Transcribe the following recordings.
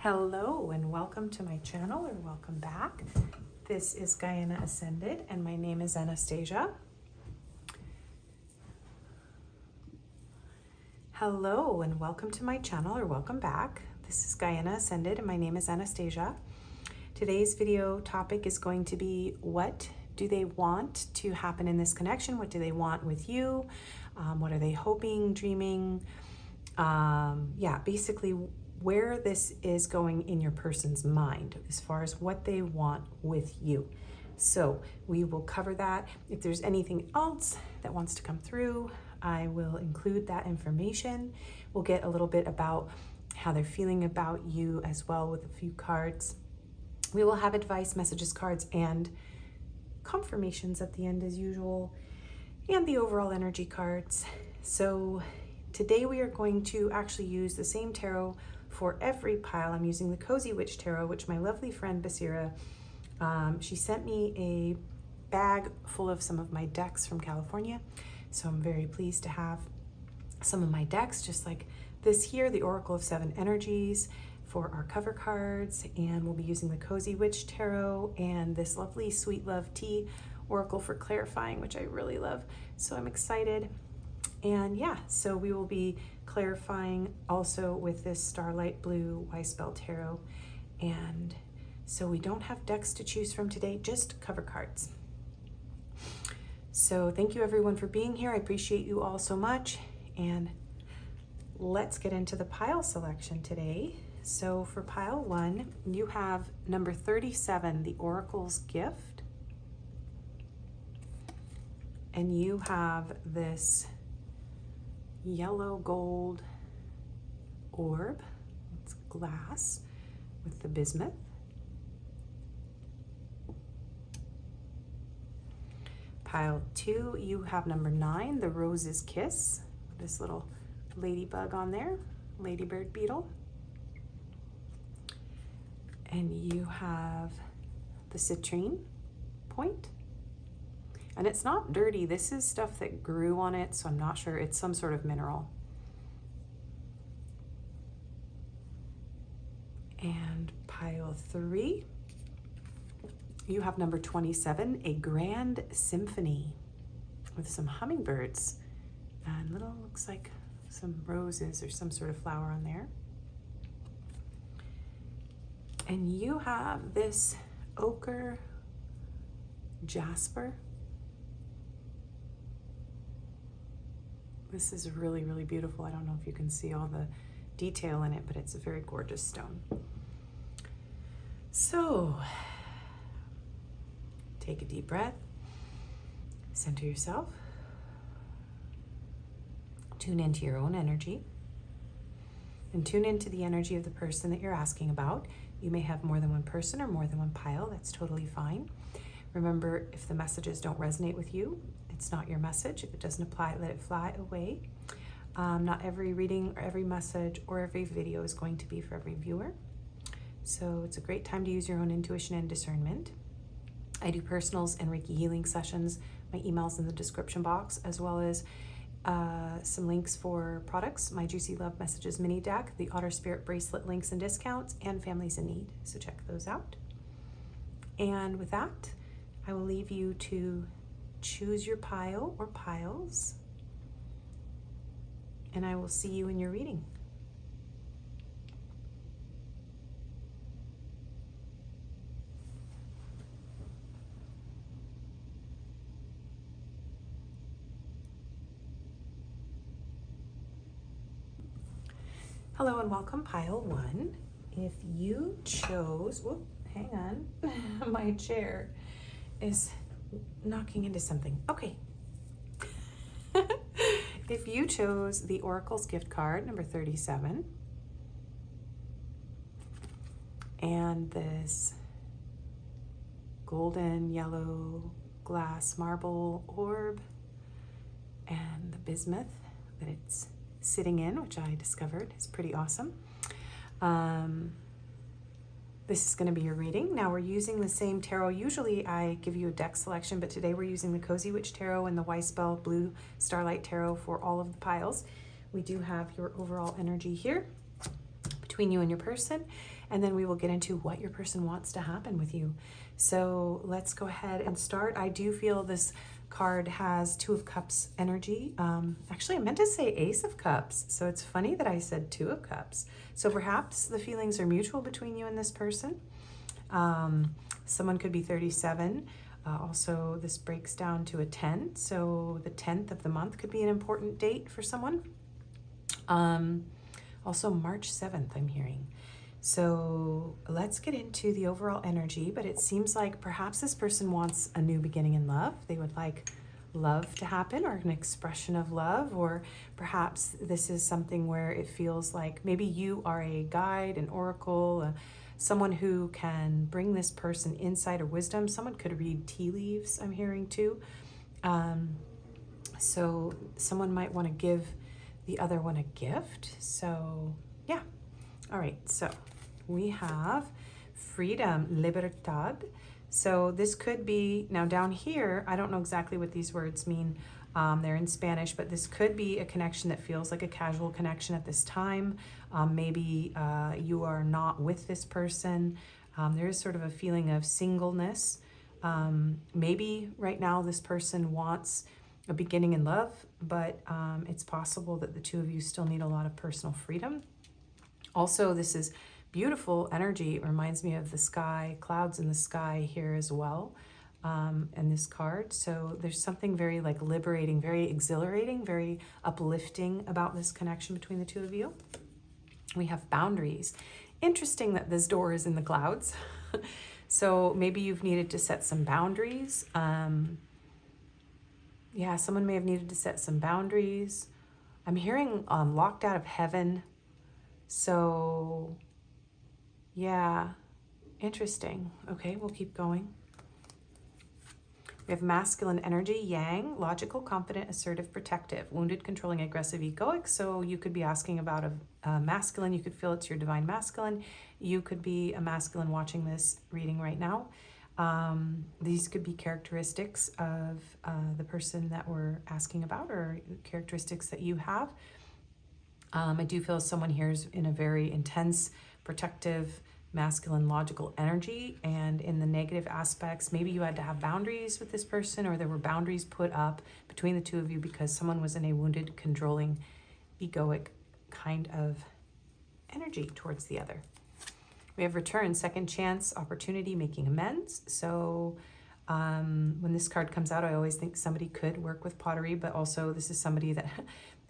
Hello and welcome to my channel, or welcome back. This is Gaiana.ascended and my name is Anastasia. Hello and welcome to my channel, or welcome back. This is Gaiana.ascended and my name is Anastasia. Today's video topic is going to be, what do they want to happen in this connection? What do they want with you? What are they hoping, dreaming? Basically where this is going in your person's mind as far as what they want with you. So we will cover that. If there's anything else that wants to come through, I will include that information. We'll get a little bit about how they're feeling about you as well with a few cards. We will have advice, messages, cards, and confirmations at the end as usual, and the overall energy cards. So today we are going to actually use the same tarot for every pile. I'm using the Cozy Witch Tarot, which my lovely friend Basira, she sent me a bag full of some of my decks from California. So I'm very pleased to have some of my decks, just like this here, the Oracle of Seven Energies for our cover cards. And we'll be using the Cozy Witch Tarot and this lovely Sweet Love Tea Oracle for clarifying, which I really love. So I'm excited. And yeah, so we will be clarifying also with this Starlight Blue Wise Spell Tarot. And so we don't have decks to choose from today, just cover cards. So thank you everyone for being here. I appreciate you all so much. And let's get into the pile selection today. So for pile 1, you have number 37, the Oracle's Gift. And you have this yellow gold orb. It's glass with the bismuth. Pile 2, you have number 9, the Rose's Kiss, with this little ladybug on there, ladybird beetle. And you have the Citrine point. And it's not dirty. This is stuff that grew on it, so I'm not sure. It's some sort of mineral. And pile 3, you have number 27, a Grand Symphony with some hummingbirds and little, looks like some roses or some sort of flower on there. And you have this Ochre Jasper. This is really, really beautiful. I don't know if you can see all the detail in it, but it's a very gorgeous stone. So take a deep breath, center yourself, tune into your own energy, and tune into the energy of the person that you're asking about. You may have more than one person or more than one pile. That's totally fine. Remember, if the messages don't resonate with you, it's not your message. If it doesn't apply, let it fly away. Not every reading or every message or every video is going to be for every viewer. So it's a great time to use your own intuition and discernment. I do personals and Reiki healing sessions. My email's in the description box, as well as some links for products, my Juicy Love Messages mini deck, the Otter Spirit bracelet links and discounts, and Families in Need. So check those out. And with that, I will leave you to choose your pile or piles, and I will see you in your reading. Hello and welcome, pile 1. If you chose, whoop, hang on, my chair is knocking into something. Okay. If you chose the Oracle's Gift card, number 37, and this golden yellow glass marble orb and the bismuth that it's sitting in, which I discovered is pretty awesome. This is going to be your reading. Now we're using the same tarot. Usually I give you a deck selection, but today we're using the Cozy Witch Tarot and the Wise Spell Blue Starlight Tarot for all of the piles. We do have your overall energy here between you and your person, and then we will get into what your person wants to happen with you. So let's go ahead and start. I do feel this card has Two of Cups energy. Actually, I meant to say Ace of Cups, so it's funny that I said Two of Cups. So perhaps the feelings are mutual between you and this person. Someone could be 37. Also, this breaks down to a 10, so the 10th of the month could be an important date for someone. Also March 7th, I'm hearing. So let's get into the overall energy, but it seems like perhaps this person wants a new beginning in love. They would like love to happen, or an expression of love, or perhaps this is something where it feels like maybe you are a guide, an oracle, someone who can bring this person insight or wisdom. Someone could read tea leaves, I'm hearing too. So someone might want to give the other one a gift. So yeah. All right, so we have freedom, libertad. So this could be, now down here, I don't know exactly what these words mean. They're in Spanish, but this could be a connection that feels like a casual connection at this time. Maybe you are not with this person. There is sort of a feeling of singleness. Maybe right now this person wants a beginning in love, but it's possible that the two of you still need a lot of personal freedom. Also, this is beautiful energy. It reminds me of the sky, clouds in the sky here as well, and this card. So there's something very like liberating, very exhilarating, very uplifting about this connection between the two of you. We have boundaries. Interesting that this door is in the clouds. So maybe you've needed to set some boundaries. Yeah, someone may have needed to set some boundaries. I'm hearing locked out of heaven. So yeah, interesting. Okay, we'll keep going. We have masculine energy, yang, logical, confident, assertive, protective, wounded, controlling, aggressive, egoic. So you could be asking about a masculine. You could feel it's your divine masculine. You could be a masculine watching this reading right now. These could be characteristics of the person that we're asking about, or characteristics that you have. I do feel someone here is in a very intense, protective, masculine, logical energy, and in the negative aspects, maybe you had to have boundaries with this person, or there were boundaries put up between the two of you because someone was in a wounded, controlling, egoic kind of energy towards the other. We have return, second chance, opportunity, making amends. So when this card comes out, I always think somebody could work with pottery, but also this is somebody that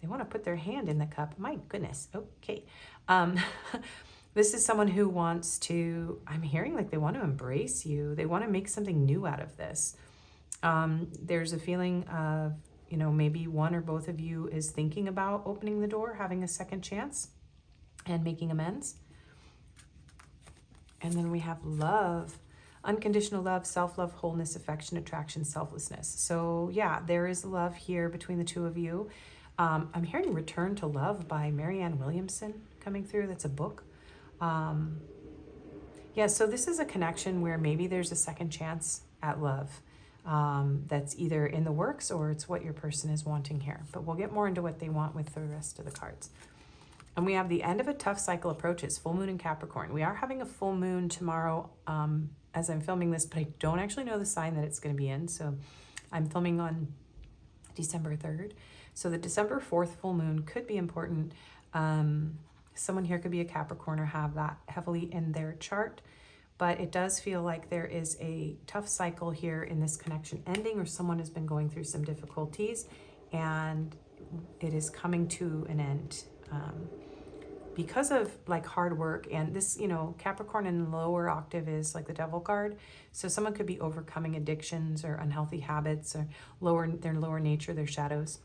they want to put their hand in the cup. My goodness. Okay. This is someone who wants to, I'm hearing like they want to embrace you. They want to make something new out of this. There's a feeling of, you know, maybe one or both of you is thinking about opening the door, having a second chance, and making amends. And then we have love, unconditional love, self-love, wholeness, affection, attraction, selflessness. So yeah, there is love here between the two of you. I'm hearing Return to Love by Marianne Williamson coming through. That's a book. Yeah, so this is a connection where maybe there's a second chance at love. That's either in the works or it's what your person is wanting here. But we'll get more into what they want with the rest of the cards. And we have the end of a tough cycle approaches, full moon in Capricorn. We are having a full moon tomorrow as I'm filming this, but I don't actually know the sign that it's going to be in. So I'm filming on December 3rd. So the December 4th full moon could be important. Someone here could be a Capricorn or have that heavily in their chart. But it does feel like there is a tough cycle here in this connection ending, or someone has been going through some difficulties and it is coming to an end. Because of like hard work, and this, you know, Capricorn in the lower octave is like the devil card. So someone could be overcoming addictions or unhealthy habits or their lower nature, their shadows.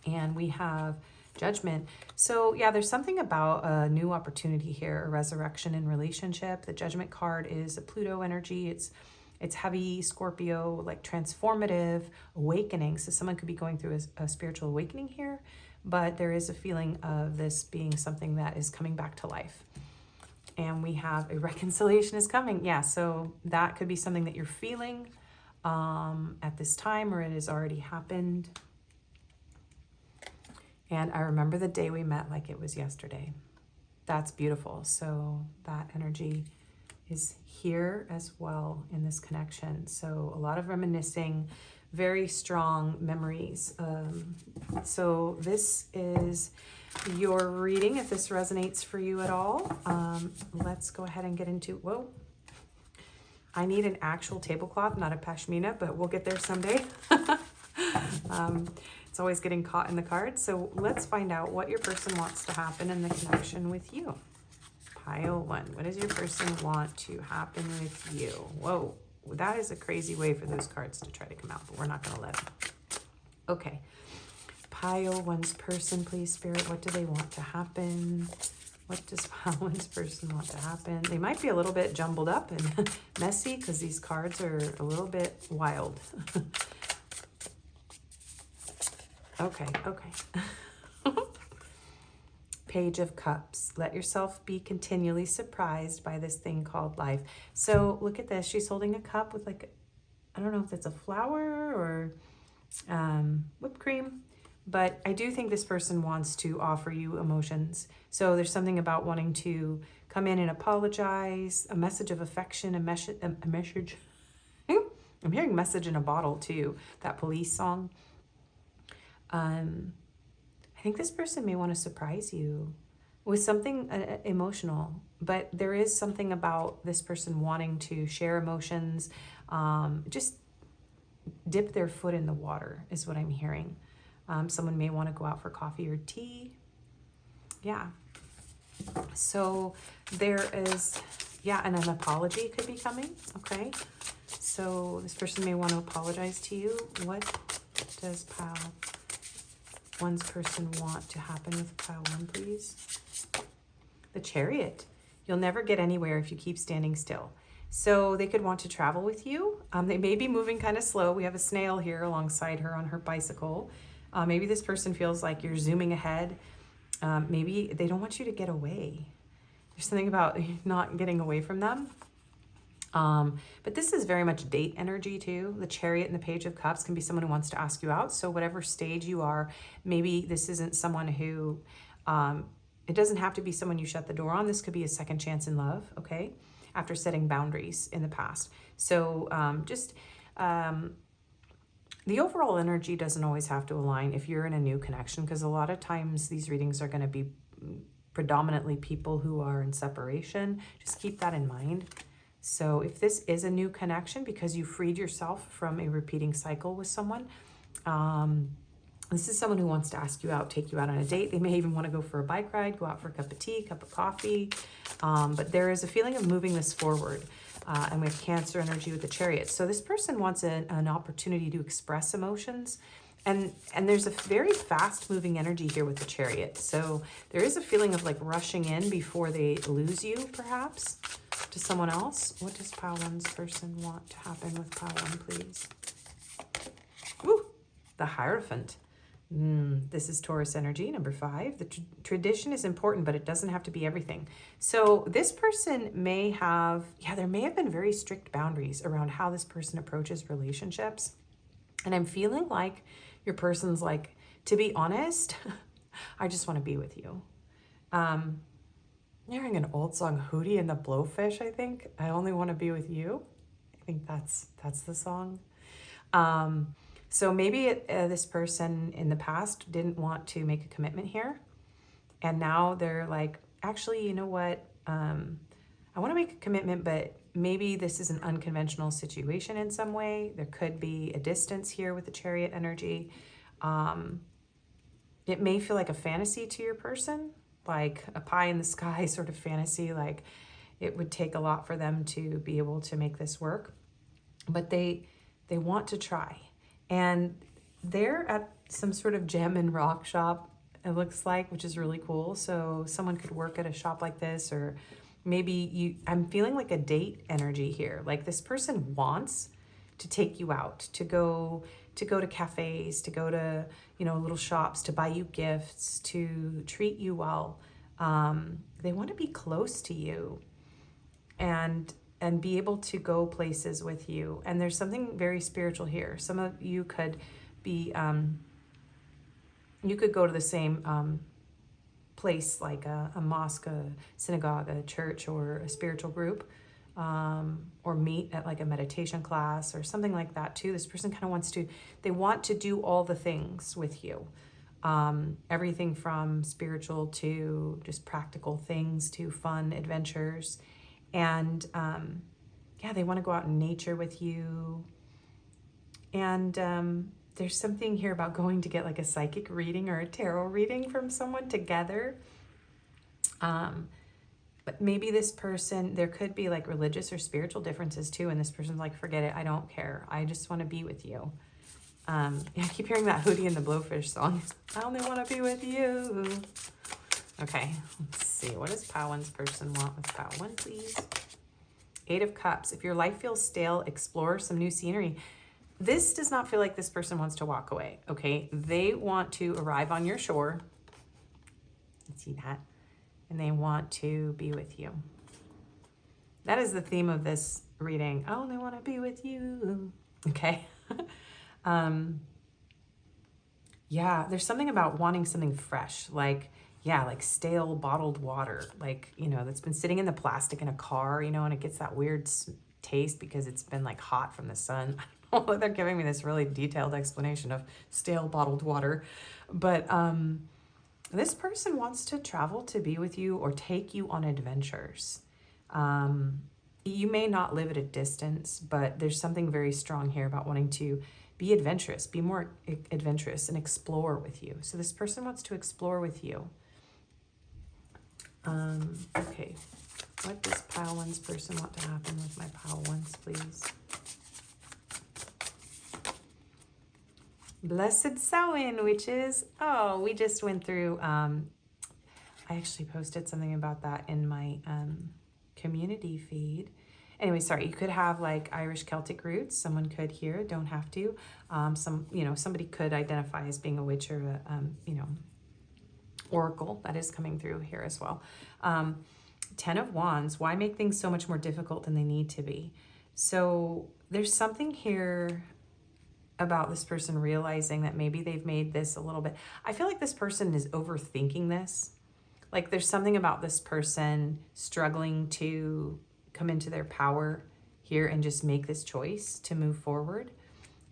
And we have Judgment. So yeah, there's something about a new opportunity here, a resurrection in relationship. The Judgment card is a Pluto energy. It's heavy Scorpio, like transformative awakening. So someone could be going through a spiritual awakening here. But there is a feeling of this being something that is coming back to life. And we have a reconciliation is coming. Yeah, so that could be something that you're feeling at this time, or it has already happened. And I remember the day we met like it was yesterday. That's beautiful. So that energy is here as well in this connection. So a lot of reminiscing, very strong memories. So this is your reading. If this resonates for you at all, let's go ahead and get into, whoa, I need an actual tablecloth, not a pashmina, but we'll get there someday. It's always getting caught in the cards. So let's find out what your person wants to happen in the connection with you. Pile 1. What does your person want to happen with you? Whoa, that is a crazy way for those cards to try to come out, but we're not going to let them. Okay. Pile 1's person, please, Spirit. What do they want to happen? What does Pile 1's person want to happen? They might be a little bit jumbled up and messy because these cards are a little bit wild. Okay. Page of Cups. Let yourself be continually surprised by this thing called life. So look at this. She's holding a cup with like, I don't know if it's a flower or whipped cream, but I do think this person wants to offer you emotions. So there's something about wanting to come in and apologize, a message of affection, a message. I'm hearing message in a bottle too, that Police song. I think this person may want to surprise you with something emotional, but there is something about this person wanting to share emotions, just dip their foot in the water is what I'm hearing. Someone may want to go out for coffee or tea. Yeah. So there is, yeah, and an apology could be coming. Okay. So this person may want to apologize to you. What does Pile 1's person want to happen with Pile 1, please? The Chariot. You'll never get anywhere if you keep standing still. So they could want to travel with you. They may be moving kind of slow. We have a snail here alongside her on her bicycle. Maybe this person feels like you're zooming ahead. Maybe they don't want you to get away. There's something about not getting away from them. But this is very much date energy too. The Chariot and the Page of Cups can be someone who wants to ask you out. So whatever stage you are, maybe this isn't someone who, it doesn't have to be someone you shut the door on. This could be a second chance in love, okay? After setting boundaries in the past. So the overall energy doesn't always have to align if you're in a new connection, because a lot of times these readings are going to be predominantly people who are in separation. Just keep that in mind. So if this is a new connection because you freed yourself from a repeating cycle with someone, this is someone who wants to ask you out, take you out on a date. They may even want to go for a bike ride, go out for a cup of tea, cup of coffee. But there is a feeling of moving this forward. And we have Cancer energy with the Chariot. So this person wants an opportunity to express emotions. And there's a very fast moving energy here with the Chariot. So there is a feeling of like rushing in before they lose you, perhaps, to someone else. What does Pile 1's person want to happen with Pile 1, please? Woo! The Hierophant. This is Taurus energy, number 5. The tradition is important, but it doesn't have to be everything. So this person may have, there may have been very strict boundaries around how this person approaches relationships. And I'm feeling like your person's like, to be honest, I just want to be with you. I'm hearing an old song, Hootie and the Blowfish, I think. I only want to be with you. I think that's the song. So maybe this person in the past didn't want to make a commitment here. And now they're like, actually, you know what? I want to make a commitment, but maybe this is an unconventional situation in some way. There could be a distance here with the Chariot energy. It may feel like a fantasy to your person, like a pie in the sky sort of fantasy. Like it would take a lot for them to be able to make this work. But they want to try. And they're at some sort of gem and rock shop, it looks like, which is really cool. So someone could work at a shop like this, or maybe I'm feeling like a date energy here. Like this person wants to take you out, to go to cafes, to go to, little shops, to buy you gifts, to treat you well. They want to be close to you and be able to go places with you. And there's something very spiritual here. Some of you could be, you could go to the same place like a mosque, a synagogue, a church, or a spiritual group, or meet at like a meditation class or something like that too. This person kind of wants to, they want to do all the things with you. Everything from spiritual to just practical things to fun adventures. And yeah, they want to go out in nature with you. And there's something here about going to get like a psychic reading or a tarot reading from someone together. But maybe this person, there could be like religious or spiritual differences too. And this person's like, forget it. I don't care. I just want to be with you. I keep hearing that Hootie and the Blowfish song. I only want to be with you. Okay, let's see. What does Pile One's person want with Pile One, please? 8 of Cups. If your life feels stale, explore some new scenery. This does not feel like this person wants to walk away, okay? They want to arrive on your shore. Let's see that. And they want to be with you. That is the theme of this reading. I only want to be with you. Okay. Yeah, there's something about wanting something fresh, like, yeah, like stale bottled water, like, you know, that's been sitting in the plastic in a car, you know, and it gets that weird taste because it's been like hot from the sun. I don't know, they're giving me this really detailed explanation of stale bottled water, but this person wants to travel to be with you or take you on adventures. You may not live at a distance, but there's something very strong here about wanting to be adventurous, be more adventurous and explore with you. So this person wants to explore with you. Okay, what does Pile One's person want to happen with my Pile Ones, please? Blessed Samhain, which is, oh, we just went through, I actually posted something about that in my community feed. Anyway, sorry, you could have like Irish Celtic roots. Someone could here, don't have to. Somebody could identify as being a witch or a, oracle. That is coming through here as well. 10 of Wands. Why make things so much more difficult than they need to be? So there's something here about this person realizing that maybe they've made this a little bit. I feel like this person is overthinking this. Like there's something about this person struggling to come into their power here and just make this choice to move forward.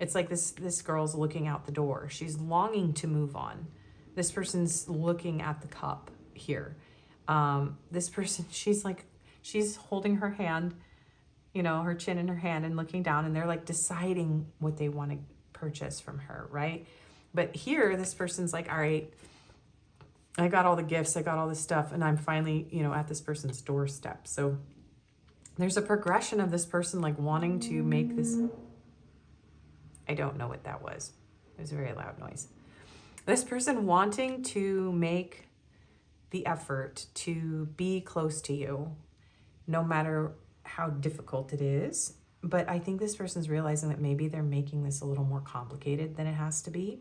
It's like this girl's looking out the door. She's longing to move on. This person's looking at the cup here. This person, she's holding her hand, you know, her chin in her hand and looking down, and they're like deciding what they want to purchase from her, right? But here, this person's like, all right, I got all the gifts, I got all this stuff, and I'm finally, you know, at this person's doorstep. So there's a progression of this person like wanting to make this. I don't know what that was. It was a very loud noise. This person wanting to make the effort to be close to you, no matter how difficult it is. But I think this person's realizing that maybe they're making this a little more complicated than it has to be.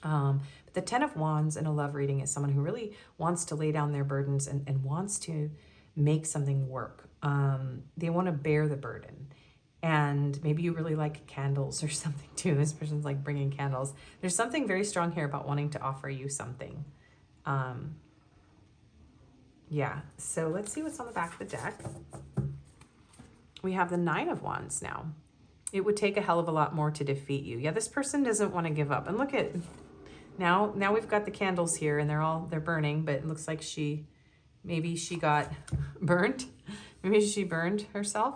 But the 10 of Wands in a love reading is someone who really wants to lay down their burdens and wants to make something work. They want to bear the burden. And maybe you really like candles or something too. This person's like bringing candles. There's something very strong here about wanting to offer you something. Yeah, so let's see what's on the back of the deck. We have the 9 of Wands now. It would take a hell of a lot more to defeat you. Yeah, this person doesn't want to give up. And look at, now we've got the candles here and they're burning, but it looks like maybe she got burnt. Maybe she burned herself.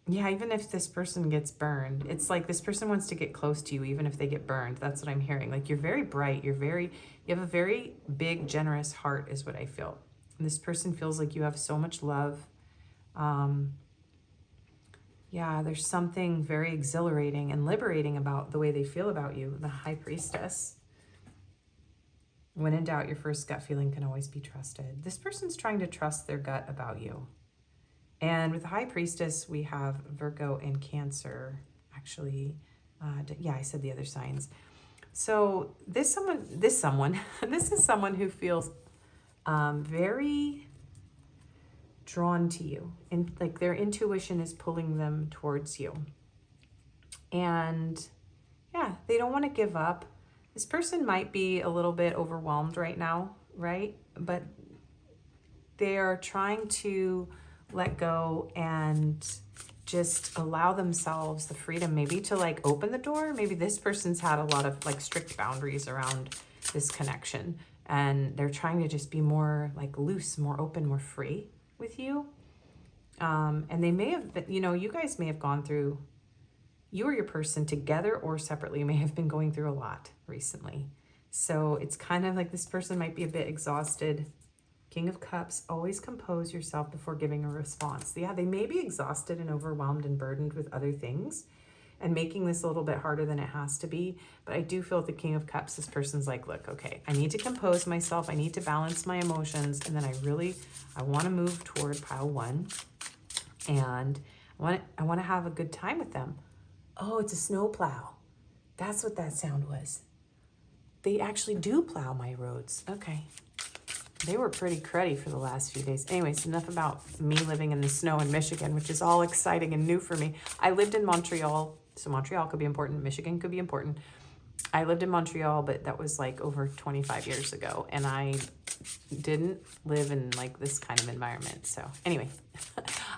Yeah, even if this person gets burned, it's like this person wants to get close to you, even if they get burned. That's what I'm hearing. Like you're very bright. You have a very big, generous heart is what I feel. And this person feels like you have so much love. Yeah, there's something very exhilarating and liberating about the way they feel about you. The High Priestess. When in doubt, your first gut feeling can always be trusted. This person's trying to trust their gut about you. And with the High Priestess, we have Virgo and Cancer. Actually, yeah, I said the other signs. So this is someone who feels very drawn to you, and like their intuition is pulling them towards you. And yeah, they don't want to give up. This person might be a little bit overwhelmed right now, right? But they are trying to let go and just allow themselves the freedom maybe to like open the door. Maybe this person's had a lot of like strict boundaries around this connection, and they're trying to just be more like loose, more open, more free with you. And they may have been, you know, you guys may have gone through, you or your person together or separately may have been going through a lot recently. So it's kind of like this person might be a bit exhausted. King of Cups, always compose yourself before giving a response. Yeah, they may be exhausted and overwhelmed and burdened with other things and making this a little bit harder than it has to be. But I do feel with the King of Cups, this person's like, look, okay, I need to compose myself. I need to balance my emotions. And then I want to move toward pile 1. And I want to have a good time with them. Oh, it's a snow plow. That's what that sound was. They actually do plow my roads. Okay. They were pretty cruddy for the last few days. Anyways, enough about me living in the snow in Michigan, which is all exciting and new for me. I lived in Montreal, so Montreal could be important. Michigan could be important. I lived in Montreal, but that was like over 25 years ago, and I didn't live in like this kind of environment. So anyway,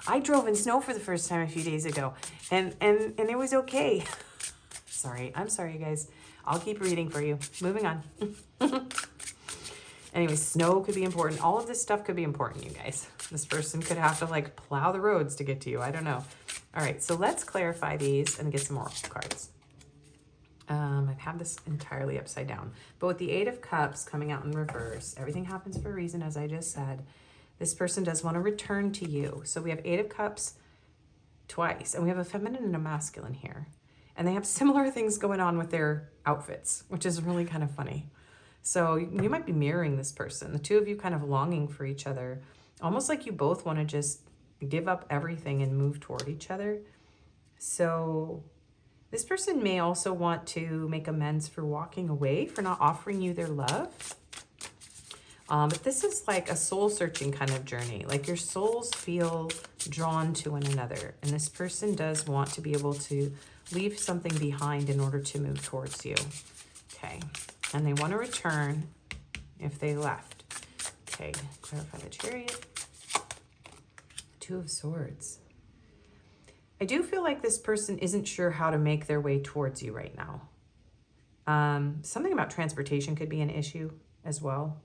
I drove in snow for the first time a few days ago, and it was okay. I'm sorry, you guys. I'll keep reading for you. Moving on. Anyway, snow could be important. All of this stuff could be important, you guys. This person could have to like plow the roads to get to you. I don't know. All right, so let's clarify these and get some more cards. I've had this entirely upside down. But with the 8 of Cups coming out in reverse, everything happens for a reason, as I just said. This person does want to return to you. So we have 8 of Cups twice, and we have a feminine and a masculine here. And they have similar things going on with their outfits, which is really kind of funny. So you might be mirroring this person. The two of you kind of longing for each other, almost like you both want to just give up everything and move toward each other. So this person may also want to make amends for walking away, for not offering you their love. But this is like a soul-searching kind of journey. Like your souls feel drawn to one another. And this person does want to be able to leave something behind in order to move towards you. Okay. And they want to return if they left. Okay. Clarify the Chariot. 2 of Swords. I do feel like this person isn't sure how to make their way towards you right now. Something about transportation could be an issue as well.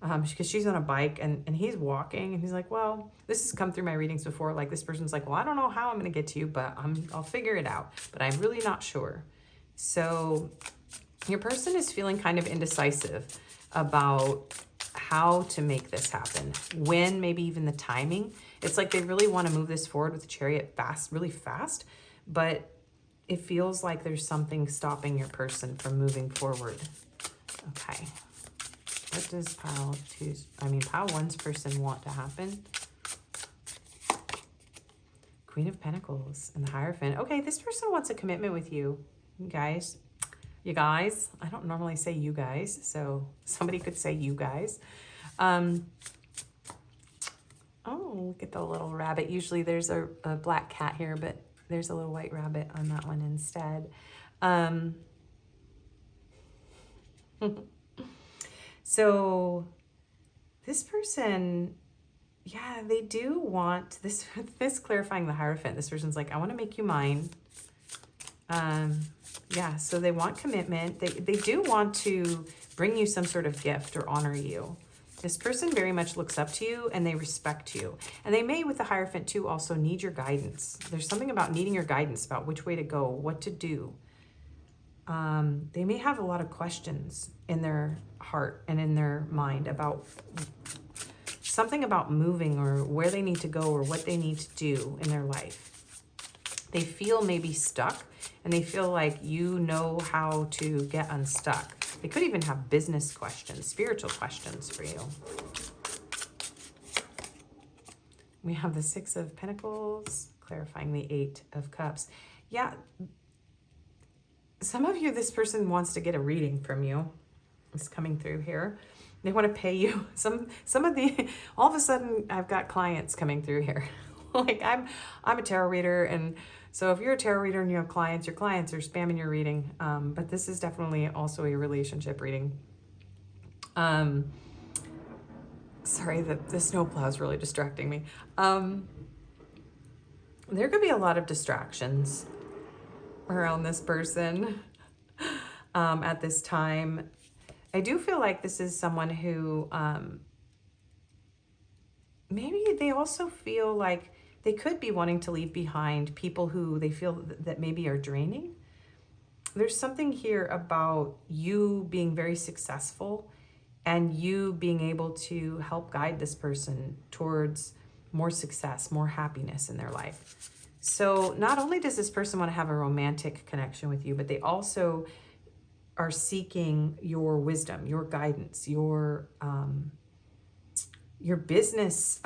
Because she's on a bike and he's walking and he's like, well, this has come through my readings before. Like this person's like, well, I don't know how I'm going to get to you, but I'll figure it out. But I'm really not sure. So your person is feeling kind of indecisive about how to make this happen. When, maybe even the timing. It's like they really want to move this forward with the Chariot fast, really fast, but it feels like there's something stopping your person from moving forward. Okay. What does pile 1's person want to happen? Queen of Pentacles and the Hierophant. Okay, this person wants a commitment with you, guys. You guys. I don't normally say you guys, so somebody could say you guys. Oh, look at the little rabbit. Usually there's a black cat here, but there's a little white rabbit on that one instead. So this person, yeah, they do want this clarifying the Hierophant. This person's like, I want to make you mine. Yeah, so they want commitment. They do want to bring you some sort of gift or honor you. This person very much looks up to you and they respect you. And they may, with the Hierophant too, also need your guidance. There's something about needing your guidance about which way to go, what to do. They may have a lot of questions in their heart and in their mind about something about moving or where they need to go or what they need to do in their life. They feel maybe stuck and they feel like you know how to get unstuck. They could even have business questions, spiritual questions for you. We have the 6 of Pentacles, clarifying the 8 of Cups. Yeah, some of you, this person wants to get a reading from you. It's coming through here. They want to pay you. Some of the, all of a sudden, I've got clients coming through here. Like I'm a tarot reader, and So if you're a tarot reader and you have clients, your clients are spamming your reading. But this is definitely also a relationship reading. Sorry, the snowplow is really distracting me. There could be a lot of distractions around this person at this time. I do feel like this is someone who maybe they also feel like they could be wanting to leave behind people who they feel that maybe are draining. There's something here about you being very successful and you being able to help guide this person towards more success, more happiness in their life. So not only does this person want to have a romantic connection with you, but they also are seeking your wisdom, your guidance, your business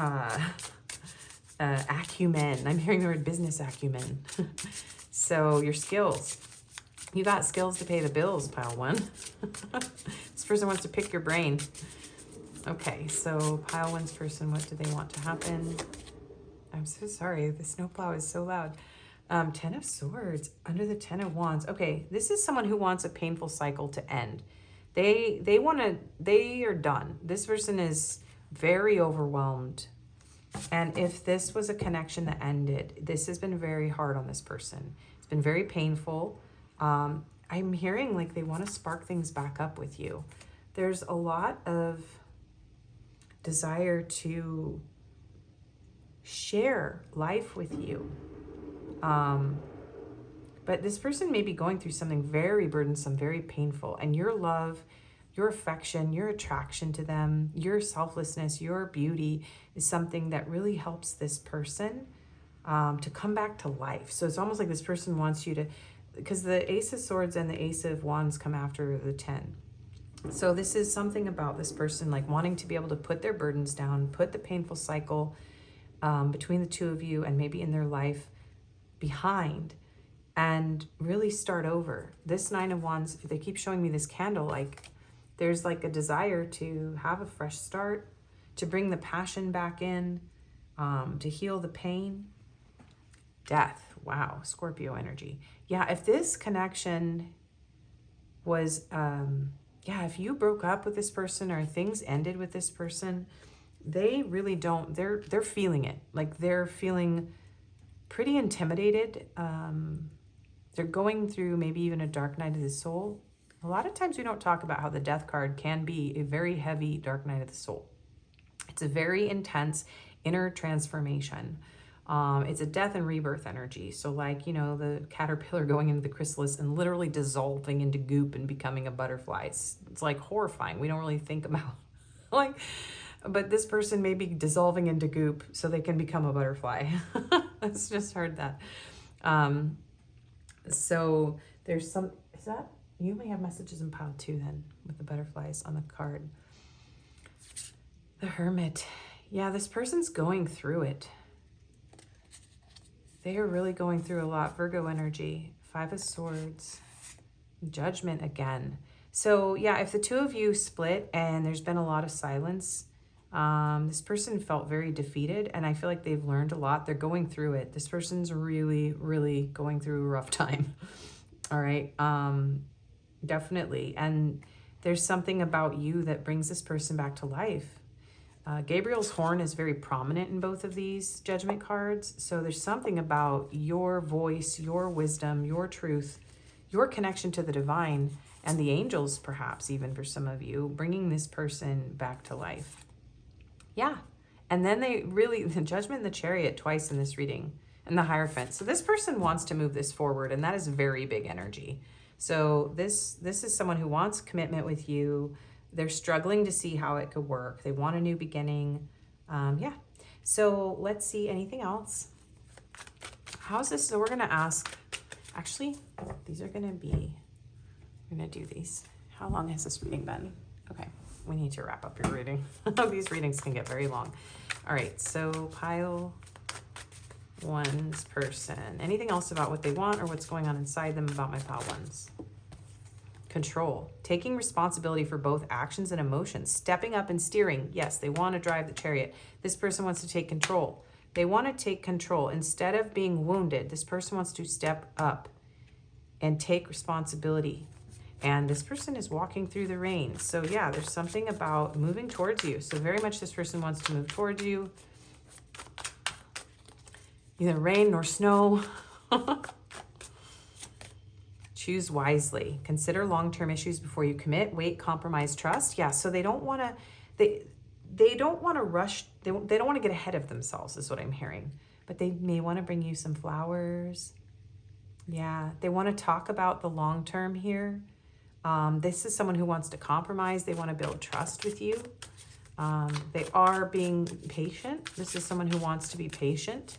acumen. I'm hearing the word business acumen. So your skills. You got skills to pay the bills, pile one. This person wants to pick your brain. Okay, so pile one's person, what do they want to happen? I'm so sorry, the snowplow is so loud. 10 of Swords, under the 10 of Wands. Okay, this is someone who wants a painful cycle to end. They are done. This person is very overwhelmed. And if this was a connection that ended, this has been very hard on this person. It's been very painful. I'm hearing like they want to spark things back up with you. There's a lot of desire to share life with you. But this person may be going through something very burdensome, very painful, and your love, your affection, your attraction to them, your selflessness, your beauty is something that really helps this person to come back to life. So it's almost like this person wants you to, because the Ace of Swords and the Ace of Wands come after the 10. So this is something about this person like wanting to be able to put their burdens down, put the painful cycle between the two of you and maybe in their life behind, and really start over. This 9 of Wands, they keep showing me this candle, like there's like a desire to have a fresh start, to bring the passion back in, to heal the pain. Death, wow, Scorpio energy. Yeah, if this connection was, if you broke up with this person or things ended with this person, they really don't, they're feeling it. Like they're feeling pretty intimidated. They're going through maybe even a dark night of the soul. A lot of times we don't talk about how the death card can be a very heavy dark night of the soul. It's a very intense inner transformation. It's a death and rebirth energy. So like, you know, the caterpillar going into the chrysalis and literally dissolving into goop and becoming a butterfly. It's like horrifying. We don't really think about like, but this person may be dissolving into goop so they can become a butterfly. I just heard that. So there's some, is that, you may have messages in pile 2 then with the butterflies on the card. The Hermit. Yeah, this person's going through it. They are really going through a lot. Virgo energy, 5 of Swords, Judgment again. So yeah, if the two of you split and there's been a lot of silence, this person felt very defeated, and I feel like they've learned a lot. They're going through it. This person's really, really going through a rough time. All right. Definitely. And there's something about you that brings this person back to life. Gabriel's horn is very prominent in both of these Judgment cards. So there's something about your voice, your wisdom, your truth, your connection to the divine and the angels, perhaps even for some of you, bringing this person back to life. Yeah. And then they really, the Judgment and the Chariot twice in this reading, and the Hierophant. So this person wants to move this forward, and that is very big energy. So this is someone who wants commitment with you. They're struggling to see how it could work. They want a new beginning. Yeah. So let's see anything else. How's this? So we're going to ask, actually, these are going to be, we're going to do these. How long has this reading been? Okay. We need to wrap up your reading. These readings can get very long. All right. So pile 1's person. Anything else about what they want or what's going on inside them about my pile 1's? Control, taking responsibility for both actions and emotions, stepping up and steering. Yes, they want to drive the chariot. This person wants to take control. They want to take control. Instead of being wounded, this person wants to step up and take responsibility. And this person is walking through the rain. So yeah, there's something about moving towards you. So very much this person wants to move towards you. Neither rain nor snow. Choose wisely. Consider long-term issues before you commit. Wait, compromise, trust. Yeah, so they don't want to, they don't want to rush. They don't want to get ahead of themselves is what I'm hearing. But they may want to bring you some flowers. Yeah, they want to talk about the long-term here. This is someone who wants to compromise. They want to build trust with you. They are being patient. This is someone who wants to be patient.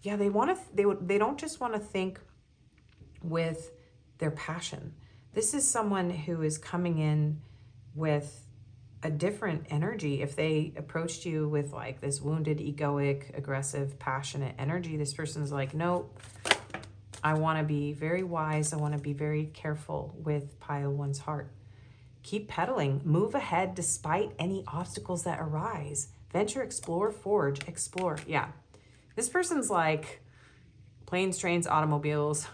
Yeah, they want to, they don't just want to think with their passion. This is someone who is coming in with a different energy. If they approached you with like this wounded, egoic, aggressive, passionate energy, this person's like, nope, I want to be very wise. I want to be very careful with pile one's heart. Keep pedaling. Move ahead despite any obstacles that arise. Venture, explore, forge, explore. Yeah. This person's like planes, trains, automobiles.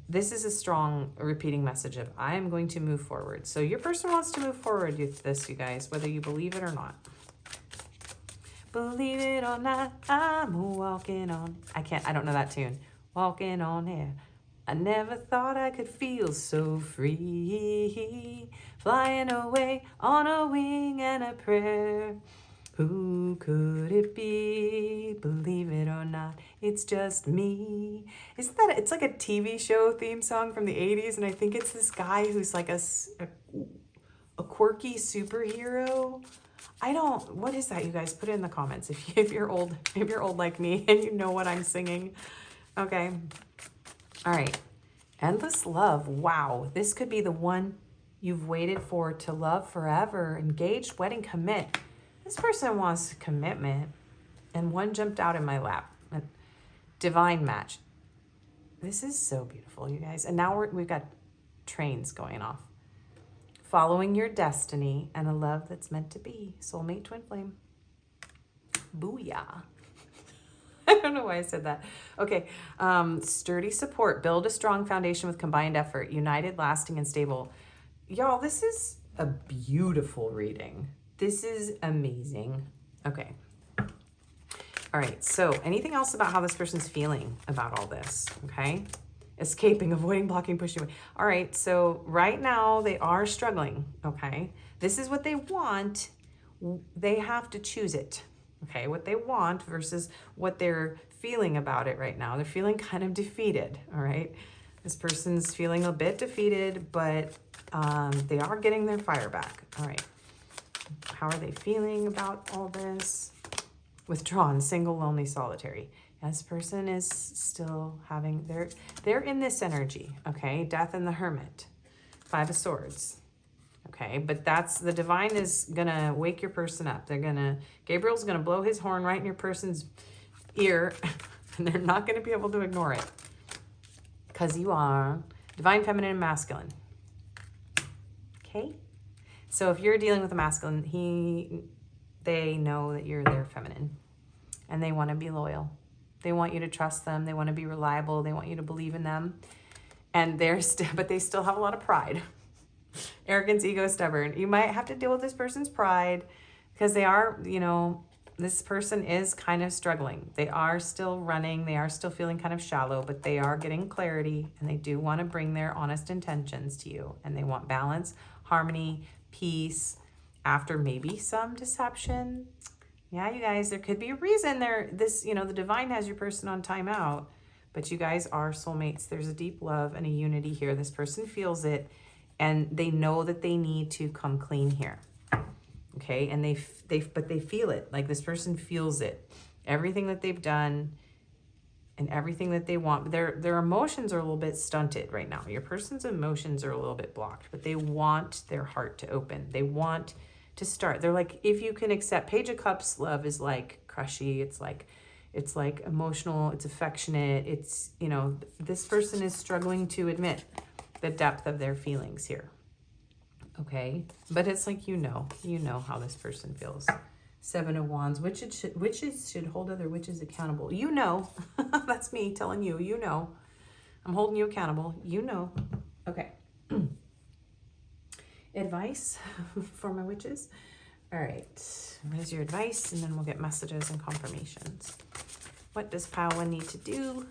This is a strong repeating message of I am going to move forward. So your person wants to move forward with this, you guys, whether you believe it or not. Believe it or not, I'm walking on. I don't know that tune. Walking on air. I never thought I could feel so free. Flying away on a wing and a prayer. Who could it be? Believe it or not, it's just me. Isn't that, it's like a TV show theme song from the 80s, and I think it's this guy who's like a quirky superhero. What is that, you guys? Put it in the comments if you're old like me and you know what I'm singing. Okay. All right. Endless love. Wow. This could be the one you've waited for to love forever. Engaged, wedding, commit. This person wants commitment, and one jumped out in my lap. A divine match. This is so beautiful, you guys. And now we've got trains going off. Following your destiny and a love that's meant to be. Soulmate, twin flame. Booyah. I don't know why I said that. Okay. Sturdy support. Build a strong foundation with combined effort. United, lasting, and stable. Y'all, this is a beautiful reading. This is amazing. Okay. All right. So anything else about how this person's feeling about all this? Okay. Escaping, avoiding, blocking, pushing away. All right. So right now they are struggling. Okay. This is what they want. They have to choose it. Okay. What they want versus what they're feeling about it right now. They're feeling kind of defeated. All right. This person's feeling a bit defeated, but they are getting their fire back. All right. How are they feeling about all this? Withdrawn, single, lonely, solitary. This person is still having, they're in this energy, okay? Death and the Hermit. 5 of Swords, okay? But that's, the divine is gonna wake your person up. Gabriel's gonna blow his horn right in your person's ear, and they're not gonna be able to ignore it. Because you are divine, feminine, and masculine. Okay? So if you're dealing with a masculine, they know that you're their feminine, and they want to be loyal. They want you to trust them. They want to be reliable. They want you to believe in them. And but they still have a lot of pride. Arrogance, ego, stubborn. You might have to deal with this person's pride because they are, this person is kind of struggling. They are still running. They are still feeling kind of shallow, but they are getting clarity, and they do want to bring their honest intentions to you, and they want balance, harmony, peace, after maybe some deception. Yeah, you guys, there could be a reason the divine has your person on timeout, but you guys are soulmates. There's a deep love and a unity here. This person feels it, and they know that they need to come clean here. Okay, and but they feel it. Like this person feels it. Everything that they've done and everything that they want. Their emotions are a little bit stunted right now. Your person's emotions are a little bit blocked, but they want their heart to open. They want to start. They're like, if you can accept, Page of Cups love is like crushy. It's like emotional. It's affectionate. It's, this person is struggling to admit the depth of their feelings here. Okay. But it's like, you know how this person feels. Seven of Wands. Witches should hold other witches accountable. You know. That's me telling you. You know. I'm holding you accountable. You know. Okay. Advice for my witches. All right. There's your advice, and then we'll get messages and confirmations. What does pile 1 need to do?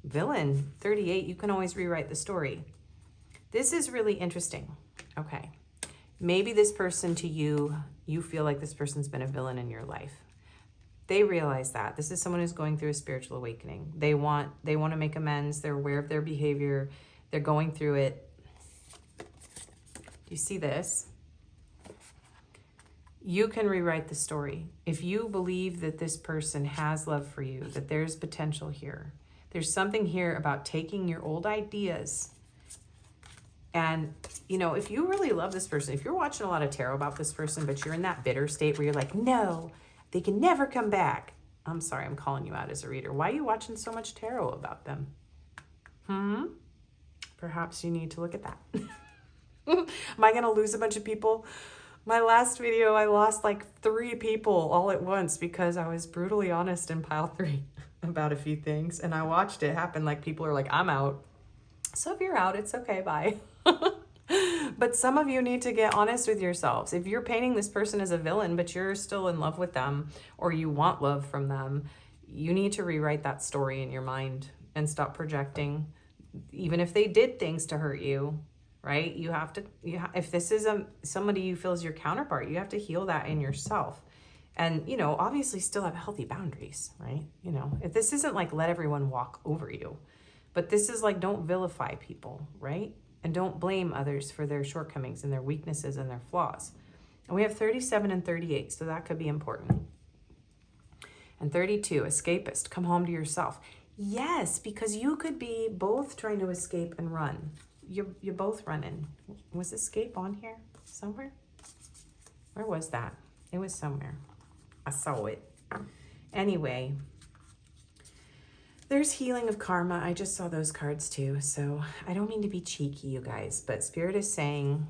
Villain, 38. You can always rewrite the story. This is really interesting. Okay. Maybe this person to you, you feel like this person's been a villain in your life. They realize that. This is someone who's going through a spiritual awakening. They want to make amends. They're aware of their behavior. They're going through it. Do you see this? You can rewrite the story. If you believe that this person has love for you, that there's potential here, there's something here about taking your old ideas and, you know, if you really love this person, if you're watching a lot of tarot about this person, but you're in that bitter state where you're like, no, they can never come back. I'm sorry, I'm calling you out as a reader. Why are you watching so much tarot about them? Perhaps you need to look at that. Am I going to lose a bunch of people? My last video, I lost like 3 people all at once because I was brutally honest in pile 3 about a few things. And I watched it happen. Like people are like, I'm out. So if you're out, it's okay, bye. But some of you need to get honest with yourselves. If you're painting this person as a villain, but you're still in love with them or you want love from them, you need to rewrite that story in your mind and stop projecting. Even if they did things to hurt you, right? You have to, if this is somebody you feel is your counterpart, you have to heal that in yourself. And, you know, obviously still have healthy boundaries, right? You know, if this isn't like let everyone walk over you, but this is like don't vilify people, right? And don't blame others for their shortcomings and their weaknesses and their flaws. And we have 37 and 38, so that could be important. And 32, escapist, come home to yourself. Yes, because you could be both trying to escape and run. You're both running. Was escape on here somewhere? Where was that? It was somewhere. I saw it. Anyway, there's healing of karma. I just saw those cards too. So I don't mean to be cheeky, you guys, but Spirit is saying,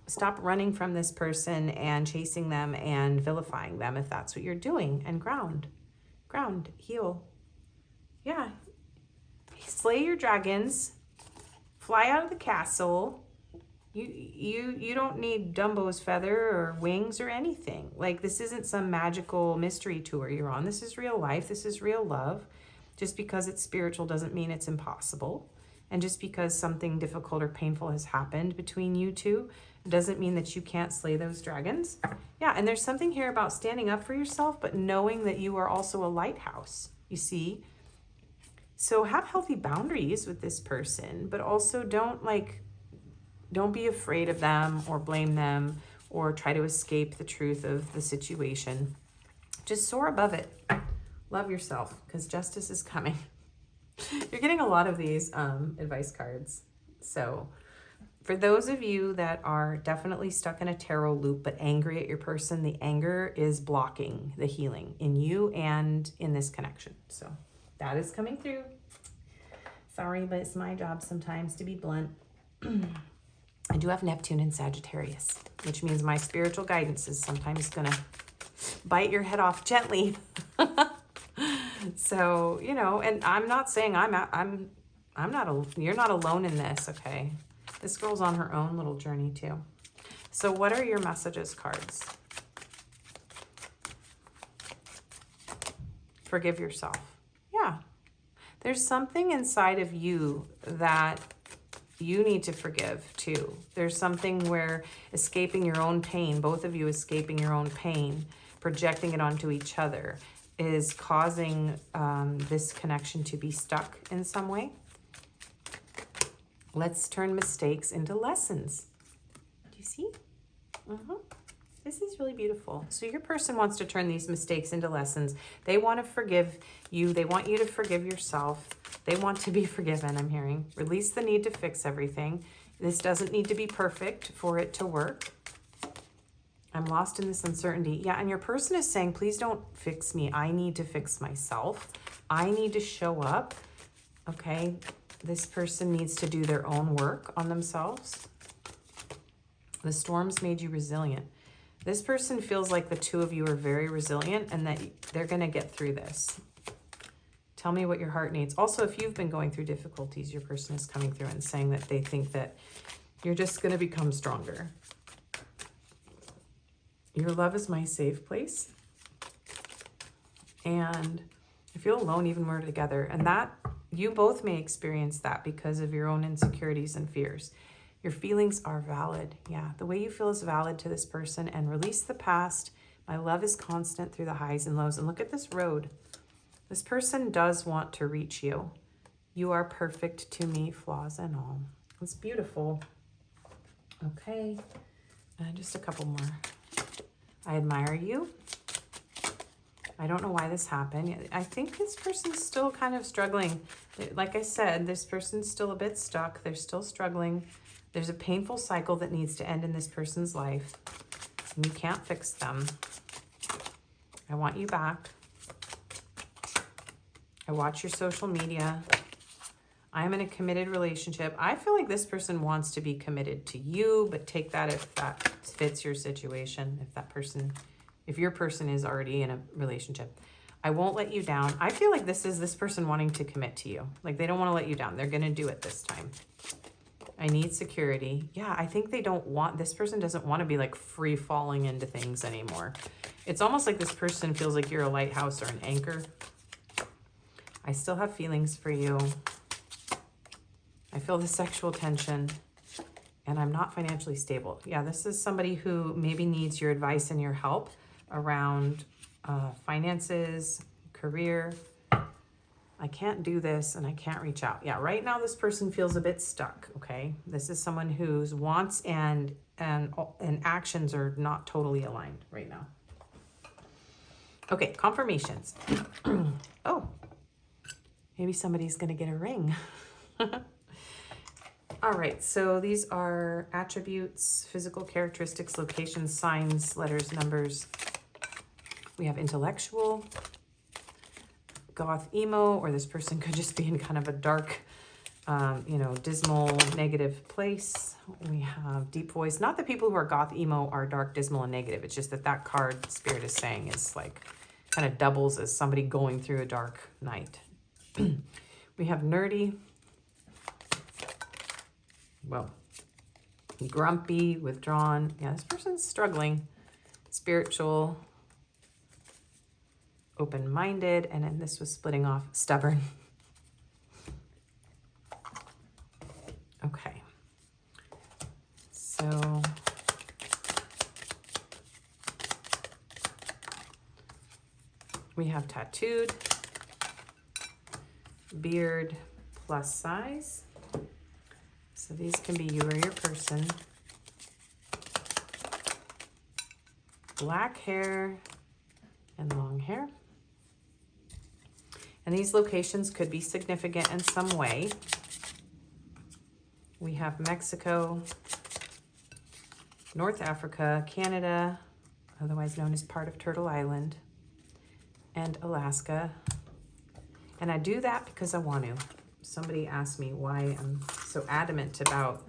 stop running from this person and chasing them and vilifying them if that's what you're doing. And ground, heal. Yeah. Slay your dragons. Fly out of the castle. You don't need Dumbo's feather or wings or anything. Like this isn't some magical mystery tour you're on. This is real life. This is real love. Just because it's spiritual doesn't mean it's impossible. And just because something difficult or painful has happened between you two doesn't mean that you can't slay those dragons. Yeah, and there's something here about standing up for yourself, but knowing that you are also a lighthouse, you see? So have healthy boundaries with this person, but also don't be afraid of them or blame them or try to escape the truth of the situation. Just soar above it. Love yourself, because justice is coming. You're getting a lot of these advice cards. So for those of you that are definitely stuck in a tarot loop but angry at your person, the anger is blocking the healing in you and in this connection. So that is coming through. Sorry, but it's my job sometimes to be blunt. I do have Neptune in Sagittarius, which means my spiritual guidance is sometimes going to bite your head off gently. So, you know, and I'm not saying you're not alone in this, okay? This girl's on her own little journey too. So what are your messages cards? Forgive yourself. Yeah. There's something inside of you that you need to forgive too. There's something where escaping your own pain, both of you escaping your own pain, projecting it onto each other, is causing this connection to be stuck in some way. Let's turn mistakes into lessons. Do you see? This is really beautiful. So your person wants to turn these mistakes into lessons. They want to forgive you. They want you to forgive yourself. They want to be forgiven, I'm hearing. Release the need to fix everything. This doesn't need to be perfect for it to work. I'm lost in this uncertainty. Yeah, and your person is saying, please don't fix me. I need to fix myself. I need to show up. Okay, this person needs to do their own work on themselves. The storms made you resilient. This person feels like the two of you are very resilient and that they're going to get through this. Tell me what your heart needs. Also, if you've been going through difficulties, your person is coming through and saying that they think that you're just going to become stronger. Your love is my safe place. And I feel alone even when we're together. And that, you both may experience that because of your own insecurities and fears. Your feelings are valid. Yeah, the way you feel is valid to this person. And release the past. My love is constant through the highs and lows. And look at this road. This person does want to reach you. You are perfect to me, flaws and all. It's beautiful. Okay, and just a couple more. I admire you. I don't know why this happened. I think this person's still kind of struggling. Like I said, this person's still a bit stuck. They're still struggling. There's a painful cycle that needs to end in this person's life. And you can't fix them. I want you back. I watch your social media. I'm in a committed relationship. I feel like this person wants to be committed to you, but take that if that fits your situation. If your person is already in a relationship. I won't let you down. I feel like this is this person wanting to commit to you. Like they don't want to let you down. They're going to do it this time. I need security. Yeah, I think this person doesn't want to be like free falling into things anymore. It's almost like this person feels like you're a lighthouse or an anchor. I still have feelings for you. I feel the sexual tension and I'm not financially stable. Yeah, this is somebody who maybe needs your advice and your help around finances, career. I can't do this and I can't reach out. Yeah, right now this person feels a bit stuck, okay? This is someone whose wants and actions are not totally aligned right now. Okay, confirmations. Oh, maybe somebody's gonna get a ring. All right, so these are attributes, physical characteristics, locations, signs, letters, numbers. We have intellectual, goth emo, or this person could just be in kind of a dark, dismal, negative place. We have deep voice. Not that people who are goth emo are dark, dismal, and negative. It's just that card Spirit is saying is like kind of doubles as somebody going through a dark night. We have nerdy. Well, grumpy, withdrawn. Yeah, this person's struggling. Spiritual, open-minded, and then this was splitting off, stubborn. Okay. So we have tattooed, beard, plus size. So these can be you or your person. Black hair and long hair. And these locations could be significant in some way. We have Mexico, North Africa, Canada, otherwise known as part of Turtle Island, and Alaska. And I do that because I want to. Somebody asked me why I'm so adamant about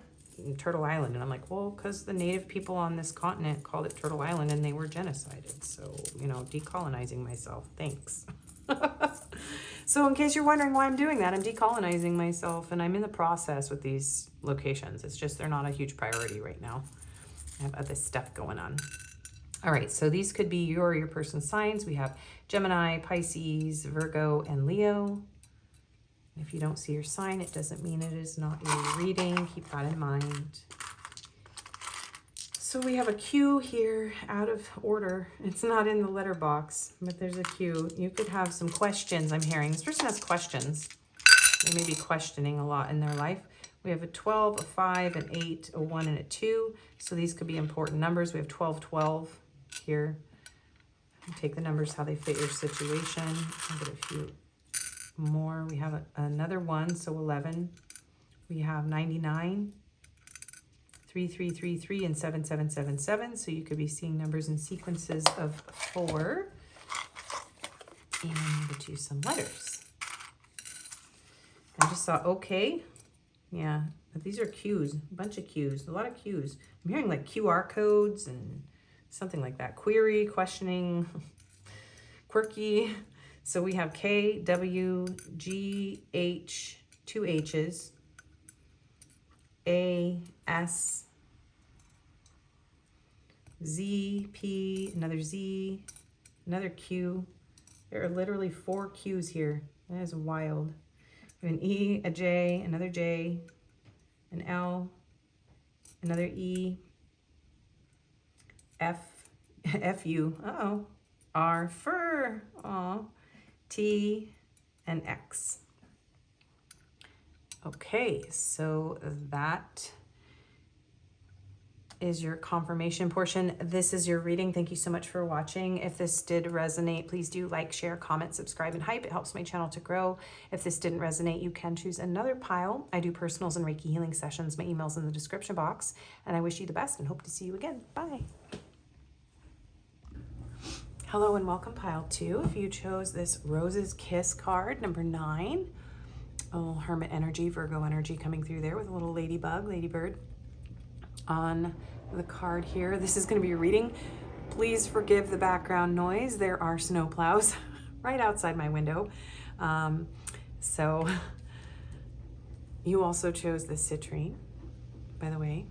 Turtle Island. And I'm like, well, because the native people on this continent called it Turtle Island and they were genocided. So, decolonizing myself. Thanks. So in case you're wondering why I'm doing that, I'm decolonizing myself and I'm in the process with these locations. It's just they're not a huge priority right now. I have other stuff going on. All right, so these could be your person's signs. We have Gemini, Pisces, Virgo, and Leo. If you don't see your sign, it doesn't mean it is not your reading. Keep that in mind. So we have a Q here out of order. It's not in the letter box, but there's a Q. You could have some questions, I'm hearing. This person has questions. They may be questioning a lot in their life. We have a 12, a 5, an 8, a 1, and a 2. So these could be important numbers. We have 12, 12 here. Take the numbers how they fit your situation. I'll get a few more. We have another 1, so 11. We have 99, 3333, and 7777. So you could be seeing numbers in sequences of 4. And I'll get you some letters. I just saw okay, Yeah, but these are cues, a bunch of cues, a lot of cues. I'm hearing like QR codes and something like that. Query, questioning, quirky. So we have K, W, G, H, 2 H's, A, S, Z, P, another Z, another Q. There are literally 4 Q's here. That is wild. We have an E, a J, another J, an L, another E, F, F-U, uh-oh, R, fur, aw, T, and X. Okay, so that is your confirmation portion. This is your reading. Thank you so much for watching. If this did resonate, please do like, share, comment, subscribe, and hype. It helps my channel to grow. If this didn't resonate, you can choose another pile. I do personals and Reiki healing sessions. My email's in the description box. And I wish you the best and hope to see you again. Bye. Hello and welcome, pile 2. If you chose this Rose's Kiss card, number 9, a little hermit energy, Virgo energy coming through there with a little ladybug, ladybird on the card here. This is going to be a reading. Please forgive the background noise. There are snow plows right outside my window. So you also chose the citrine, by the way.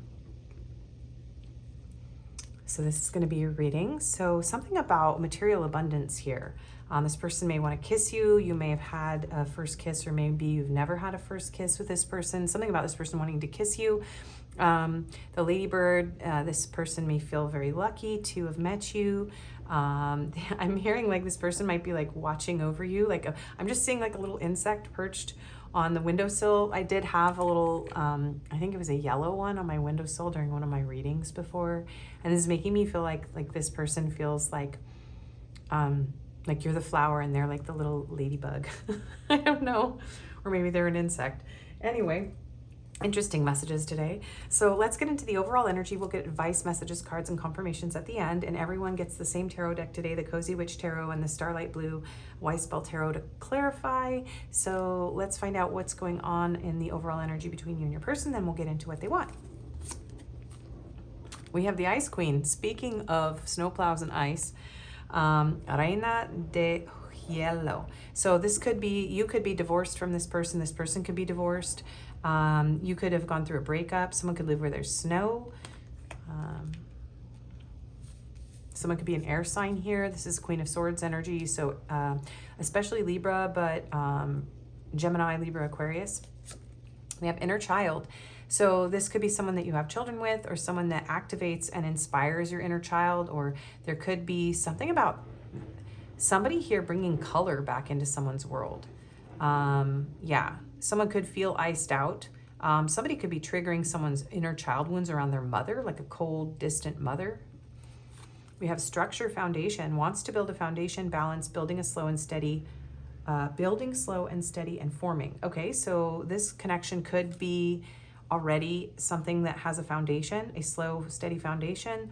So this is going to be your reading. So something about material abundance here. This person may want to kiss you. You may have had a first kiss, or maybe you've never had a first kiss with this person. Something about this person wanting to kiss you. The ladybird, this person may feel very lucky to have met you. I'm hearing like this person might be like watching over you. I'm just seeing like a little insect perched on the windowsill. I did have a little, I think it was a yellow one on my windowsill during one of my readings before. And this is making me feel like this person feels like you're the flower and they're like the little ladybug. I don't know. Or maybe they're an insect. Anyway, interesting messages today. So let's get into the overall energy. We'll get advice, messages, cards, and confirmations at the end. And everyone gets the same tarot deck today, the Cozy Witch Tarot and the Starlight Blue Wise Spell Tarot to clarify. So let's find out what's going on in the overall energy between you and your person. Then we'll get into what they want. We have the Ice Queen. Speaking of snowplows and ice, Reina de Hielo. So this could be, you could be divorced from this person. This person could be divorced. You could have gone through a breakup. Someone could live where there's snow. Someone could be an air sign here. This is Queen of Swords energy. So especially Libra, but Gemini, Libra, Aquarius. We have inner child. So this could be someone that you have children with, or someone that activates and inspires your inner child, or there could be something about somebody here bringing color back into someone's world. Yeah, someone could feel iced out. Somebody could be triggering someone's inner child wounds around their mother, like a cold, distant mother. We have structure, foundation, wants to build a foundation, balance, building slow and steady, and forming. Okay, so this connection could be already something that has a foundation, a slow, steady foundation.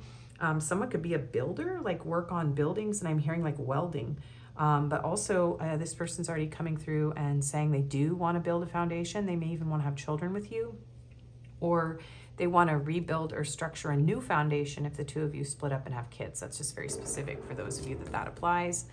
Someone could be a builder, like work on buildings, and I'm hearing like welding. But also this person's already coming through and saying they do want to build a foundation. They may even want to have children with you, or they want to rebuild or structure a new foundation if the two of you split up and have kids. That's just very specific for those of you that applies.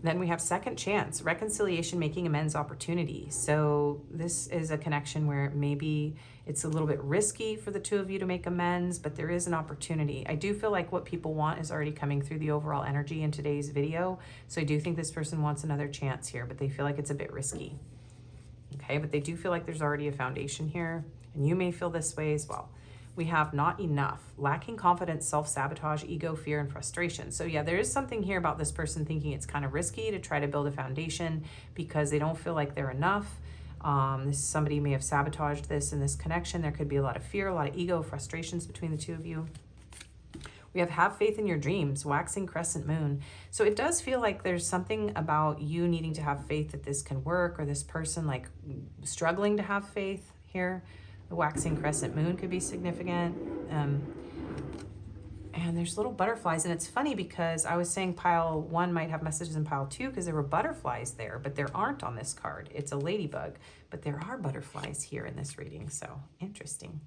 Then we have second chance, reconciliation, making amends, opportunity. So this is a connection where maybe it's a little bit risky for the two of you to make amends, but there is an opportunity. I do feel like what people want is already coming through the overall energy in today's video. So I do think this person wants another chance here, but they feel like it's a bit risky. Okay, but they do feel like there's already a foundation here, and you may feel this way as well. We have not enough, lacking confidence, self-sabotage, ego, fear, and frustration. So yeah, there is something here about this person thinking it's kind of risky to try to build a foundation because they don't feel like they're enough. Somebody may have sabotaged this in this connection. There could be a lot of fear, a lot of ego, frustrations between the two of you. We have faith in your dreams, waxing crescent moon. So it does feel like there's something about you needing to have faith that this can work, or this person like struggling to have faith here. The waxing crescent moon could be significant. And there's little butterflies, and it's funny because I was saying pile 1 might have messages in pile 2 because there were butterflies there, but there aren't on this card. It's a ladybug, but there are butterflies here in this reading, so interesting.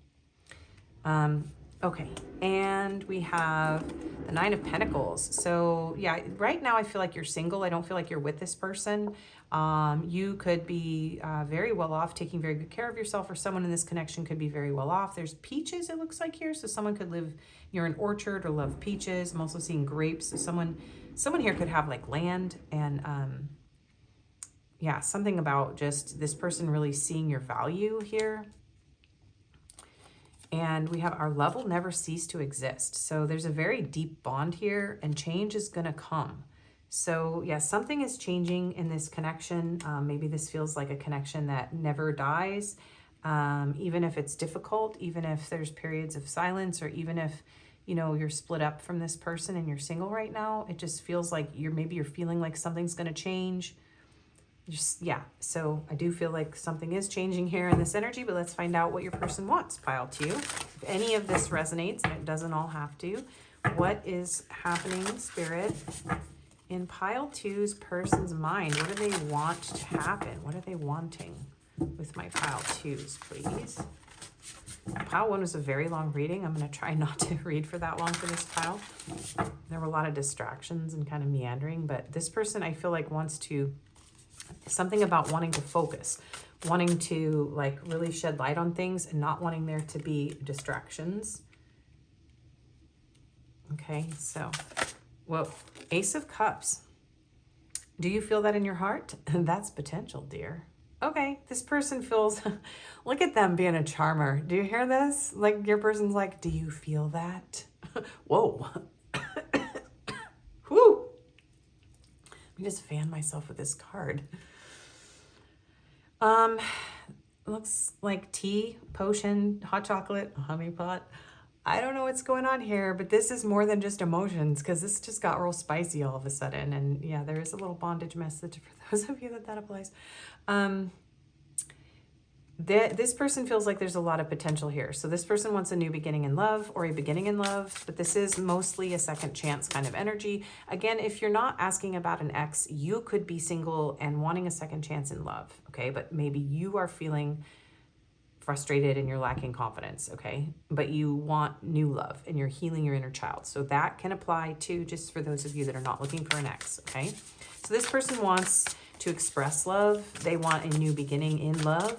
Okay, and we have the 9 of Pentacles. So yeah, right now I feel like you're single. I don't feel like you're with this person. You could be very well off, taking very good care of yourself, or someone in this connection could be very well off. There's peaches, it looks like here. So someone could live near an orchard or love peaches. I'm also seeing grapes. So someone here could have like land, and yeah, something about just this person really seeing your value here. And we have our love will never cease to exist. So there's a very deep bond here, and change is going to come. So yeah, something is changing in this connection. Maybe this feels like a connection that never dies, even if it's difficult, even if there's periods of silence, or even if, you know, you're split up from this person and you're single right now. It just feels like maybe you're feeling like something's going to change. Just, yeah, so I do feel like something is changing here in this energy, but let's find out what your person wants, pile 2. If any of this resonates, and it doesn't all have to, what is happening, Spirit, in pile 2's person's mind? What do they want to happen? What are they wanting with my pile 2s, please? Pile 1 was a very long reading. I'm going to try not to read for that long for this pile. There were a lot of distractions and kind of meandering, but this person I feel like wants to, something about wanting to focus, wanting to like really shed light on things and not wanting there to be distractions. Okay, so, whoa, Ace of Cups. Do you feel that in your heart? That's potential, dear. Okay, this person feels, look at them being a charmer. Do you hear this? Like your person's like, do you feel that? Whoa. Whoo. I just fan myself with this card. Looks like tea, potion, hot chocolate, honey pot. I don't know what's going on here, but this is more than just emotions, because this just got real spicy all of a sudden. And yeah, there is a little bondage message for those of you that applies. This person feels like there's a lot of potential here. So this person wants a new beginning in love, or a beginning in love, but this is mostly a second chance kind of energy. Again, if you're not asking about an ex, you could be single and wanting a second chance in love, okay? But maybe you are feeling frustrated and you're lacking confidence, okay? But you want new love and you're healing your inner child. So that can apply to, just for those of you that are not looking for an ex, okay? So this person wants to express love. They want a new beginning in love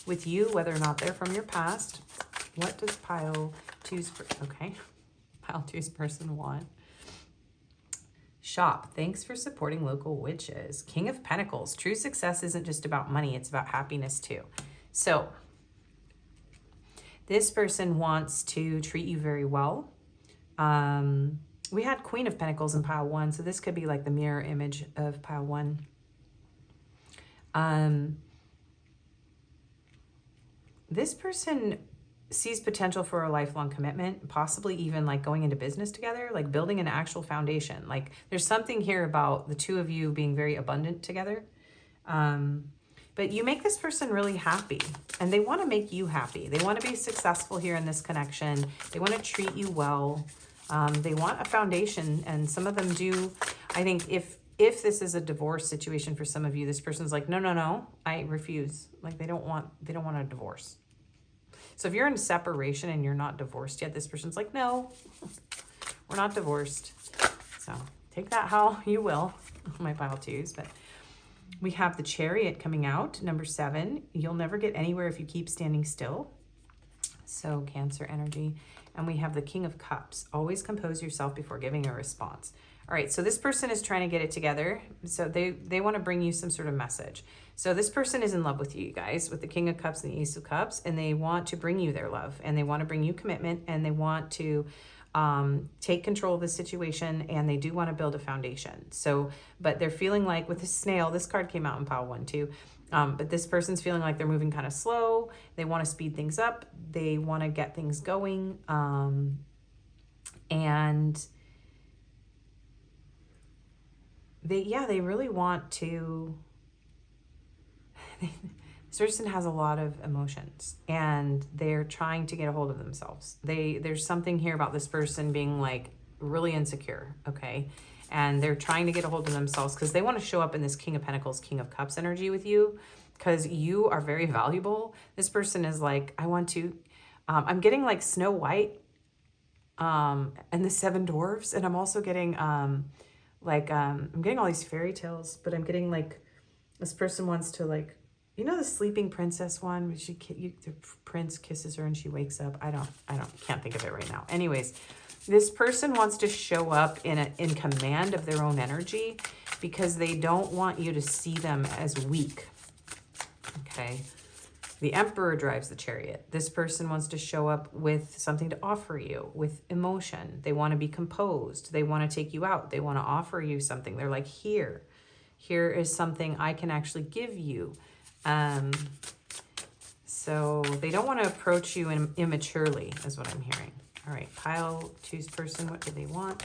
with you, whether or not they're from your past. What does pile 2's, okay, pile 2's person want? Shop. Thanks for supporting local witches. King of Pentacles. True success isn't just about money. It's about happiness too. So this person wants to treat you very well. We had Queen of Pentacles in pile 1, so this could be like the mirror image of pile 1. This person sees potential for a lifelong commitment, possibly even like going into business together, like building an actual foundation. Like there's something here about the two of you being very abundant together. But you make this person really happy, and they want to make you happy. They want to be successful here in this connection. They want to treat you well. They want a foundation, and some of them do. I think if this is a divorce situation for some of you, this person's like, no, I refuse. Like they don't want a divorce. So if you're in separation and you're not divorced yet, this person's like, no, we're not divorced. So take that how you will, my pile 2s. But we have the Chariot coming out, number 7. You'll never get anywhere if you keep standing still. So Cancer energy. And we have the King of Cups. Always compose yourself before giving a response. All right, so this person is trying to get it together. So they want to bring you some sort of message. So this person is in love with you guys, with the King of Cups and the Ace of Cups, and they want to bring you their love, and they want to bring you commitment, and they want to take control of the situation, and they do want to build a foundation. So, but they're feeling like with the snail, this card came out in pile 1 too. But this person's feeling like they're moving kind of slow. They want to speed things up. They want to get things going. And they really want to, This person has a lot of emotions and they're trying to get a hold of themselves. There's something here about this person being like really insecure, okay? And they're trying to get a hold of themselves because they want to show up in this King of Pentacles, King of Cups energy with you because you are very valuable. This person is like, I want to, I'm getting like Snow White and the Seven Dwarfs. And I'm also getting I'm getting all these fairy tales, but I'm getting like, this person wants to like, you know, the Sleeping Princess one where the prince kisses her and she wakes up. Can't think of it right now. Anyways, this person wants to show up in command of their own energy because they don't want you to see them as weak. Okay. The Emperor drives the Chariot. This person wants to show up with something to offer you, with emotion. They want to be composed. They want to take you out. They want to offer you something. They're like, here is something I can actually give you. So they don't want to approach you immaturely, is what I'm hearing. All right, pile two's person, what do they want?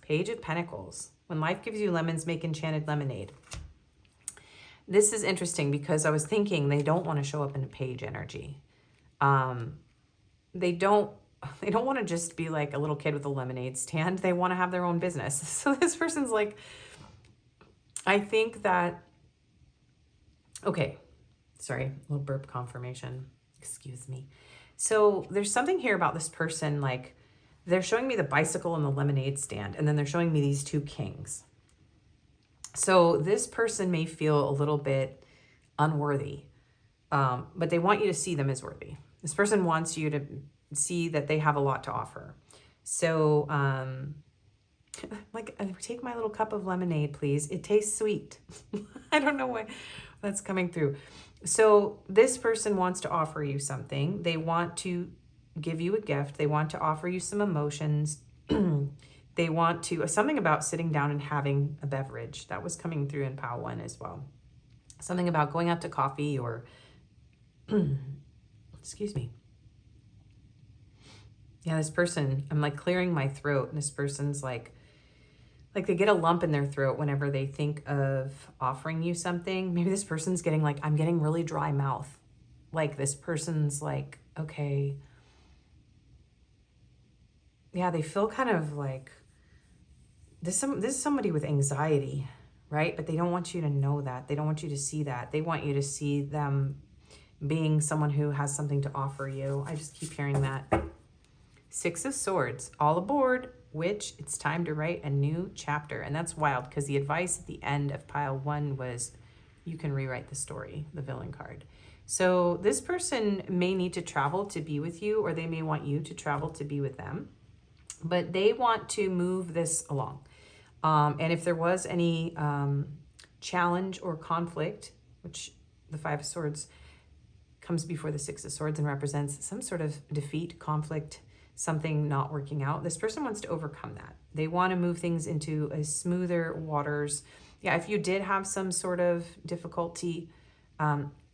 Page of Pentacles. When life gives you lemons, make enchanted lemonade. This is interesting because I was thinking they don't want to show up in a page energy. They don't want to just be like a little kid with a lemonade stand. They want to have their own business. So this person's like, I think that, okay, sorry, a little burp confirmation. Excuse me. So there's something here about this person, like they're showing me the bicycle and the lemonade stand, and then they're showing me these two kings. So this person may feel a little bit unworthy, but they want you to see them as worthy. This person wants you to see that they have a lot to offer. So like, take my little cup of lemonade, please. It tastes sweet. I don't know why that's coming through. So this person wants to offer you something. They want to give you a gift. They want to offer you some emotions. They want to, something about sitting down and having a beverage. That was coming through in pile one as well. Something about going out to coffee or, excuse me. Yeah, this person, I'm like clearing my throat, and this person's like they get a lump in their throat whenever they think of offering you something. Maybe this person's getting like, I'm getting really dry mouth. Like this person's like, okay. Yeah, they feel kind of like, this is somebody with anxiety, right? But they don't want you to know that. They don't want you to see that. They want you to see them being someone who has something to offer you. I just keep hearing that. Six of Swords, all aboard, witch, it's time to write a new chapter. And that's wild because the advice at the end of pile one was you can rewrite the story, the villain card. So this person may need to travel to be with you, or they may want you to travel to be with them, but they want to move this along. And if there was any challenge or conflict, which the Five of Swords comes before the Six of Swords and represents some sort of defeat, conflict, something not working out, this person wants to overcome that. They want to move things into a smoother waters. Yeah, if you did have some sort of difficulty,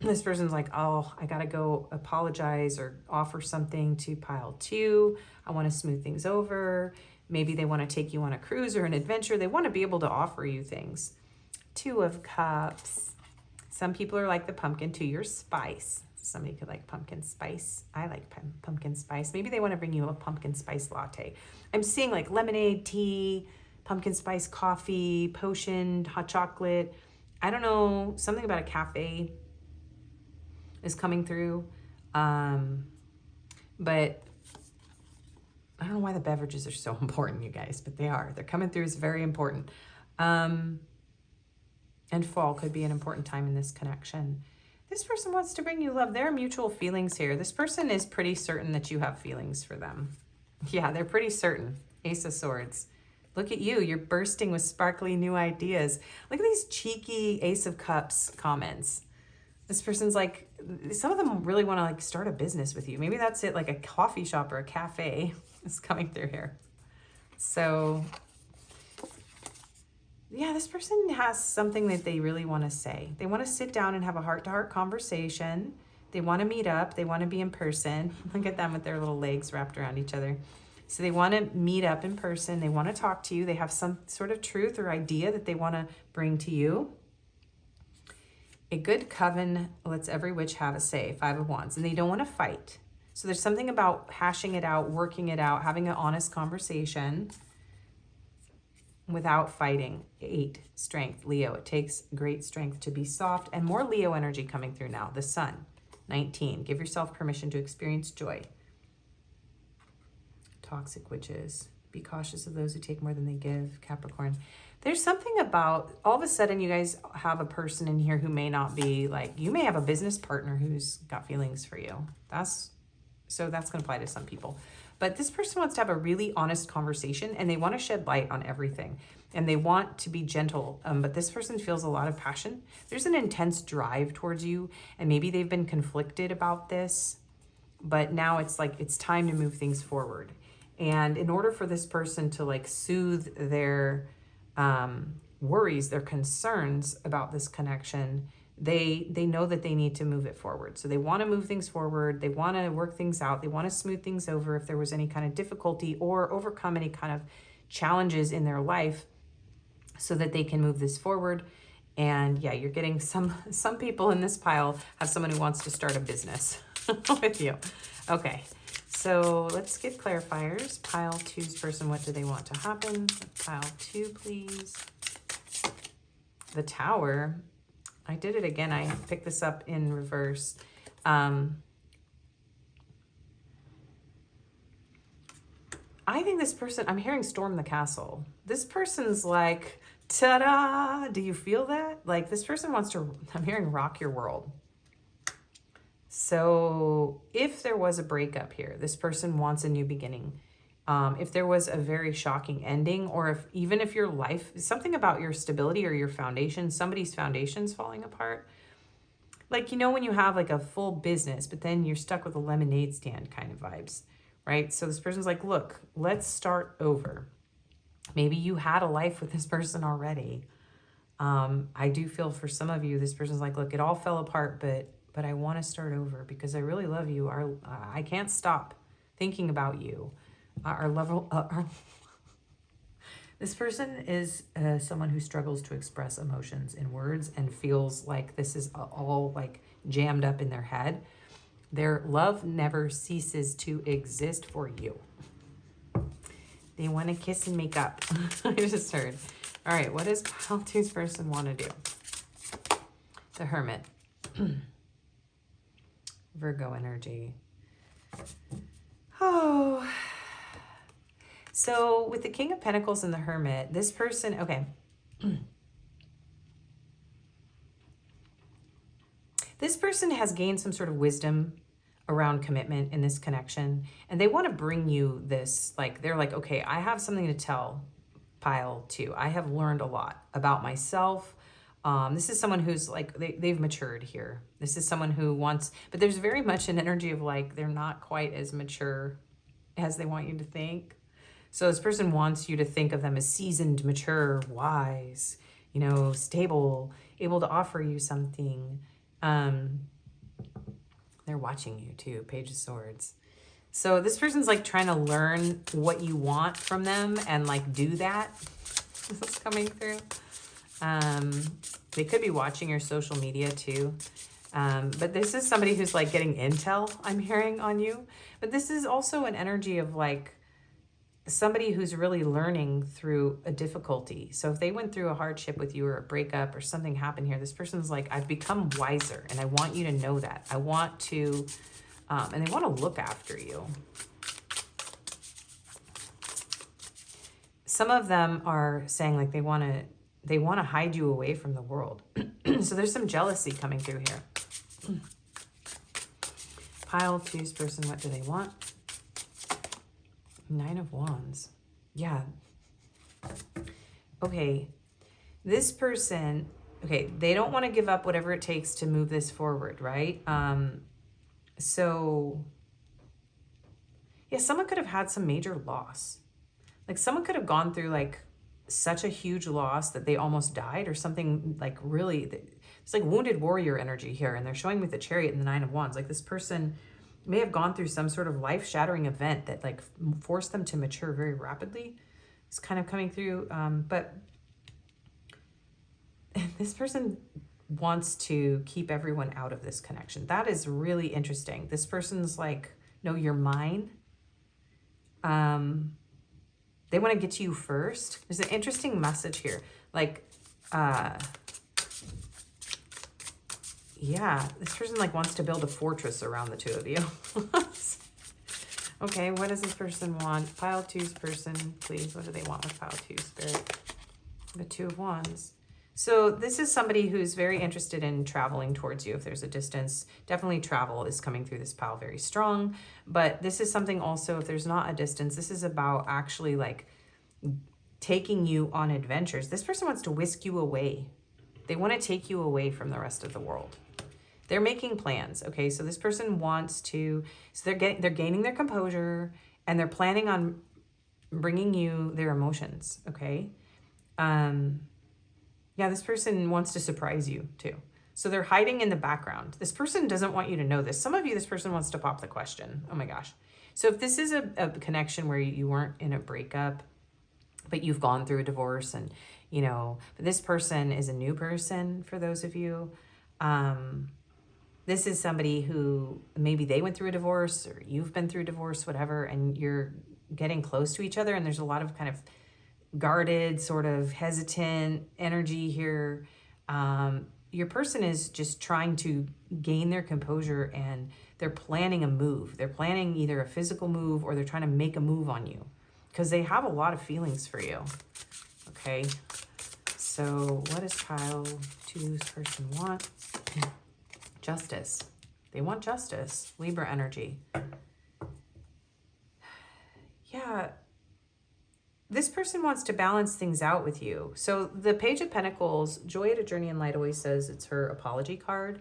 this person's like, oh, I got to go apologize or offer something to pile two. I want to smooth things over. Maybe they want to take you on a cruise or an adventure. They want to be able to offer you things. Two of Cups. Some people are like the pumpkin to your spice. Somebody could like pumpkin spice. I like pumpkin spice. Maybe they want to bring you a pumpkin spice latte. I'm seeing like lemonade, tea, pumpkin spice coffee, potion, hot chocolate. I don't know. Something about a cafe is coming through. But I don't know why the beverages are so important, you guys, but they are. They're coming through. It's very important. And fall could be an important time in this connection. This person wants to bring you love. There are mutual feelings here. This person is pretty certain that you have feelings for them. Yeah, they're pretty certain. Ace of Swords. Look at you. You're bursting with sparkly new ideas. Look at these cheeky Ace of Cups comments. This person's like, some of them really want to like start a business with you. Maybe that's it, like a coffee shop or a cafe is coming through here. So yeah, this person has something that they really want to say. They want to sit down and have a heart-to-heart conversation. They want to meet up. They want to be in person. Look at them with their little legs wrapped around each other. So they want to meet up in person. They want to talk to you. They have some sort of truth or idea that they want to bring to you. A good coven lets every witch have a say, 5 of Wands, and they don't want to fight. So there's something about hashing it out, working it out, having an honest conversation without fighting. 8, strength, Leo. It takes great strength to be soft, and more Leo energy coming through now. The Sun, 19. Give yourself permission to experience joy. Toxic witches. Be cautious of those who take more than they give. Capricorn. There's something about, all of a sudden you guys have a person in here who may not be like, you may have a business partner who's got feelings for you. So that's going to apply to some people. But this person wants to have a really honest conversation, and they want to shed light on everything. And they want to be gentle. But this person feels a lot of passion. There's an intense drive towards you, and maybe they've been conflicted about this. But now it's like, it's time to move things forward. And in order for this person to like soothe their worries, their concerns about this connection, they know that they need to move it forward. So they want to move things forward. They want to work things out. They want to smooth things over if there was any kind of difficulty, or overcome any kind of challenges in their life so that they can move this forward. And yeah, you're getting some people in this pile have someone who wants to start a business with you. Okay. So let's get clarifiers. Pile 2's person, what do they want to happen? Pile 2, please. The Tower. I did it again. I picked this up in reverse. I think this person, I'm hearing storm the castle. This person's like, ta-da! Do you feel that? Like this person wants to, I'm hearing rock your world. So if there was a breakup here, this person wants a new beginning. If there was a very shocking ending, or even if your life, something about your stability or your foundation, somebody's foundation's falling apart. Like, you know, when you have like a full business, but then you're stuck with a lemonade stand kind of vibes, right? So this person's like, look, let's start over. Maybe you had a life with this person already. I do feel for some of you, this person's like, look, it all fell apart, but I want to start over because I really love you. I can't stop thinking about you. This person is someone who struggles to express emotions in words and feels like this is all like jammed up in their head. Their love never ceases to exist for you. They want to kiss and make up. I just heard. All right, what does pile 2's person want to do? The Hermit. Virgo energy. Oh. So with the King of Pentacles and the Hermit, this person, okay. This person has gained some sort of wisdom around commitment in this connection. And they want to bring you this, like, they're like, okay, I have something to tell pile 2. I have learned a lot about myself. This is someone who's like, they've matured here. This is someone who wants, but there's very much an energy of like, they're not quite as mature as they want you to think. So this person wants you to think of them as seasoned, mature, wise, you know, stable, able to offer you something. They're watching you too, Page of Swords. So this person's like trying to learn what you want from them and like do that. This is coming through. They could be watching your social media too. But this is somebody who's like getting intel, I'm hearing, on you. But this is also an energy of like somebody who's really learning through a difficulty. So if they went through a hardship with you or a breakup or something happened here, this person's like, I've become wiser and I want you to know that. I want to, and they want to look after you. Some of them are saying like they want to hide you away from the world. So there's some jealousy coming through here. Pile 2's person, what do they want? 9 of Wands. Yeah. Okay. This person, okay, they don't want to give up whatever it takes to move this forward, right? So, yeah, someone could have had some major loss. Like someone could have gone through like such a huge loss that they almost died or something, like really, it's like wounded warrior energy here. And they're showing me the Chariot and the 9 of Wands. Like this person may have gone through some sort of life-shattering event that like forced them to mature very rapidly. It's kind of coming through. But this person wants to keep everyone out of this connection. That is really interesting. This person's like, no, you're mine. They want to get to you first. There's an interesting message here. Like, yeah, this person like wants to build a fortress around the two of you. Okay, what does this person want? Pile 2's person, please. What do they want with pile 2, Spirit? The 2 of Wands. So this is somebody who's very interested in traveling towards you. If there's a distance, definitely travel is coming through this pile very strong. But this is something also, if there's not a distance, this is about actually like taking you on adventures. This person wants to whisk you away. They want to take you away from the rest of the world. They're making plans, okay? So this person wants to, so they're gaining their composure, and they're planning on bringing you their emotions, okay? Yeah, this person wants to surprise you too. So they're hiding in the background. This person doesn't want you to know this. Some of you, this person wants to pop the question. Oh my gosh. So if this is a connection where you weren't in a breakup, but you've gone through a divorce, and, you know, but this person is a new person for those of you. This is somebody who maybe they went through a divorce, or you've been through divorce, whatever, and you're getting close to each other, and there's a lot of kind of guarded, sort of hesitant energy here. Your person is just trying to gain their composure, and they're planning a move. They're planning either a physical move, or they're trying to make a move on you because they have a lot of feelings for you. Okay, so what does pile 2's person want? Justice. They want justice. Libra energy. Yeah. This person wants to balance things out with you. So the Page of Pentacles, Joy at a Journey in Light always says it's her apology card.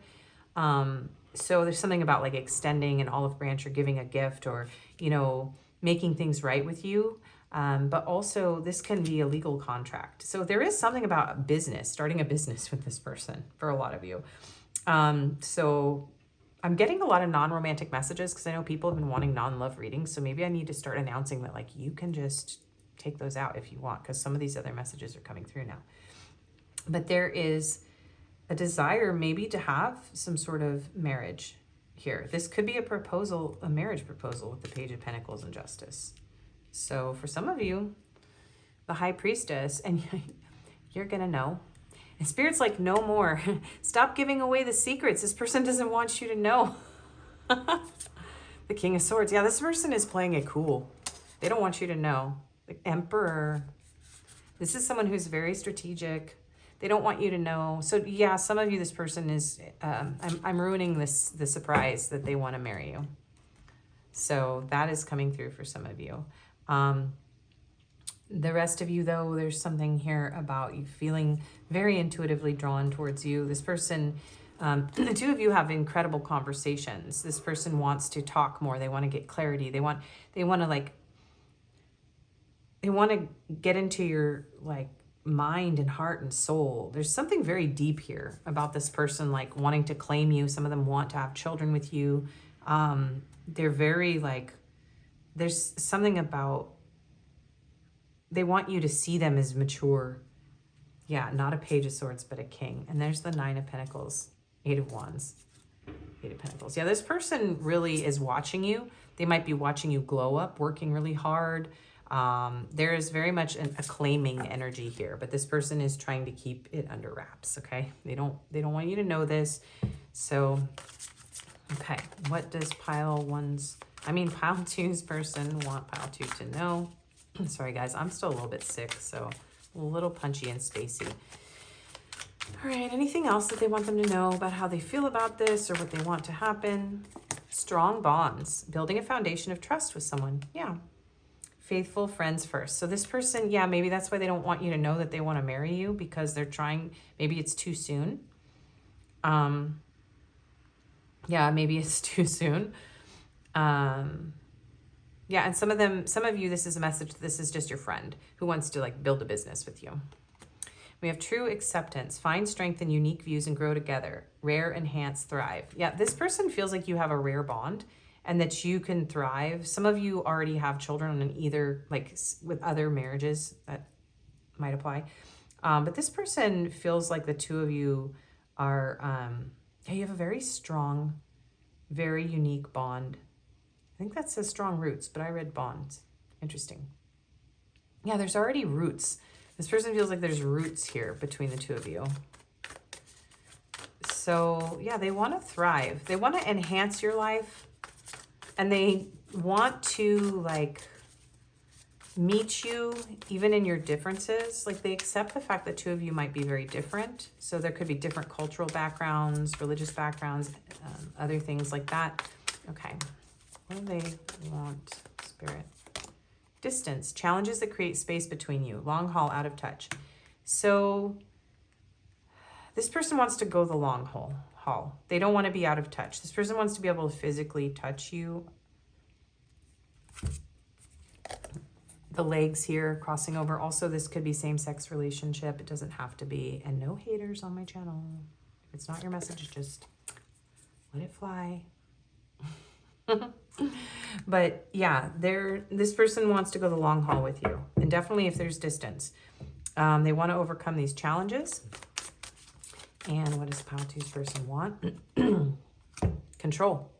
So there's something about like extending an olive branch, or giving a gift, or, you know, making things right with you. But also this can be a legal contract. So there is something about business, starting a business with this person for a lot of you. So I'm getting a lot of non-romantic messages because I know people have been wanting non-love readings. So maybe I need to start announcing that, like, you can just take those out if you want, because some of these other messages are coming through now. But there is a desire maybe to have some sort of marriage here. This could be a proposal, a marriage proposal with the Page of Pentacles and Justice. So for some of you, the High Priestess, and you're going to know. And Spirit's like, no more. Stop giving away the secrets. This person doesn't want you to know. The King of Swords. Yeah, this person is playing it cool. They don't want you to know. The Emperor. This is someone who's very strategic. They don't want you to know. So yeah, some of you, this person is, I'm ruining the surprise that they want to marry you. So that is coming through for some of you. The rest of you, though, there's something here about you feeling very intuitively drawn towards you. This person, the two of you have incredible conversations. This person wants to talk more. They want to get clarity. They want to get into your like mind and heart and soul. There's something very deep here about this person, like wanting to claim you. Some of them want to have children with you. They're very like, there's something about, they want you to see them as mature. Yeah, not a Page of Swords, but a king. And there's the Nine of Pentacles, Eight of Wands, Eight of Pentacles. Yeah, this person really is watching you. They might be watching you glow up, working really hard. There is very much a claiming energy here, but this person is trying to keep it under wraps, okay? They don't want you to know this. So, okay, what does pile 2's person want pile 2 to know? Sorry, guys, I'm still a little bit sick, so a little punchy and spacey. All right, anything else that they want them to know about how they feel about this or what they want to happen? Strong bonds, building a foundation of trust with someone. Yeah. Faithful friends first. So this person, yeah, maybe that's why they don't want you to know that they want to marry you, because they're trying, maybe it's too soon. Yeah, maybe it's too soon. Yeah, and some of you, this is a message, this is just your friend who wants to like build a business with you. We have true acceptance, find strength in unique views and grow together. Rare, enhance, thrive. Yeah, this person feels like you have a rare bond and that you can thrive. Some of you already have children in either, like with other marriages that might apply. But this person feels like the two of you are, yeah, you have a very strong, very unique bond. I think that says strong roots, but I read bonds. Interesting. Yeah, there's already roots. This person feels like there's roots here between the two of you. So yeah, they want to thrive. They want to enhance your life, and they want to like meet you even in your differences. Like they accept the fact that two of you might be very different. So there could be different cultural backgrounds, religious backgrounds, other things like that. Okay, what do they want, Spirit? Distance, challenges that create space between you, long haul, out of touch. So this person wants to go the long haul. They don't want to be out of touch. This person wants to be able to physically touch you. The legs here crossing over. Also, this could be same-sex relationship. It doesn't have to be. And no haters on my channel. If it's not your message, just let it fly. But yeah, this person wants to go the long haul with you. And definitely if there's distance. They want to overcome these challenges. And what does Pile 2's person want? Control.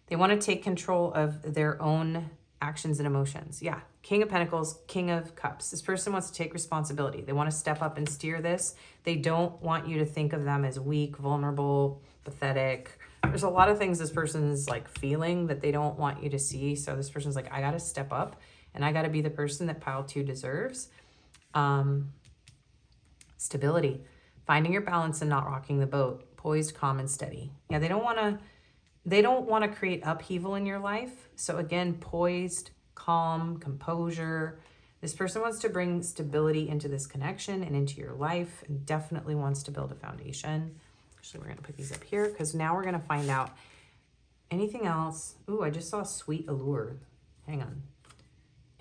They want to take control of their own actions and emotions. Yeah. King of Pentacles, King of Cups. This person wants to take responsibility. They want to step up and steer this. They don't want you to think of them as weak, vulnerable, pathetic. There's a lot of things this person's like feeling that they don't want you to see. So this person's like, I got to step up and I got to be the person that Pile 2 deserves. Stability. Finding your balance and not rocking the boat. Poised, calm, and steady. Yeah, they don't want to create upheaval in your life. So again, poised, calm, composure. This person wants to bring stability into this connection and into your life, and definitely wants to build a foundation. Actually, we're going to put these up here because now we're going to find out anything else. Ooh, I just saw sweet allure. Hang on.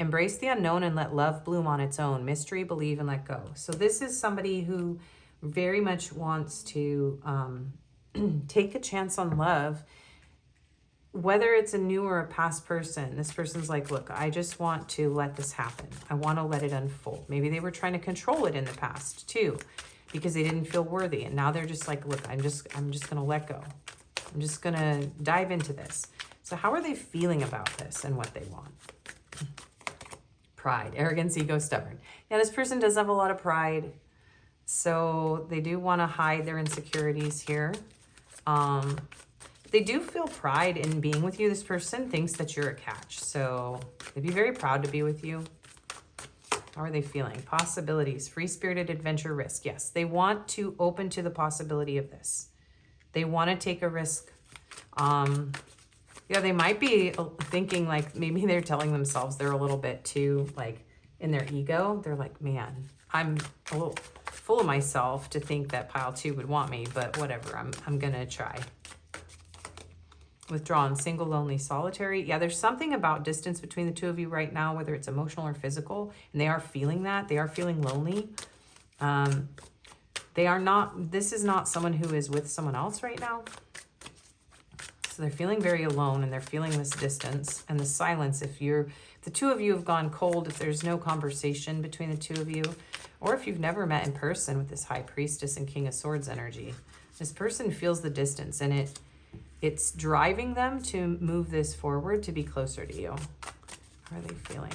Embrace the unknown and let love bloom on its own. Mystery, believe, and let go. So this is somebody who very much wants to take a chance on love, whether it's a new or a past person. This person's like, look, I just want to let this happen. I want to let it unfold. Maybe they were trying to control it in the past too, because they didn't feel worthy. And now they're just like, look, I'm just going to let go. I'm just going to dive into this. So how are they feeling about this and what they want? Pride, arrogance, ego, stubborn. Yeah, this person does have a lot of pride. So they do want to hide their insecurities here. They do feel pride in being with you. This person thinks that you're a catch. So they'd be very proud to be with you. How are they feeling? Possibilities, free-spirited adventure, risk. Yes, they want to open to the possibility of this. They want to take a risk. Yeah, they might be thinking like maybe they're telling themselves they're a little bit too like in their ego. They're like, man, I'm a little full of myself to think that Pile 2 would want me, but whatever, I'm gonna try. Withdrawn, single, lonely, solitary. Yeah, there's something about distance between the two of you right now, whether it's emotional or physical, and they are feeling that. They are feeling lonely. They are not, this is not someone who is with someone else right now. So they're feeling very alone, and they're feeling this distance and the silence. If the two of you have gone cold, if there's no conversation between the two of you, or if you've never met in person with this High Priestess and King of Swords energy, this person feels the distance, and it's driving them to move this forward, to be closer to you. How are they feeling?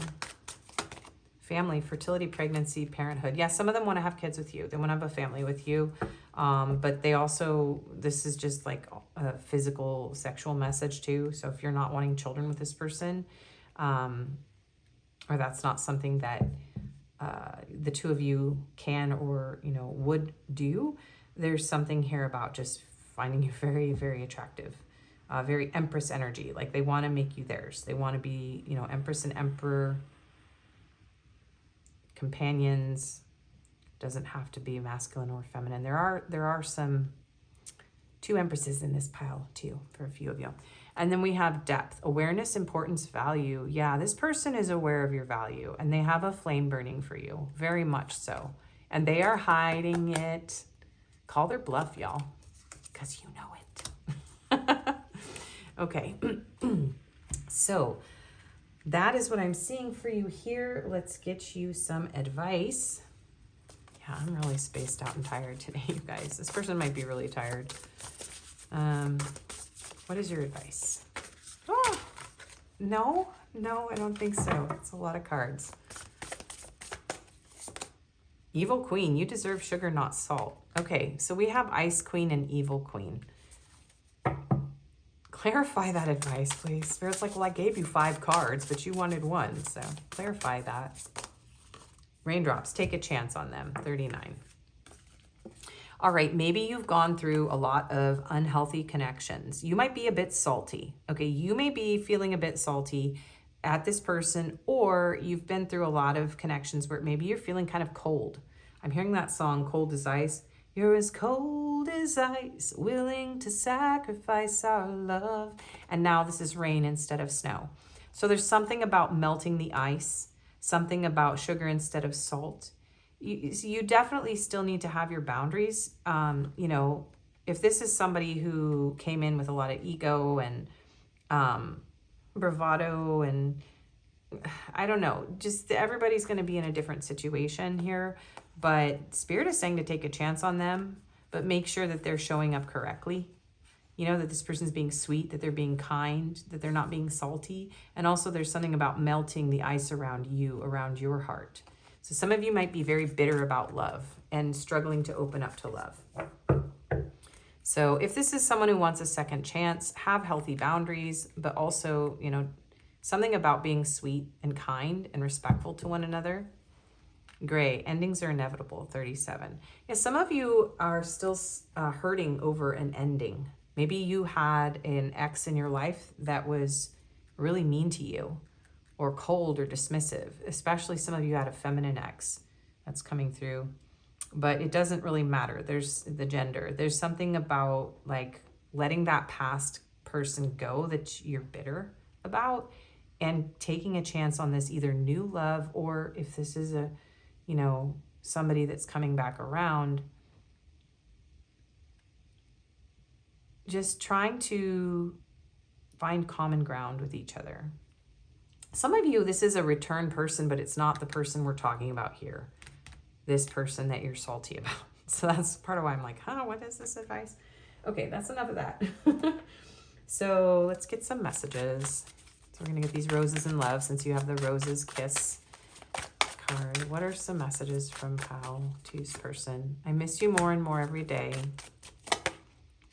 Family, fertility, pregnancy, parenthood. Yeah, some of them want to have kids with you. They want to have a family with you. But they also, this is just like a physical, sexual message too. So if you're not wanting children with this person, or that's not something that the two of you can or, would do, there's something here about just finding you very, very attractive. Very Empress energy. Like they want to make you theirs. They want to be, Empress and Emperor, companions. Doesn't have to be masculine or feminine. There are some 2 Empresses in this pile too for a few of you. And then we have depth, awareness, importance, value. Yeah, this person is aware of your value, and they have a flame burning for you, very much so. And they are hiding it. Call their bluff, y'all, because you know it. Okay, so that is what I'm seeing for you here. Let's get you some advice. Yeah, Yeah, I'm really spaced out and tired today, you guys. This person might be really tired. What is your advice? Oh, no, I don't think so. It's a lot of cards. Evil Queen, you deserve sugar, not salt. Okay, so we have Ice Queen and Evil Queen. Clarify that advice, please. Spirit's like, well, I gave you 5 cards, but you wanted 1, so clarify that. Raindrops, take a chance on them, 39. All right, maybe you've gone through a lot of unhealthy connections. You might be a bit salty, okay? You may be feeling a bit salty at this person, or you've been through a lot of connections where maybe you're feeling kind of cold. I'm hearing that song, Cold as Ice. You're as cold as ice, willing to sacrifice our love. And now this is rain instead of snow. So there's something about melting the ice, something about sugar instead of salt. You definitely still need to have your boundaries. You know, if this is somebody who came in with a lot of ego and bravado and I don't know, just everybody's going to be in a different situation here, but Spirit is saying to take a chance on them, but make sure that they're showing up correctly. You know, that this person's being sweet, that they're being kind, that they're not being salty. And also there's something about melting the ice around you, around your heart. So some of you might be very bitter about love and struggling to open up to love. So if this is someone who wants a second chance, have healthy boundaries, but also, you know, something about being sweet and kind and respectful to one another. Gray, endings are inevitable, 37. Yeah, some of you are still hurting over an ending. Maybe you had an ex in your life that was really mean to you or cold or dismissive, especially some of you had a feminine ex that's coming through. But it doesn't really matter. There's the gender. There's something about like letting that past person go that you're bitter about and taking a chance on this either new love, or if this is a, you know, somebody that's coming back around, just trying to find common ground with each other. Some of you, this is a return person, but it's not the person we're talking about here. This person that you're salty about. So that's part of why I'm like, huh, what is this advice? Okay, that's enough of that. So let's get some messages. So we're gonna get these roses in love since you have the roses kiss card. What are some messages from Pal to's person? I miss you more and more every day.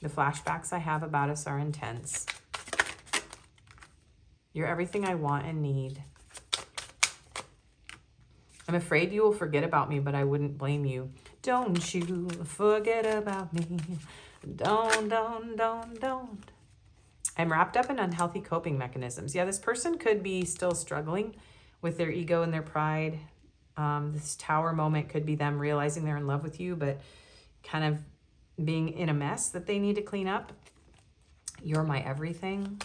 The flashbacks I have about us are intense. You're everything I want and need. I'm afraid you will forget about me, but I wouldn't blame you. Don't you forget about me. Don't. I'm wrapped up in unhealthy coping mechanisms. Yeah, this person could be still struggling with their ego and their pride. This tower moment could be them realizing they're in love with you, but kind of being in a mess that they need to clean up. You're my everything.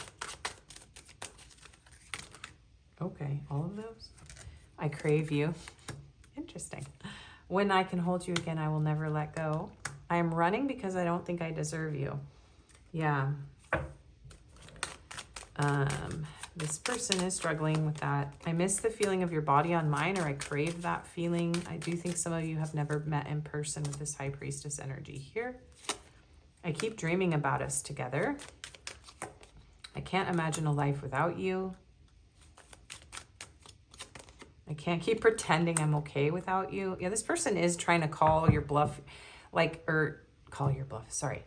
Okay, all of those. I crave you. Interesting. When I can hold you again, I will never let go. I am running because I don't think I deserve you. Yeah. This person is struggling with that. I miss the feeling of your body on mine, or I crave that feeling. I do think some of you have never met in person with this High Priestess energy here. I keep dreaming about us together. I can't imagine a life without you. I can't keep pretending I'm okay without you. Yeah, this person is trying to call your bluff, sorry.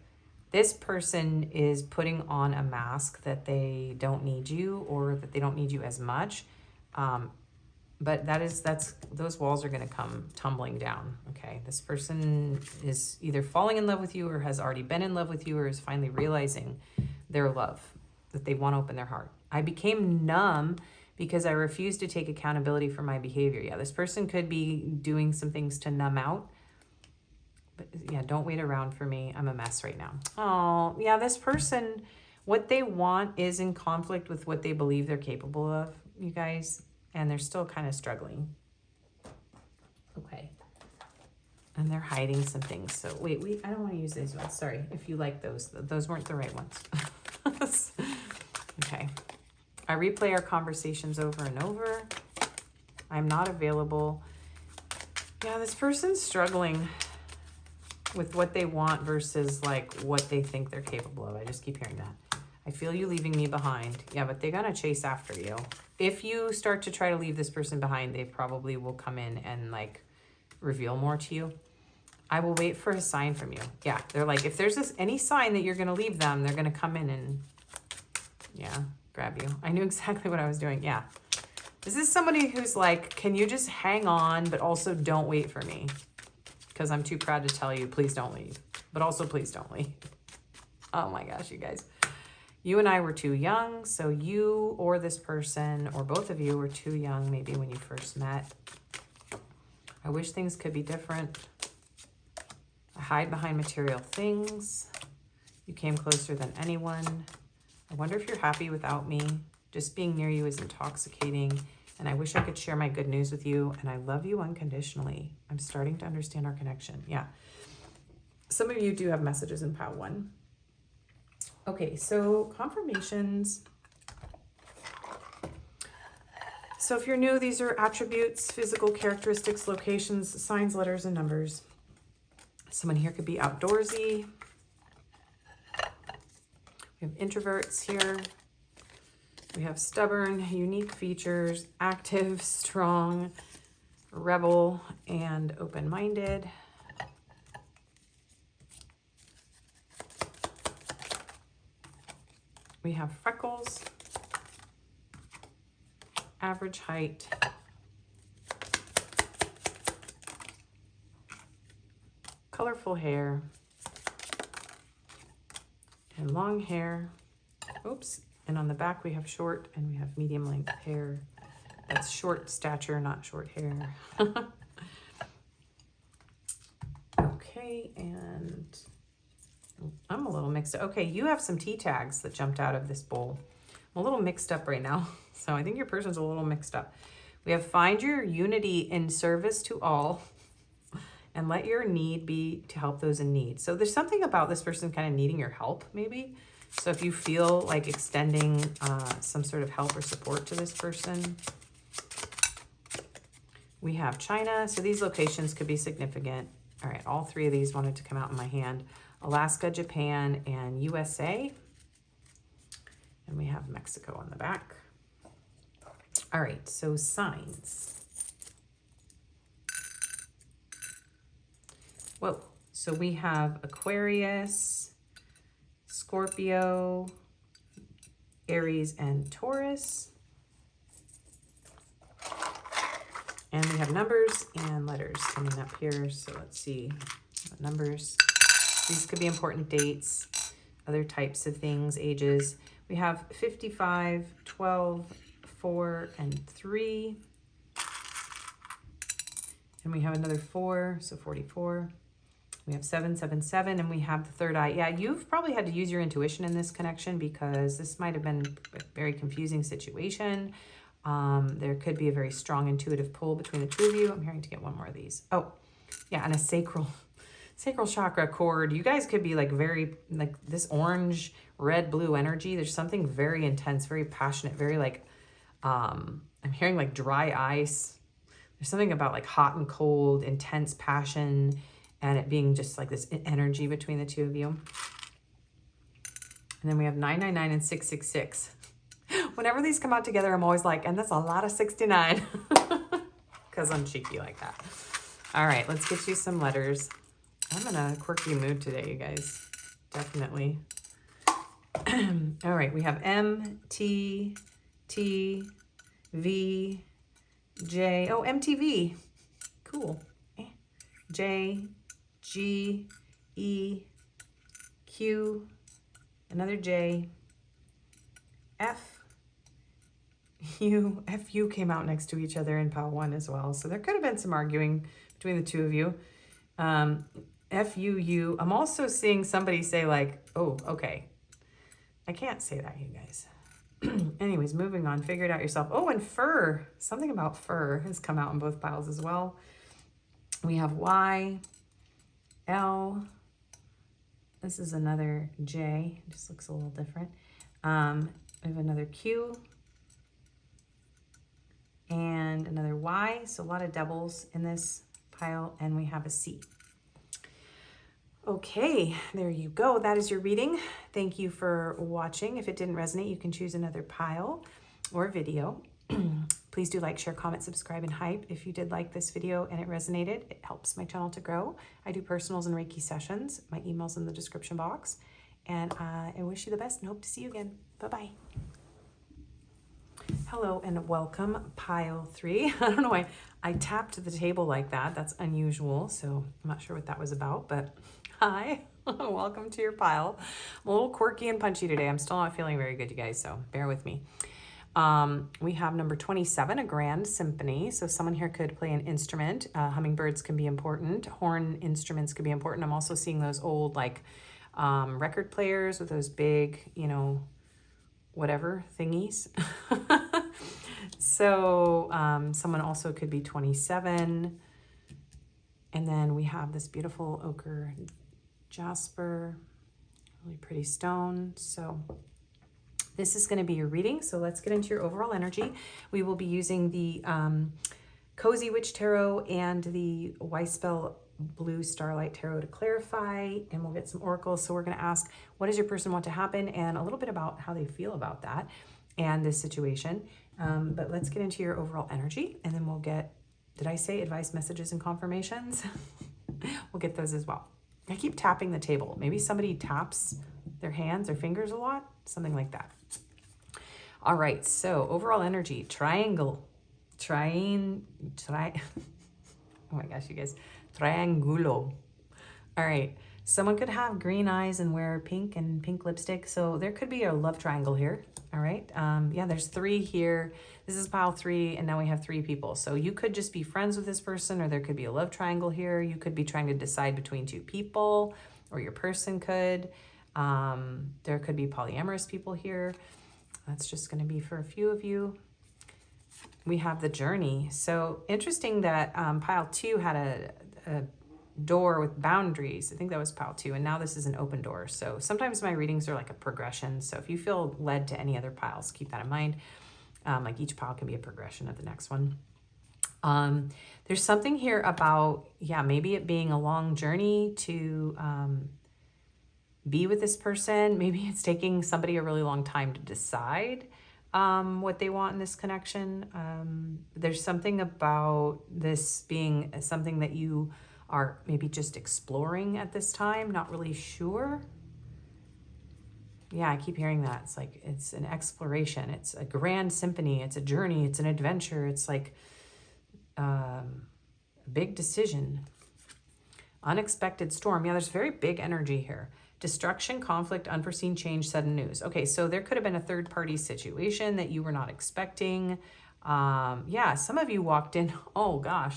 This person is putting on a mask that they don't need you, or that they don't need you as much. But those walls are going to come tumbling down. Okay, this person is either falling in love with you, or has already been in love with you, or is finally realizing their love, that they want to open their heart. I became numb because I refuse to take accountability for my behavior. Yeah, this person could be doing some things to numb out. But yeah, don't wait around for me. I'm a mess right now. Oh, yeah, this person, what they want is in conflict with what they believe they're capable of, you guys. And they're still kind of struggling. Okay. And they're hiding some things. So wait, I don't want to use these ones. Sorry, if you like those. Those weren't the right ones. Okay. I replay our conversations over and over. I'm not available. Yeah, this person's struggling with what they want versus like what they think they're capable of. I just keep hearing that. I feel you leaving me behind. Yeah, but they're gonna chase after you. If you start to try to leave this person behind, they probably will come in and like reveal more to you. I will wait for a sign from you. Yeah, they're like, if there's any sign that you're gonna leave them, they're gonna come in and, yeah, grab you. I knew exactly what I was doing. Yeah. This is somebody who's like, can you just hang on, but also don't wait for me? Because I'm too proud to tell you, please don't leave. But also, please don't leave. Oh my gosh, you guys. You and I were too young, so you or this person, or both of you were too young maybe when you first met. I wish things could be different. I hide behind material things. You came closer than anyone. I wonder if you're happy without me. Just being near you is intoxicating, and I wish I could share my good news with you, and I love you unconditionally. I'm starting to understand our connection. Yeah. Some of you do have messages in pile 1. Okay, so confirmations. So if you're new, these are attributes, physical characteristics, locations, signs, letters, and numbers. Someone here could be outdoorsy. We have introverts here. We have stubborn, unique features, active, strong, rebel, and open-minded. We have freckles, average height, colorful hair, and long hair. Oops. And on the back, we have short and we have medium length hair. That's short stature, not short hair. Okay, and I'm a little mixed up. Okay, you have some T tags that jumped out of this bowl. I'm a little mixed up right now. So I think your person's a little mixed up. We have find your unity in service to all and let your need be to help those in need. So there's something about this person kind of needing your help, maybe. So if you feel like extending some sort of help or support to this person. We have China. So these locations could be significant. All right, all 3 of these wanted to come out in my hand. Alaska, Japan, and USA. And we have Mexico on the back. All right, so signs. Whoa, so we have Aquarius, Scorpio, Aries, and Taurus. And we have numbers and letters coming up here. So let's see what numbers. These could be important dates, other types of things, ages. We have 55, 12, 4, and 3. And we have another 4, so 44. We have 777, and we have the third eye. Yeah, you've probably had to use your intuition in this connection because this might have been a very confusing situation. There could be a very strong intuitive pull between the 2 of you. I'm hearing to get 1 more of these. Oh, yeah, and a sacral chakra cord. You guys could be like very, like this orange, red, blue energy. There's something very intense, very passionate, very like, I'm hearing like dry ice. There's something about like hot and cold, intense passion, and it being just like this energy between the 2 of you. And then we have 999 and 666. Whenever these come out together, I'm always like, and that's a lot of 69. Because I'm cheeky like that. All right, let's get you some letters. I'm in a quirky mood today, you guys. Definitely. All right, we have M, T, T, V, J. Oh, MTV. Cool. J, G, E, Q, another J, F, U. FU came out next to each other in pile 1 as well. So there could have been some arguing between the 2 of you. FUU. I'm also seeing somebody say like, oh, okay. I can't say that, you guys. Anyways, moving on. Figure it out yourself. Oh, and fur. Something about fur has come out in both piles as well. We have Y, L. This is another J. It just looks a little different. We have another Q and another Y. So a lot of doubles in this pile, and we have a C. Okay, there you go. That is your reading. Thank you for watching. If it didn't resonate, you can choose another pile or video. Please do like, share, comment, subscribe, and hype. If you did like this video and it resonated, it helps my channel to grow. I do personals and Reiki sessions. My email's in the description box. And I wish you the best and hope to see you again. Bye-bye. Hello and welcome, pile 3. I don't know why I tapped the table like that. That's unusual, so I'm not sure what that was about, but hi, welcome to your pile. I'm a little quirky and punchy today. I'm still not feeling very good, you guys, so bear with me. We have number 27, a grand symphony. So someone here could play an instrument. Hummingbirds can be important. Horn instruments could be important. I'm also seeing those old like record players with those big, you know, whatever thingies. So someone also could be 27. And then we have this beautiful Ochre Jasper, really pretty stone. So this is going to be your reading. So let's get into your overall energy. We will be using the Cozy Witch Tarot and the Weispel Blue Starlight Tarot to clarify, and we'll get some oracles. So we're going to ask, what does your person want to happen, and a little bit about how they feel about that and this situation. But let's get into your overall energy, and then we'll get, did I say advice, messages, and confirmations? We'll get those as well. I keep tapping the table. Maybe somebody taps their hands or fingers a lot, something like that. All right, so overall energy, triangle, oh my gosh, you guys, triangulo. All right, someone could have green eyes and wear pink and pink lipstick, so there could be a love triangle here. All right, yeah, there's 3 here. This is pile 3, and now we have 3 people. So you could just be friends with this person, or there could be a love triangle here. You could be trying to decide between 2 people, or your person could. There could be polyamorous people here. That's just going to be for a few of you. We have the journey. So interesting that pile 2 had a door with boundaries. I think that was pile 2, and now this is an open door. So sometimes my readings are like a progression. So if you feel led to any other piles, keep that in mind. Like each pile can be a progression of the next one. There's something here about, yeah, maybe it being a long journey to be with this person. Maybe it's taking somebody a really long time to decide what they want in this connection. There's something about this being something that you are maybe just exploring at this time, not really sure. Yeah, I keep hearing that. It's like, it's an exploration. It's a grand symphony. It's a journey. It's an adventure. It's like a big decision. Unexpected storm. Yeah, there's very big energy here. Destruction, conflict, unforeseen change, sudden news. Okay, so there could have been a third-party situation that you were not expecting. Yeah, some of you walked in. Oh, gosh.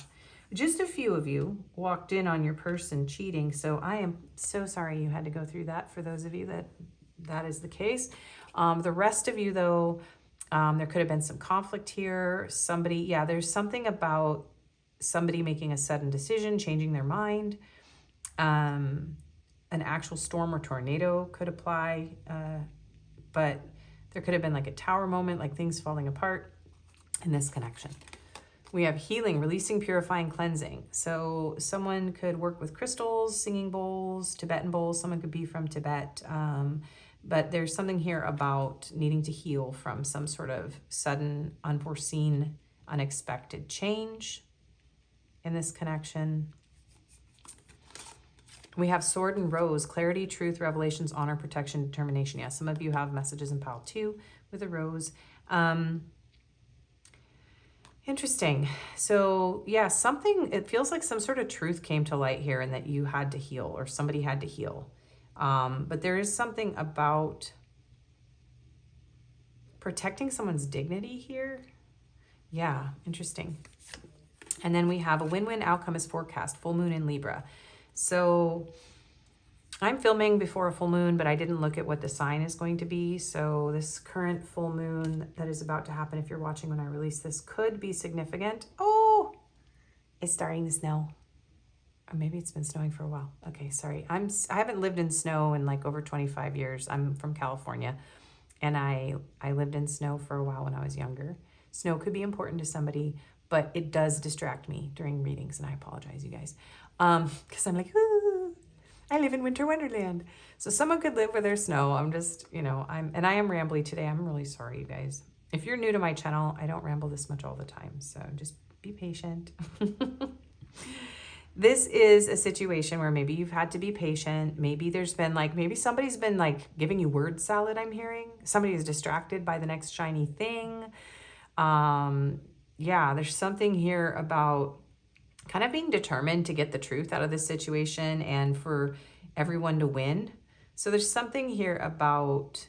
Just a few of you walked in on your person cheating. So I am so sorry you had to go through that, for those of you that is the case. The rest of you, though, there could have been some conflict here. Somebody, yeah, there's something about somebody making a sudden decision, changing their mind. An actual storm or tornado could apply, but there could have been like a tower moment, like things falling apart in this connection. We have healing, releasing, purifying, cleansing. So someone could work with crystals, singing bowls, Tibetan bowls. Someone could be from Tibet. But there's something here about needing to heal from some sort of sudden, unforeseen, unexpected change in this connection. We have sword and rose, clarity, truth, revelations, honor, protection, determination. Yeah, some of you have messages in pile 2 with a rose. Interesting. So yeah, something, it feels like some sort of truth came to light here, and that you had to heal, or somebody had to heal. But there is something about protecting someone's dignity here. Yeah, interesting. And then we have a win-win outcome is forecast, full moon in Libra. So I'm filming before a full moon, but I didn't look at what the sign is going to be. So this current full moon that is about to happen, if you're watching when I release this, could be significant. Oh, it's starting to snow. Or maybe it's been snowing for a while. Okay, sorry. I haven't lived in snow in like over 25 years. I'm from California, and I lived in snow for a while when I was younger. Snow could be important to somebody, but it does distract me during readings, and I apologize, you guys. Because I'm like, ooh, I live in winter wonderland. So someone could live where there's snow. I'm just, I am rambly today. I'm really sorry, you guys. If you're new to my channel, I don't ramble this much all the time. So just be patient. This is a situation where maybe you've had to be patient. Maybe there's been maybe somebody's been giving you word salad, I'm hearing. Somebody is distracted by the next shiny thing. Yeah, there's something here about kind of being determined to get the truth out of this situation and for everyone to win. So there's something here about,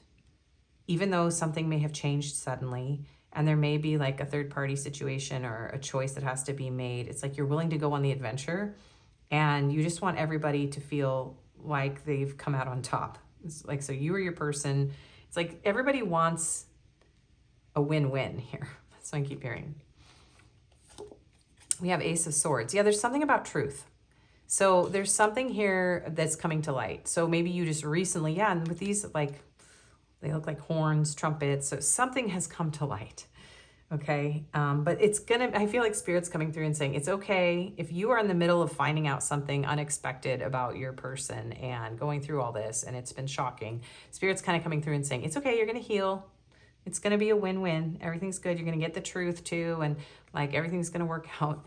even though something may have changed suddenly, and there may be a third party situation or a choice that has to be made, it's you're willing to go on the adventure and you just want everybody to feel like they've come out on top. It's so you or your person, it's everybody wants a win-win here. That's what I keep hearing. We have Ace of Swords. Yeah, there's something about truth. So there's something here that's coming to light. So maybe you just recently, and with these they look like horns, trumpets. So something has come to light. Okay. But I feel like Spirit's coming through and saying, it's okay if you are in the middle of finding out something unexpected about your person and going through all this and it's been shocking. Spirit's kind of coming through and saying, it's okay. You're going to heal. It's going to be a win-win. Everything's good. You're going to get the truth too. And everything's going to work out.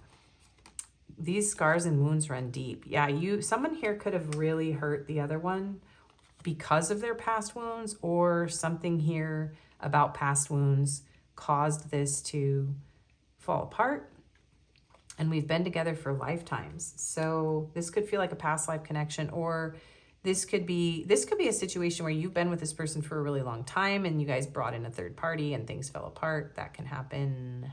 These scars and wounds run deep. Yeah. Someone here could have really hurt the other one because of their past wounds, or something here about past wounds caused this to fall apart. And we've been together for lifetimes. So this could feel like a past life connection, or this could be a situation where you've been with this person for a really long time and you guys brought in a third party and things fell apart. That can happen.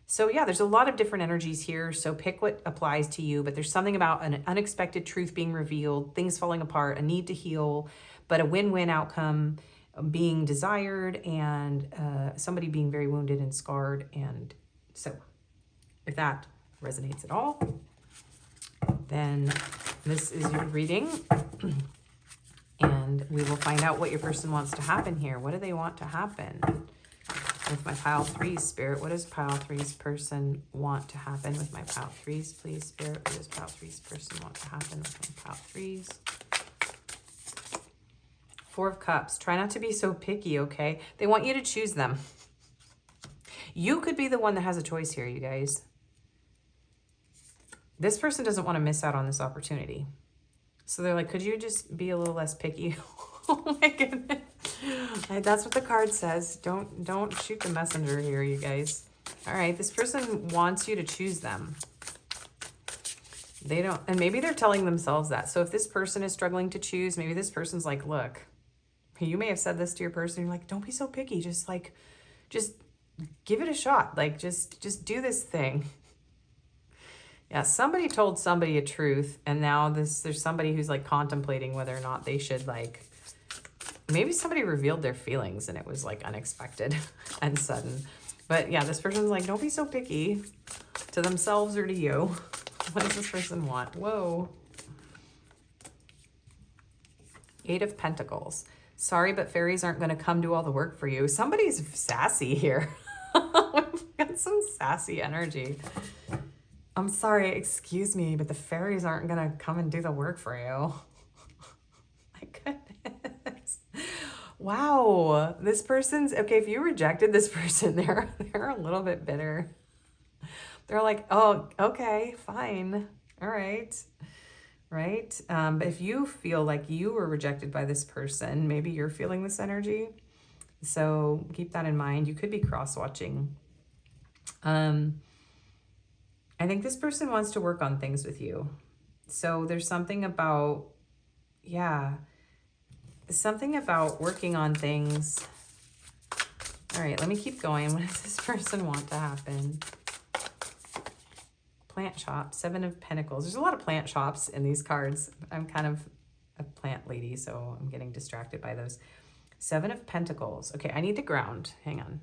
So yeah, there's a lot of different energies here. So pick what applies to you, but there's something about an unexpected truth being revealed, things falling apart, a need to heal, but a win-win outcome being desired, and somebody being very wounded and scarred. And so if that resonates at all, then this is your reading. And we will find out what your person wants to happen here. What do they want to happen? With my pile 3s, Spirit, what does pile 3's person want to happen with my pile 3s, please, Spirit? What does pile 3's person want to happen with my pile 3s? 4 of Cups. Try not to be so picky, okay? They want you to choose them. You could be the one that has a choice here, you guys. This person doesn't want to miss out on this opportunity. So they're like, could you just be a little less picky? Oh my goodness. That's what the card says. Don't shoot the messenger here, you guys. All right, this person wants you to choose them. They don't, and maybe they're telling themselves that. So if this person is struggling to choose, maybe this person's like, look, you may have said this to your person. You're like, don't be so picky. Just give it a shot. Just do this thing. Yeah, somebody told somebody a truth, and now there's somebody who's contemplating whether or not they should maybe somebody revealed their feelings and it was unexpected and sudden. But yeah, this person's like, don't be so picky, to themselves or to you. What does this person want? Whoa. 8 of Pentacles. Sorry, but fairies aren't going to come do all the work for you. Somebody's sassy here. We've got some sassy energy. I'm sorry, excuse me, but the fairies aren't going to come and do the work for you. My goodness. Wow. This person's, okay, if you rejected this person, they're a little bit bitter. They're like, oh, okay, fine. All right. Right? But if you feel like you were rejected by this person, maybe you're feeling this energy. So keep that in mind. You could be cross-watching. I think this person wants to work on things with you. So there's something about, yeah, something about working on things. All right, let me keep going. What does this person want to happen? Plant shop, 7 of Pentacles. There's a lot of plant shops in these cards. I'm kind of a plant lady, so I'm getting distracted by those. 7 of Pentacles. Okay, I need to ground. Hang on.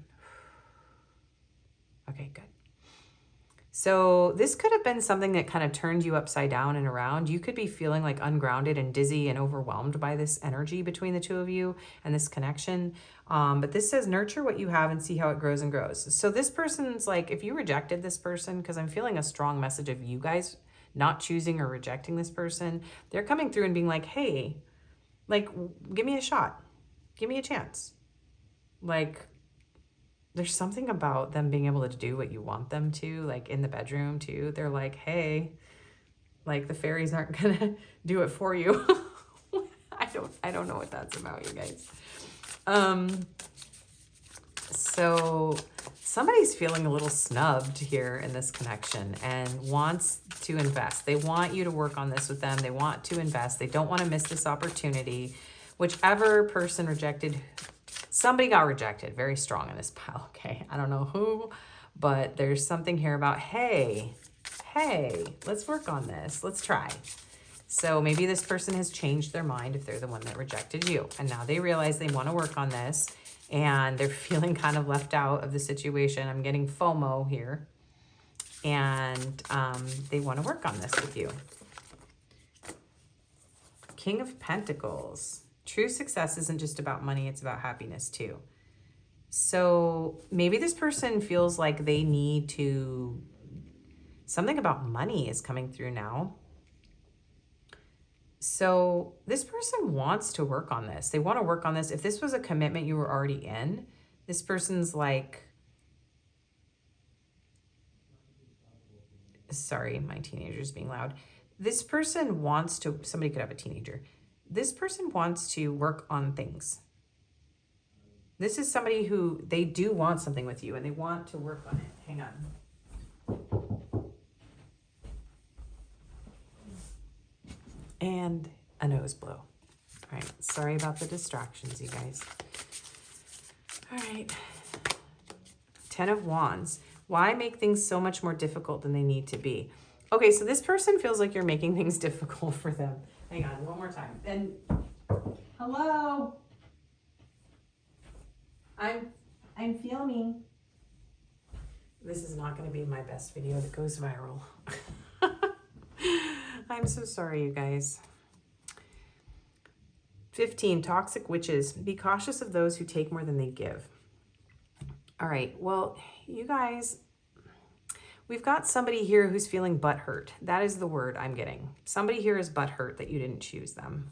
Okay, good. So this could have been something that kind of turned you upside down and around. You could be feeling like ungrounded and dizzy and overwhelmed by this energy between the two of you and this connection. But this says nurture what you have and see how it grows and grows. So this person's like, if you rejected this person, because I'm feeling a strong message of you guys not choosing or rejecting this person, they're coming through and being like, hey, like, give me a shot. Give me a chance. Like, there's something about them being able to do what you want them to, like in the bedroom too. They're like, hey, like the fairies aren't gonna do it for you. I don't know what that's about, you guys. So somebody's feeling a little snubbed here in this connection and wants to invest. They want you to work on this with them. They want to invest. They don't want to miss this opportunity. Whichever person rejected, somebody got rejected very strong in this pile. Okay, I don't know who, but there's something here about, hey, let's work on this. Let's try. So maybe this person has changed their mind if they're the one that rejected you. And now they realize they want to work on this and they're feeling kind of left out of the situation. I'm getting FOMO here. And they want to work on this with you. King of Pentacles. True success isn't just about money, it's about happiness too. So maybe this person feels like they need to, something about money is coming through now. So this person wants to work on this. They want to work on this. If this was a commitment you were already in, this person's like, sorry, my teenager's being loud. This person wants to, somebody could have a teenager. This person wants to work on things. This is somebody who, they do want something with you and they want to work on it. Hang on. And a nose blow. All right, sorry about the distractions, you guys. All right. 10 of Wands. Why make things so much more difficult than they need to be? Okay, so this person feels like you're making things difficult for them. Hang on, one more time. And hello. I'm filming. This is not going to be my best video that goes viral. I'm so sorry, you guys. 15, toxic witches. Be cautious of those who take more than they give. All right, well, you guys, we've got somebody here who's feeling butthurt. That is the word I'm getting. Somebody here is butthurt that you didn't choose them.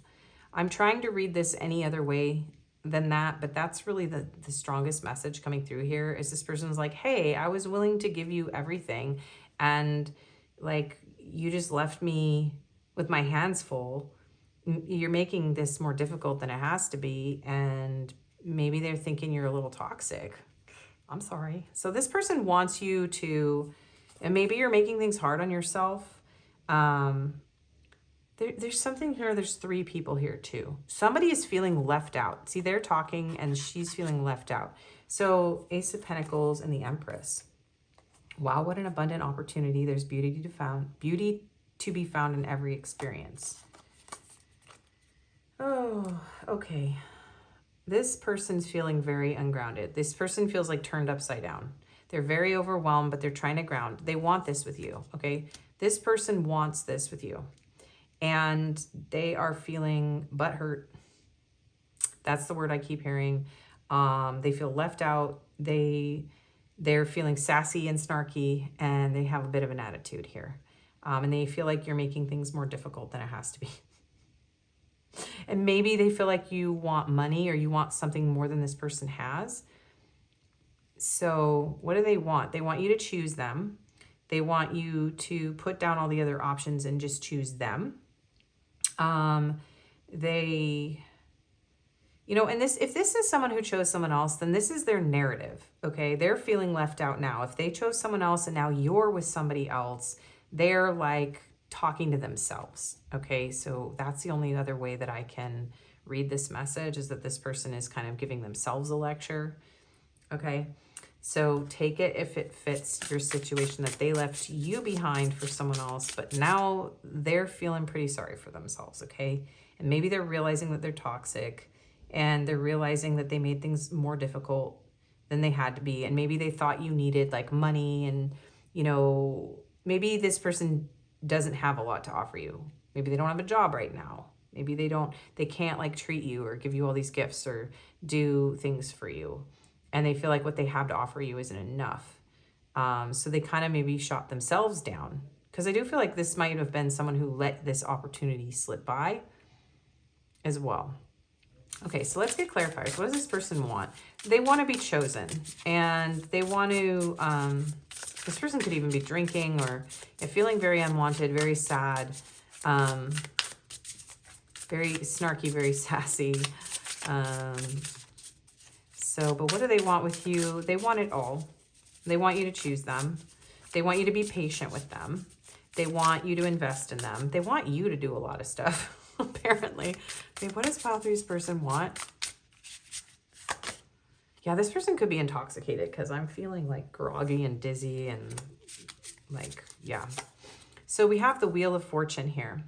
I'm trying to read this any other way than that, but that's really the strongest message coming through here is this person's like, hey, I was willing to give you everything and like you just left me with my hands full. You're making this more difficult than it has to be, and maybe they're thinking you're a little toxic. I'm sorry. So this person wants you to, and maybe you're making things hard on yourself. There's something here. There's 3 people here too. Somebody is feeling left out. See, they're talking and she's feeling left out. So Ace of Pentacles and the Empress. Wow, what an abundant opportunity. There's beauty to be found in every experience. Oh, okay. This person's feeling very ungrounded. This person feels like turned upside down. They're very overwhelmed, but they're trying to ground. They want this with you, okay? This person wants this with you. And they are feeling butthurt. That's the word I keep hearing. They feel left out. They're feeling sassy and snarky, and they have a bit of an attitude here. And they feel like you're making things more difficult than it has to be. And maybe they feel like you want money or you want something more than this person has. So what do they want? They want you to choose them. They want you to put down all the other options and just choose them. You know, and if this is someone who chose someone else, then this is their narrative, okay? They're feeling left out now. If they chose someone else and now you're with somebody else, they're like talking to themselves, okay? So that's the only other way that I can read this message, is that this person is kind of giving themselves a lecture, okay? So take it if it fits your situation, that they left you behind for someone else, but now they're feeling pretty sorry for themselves, okay? And maybe they're realizing that they're toxic, and they're realizing that they made things more difficult than they had to be. And maybe they thought you needed like money and, you know, maybe this person doesn't have a lot to offer you. Maybe they don't have a job right now. Maybe they can't like treat you or give you all these gifts or do things for you. And they feel like what they have to offer you isn't enough. So they kind of maybe shot themselves down. Because I do feel like this might have been someone who let this opportunity slip by as well. Okay, so let's get clarifiers. What does this person want? They want to be chosen. And they want to, this person could even be drinking or feeling very unwanted, very sad, very snarky, very sassy. But what do they want with you? They want it all. They want you to choose them. They want you to be patient with them. They want you to invest in them. They want you to do a lot of stuff, apparently. Okay, what does Pile 3's person want? Yeah, this person could be intoxicated because I'm feeling like groggy and dizzy and like, yeah. So we have the Wheel of Fortune here.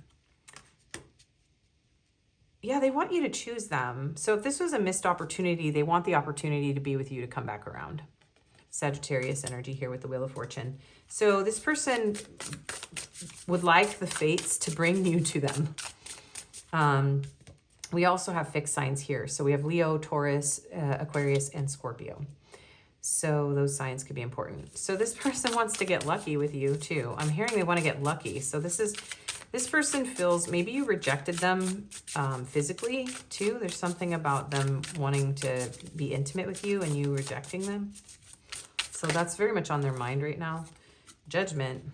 Yeah, they want you to choose them. So if this was a missed opportunity, they want the opportunity to be with you to come back around. Sagittarius energy here with the Wheel of Fortune. So this person would like the fates to bring you to them. We also have fixed signs here. So we have Leo, Taurus, Aquarius, and Scorpio. So those signs could be important. So this person wants to get lucky with you too. I'm hearing they want to get lucky. So this person feels maybe you rejected them physically too. There's something about them wanting to be intimate with you and you rejecting them. So that's very much on their mind right now. Judgment.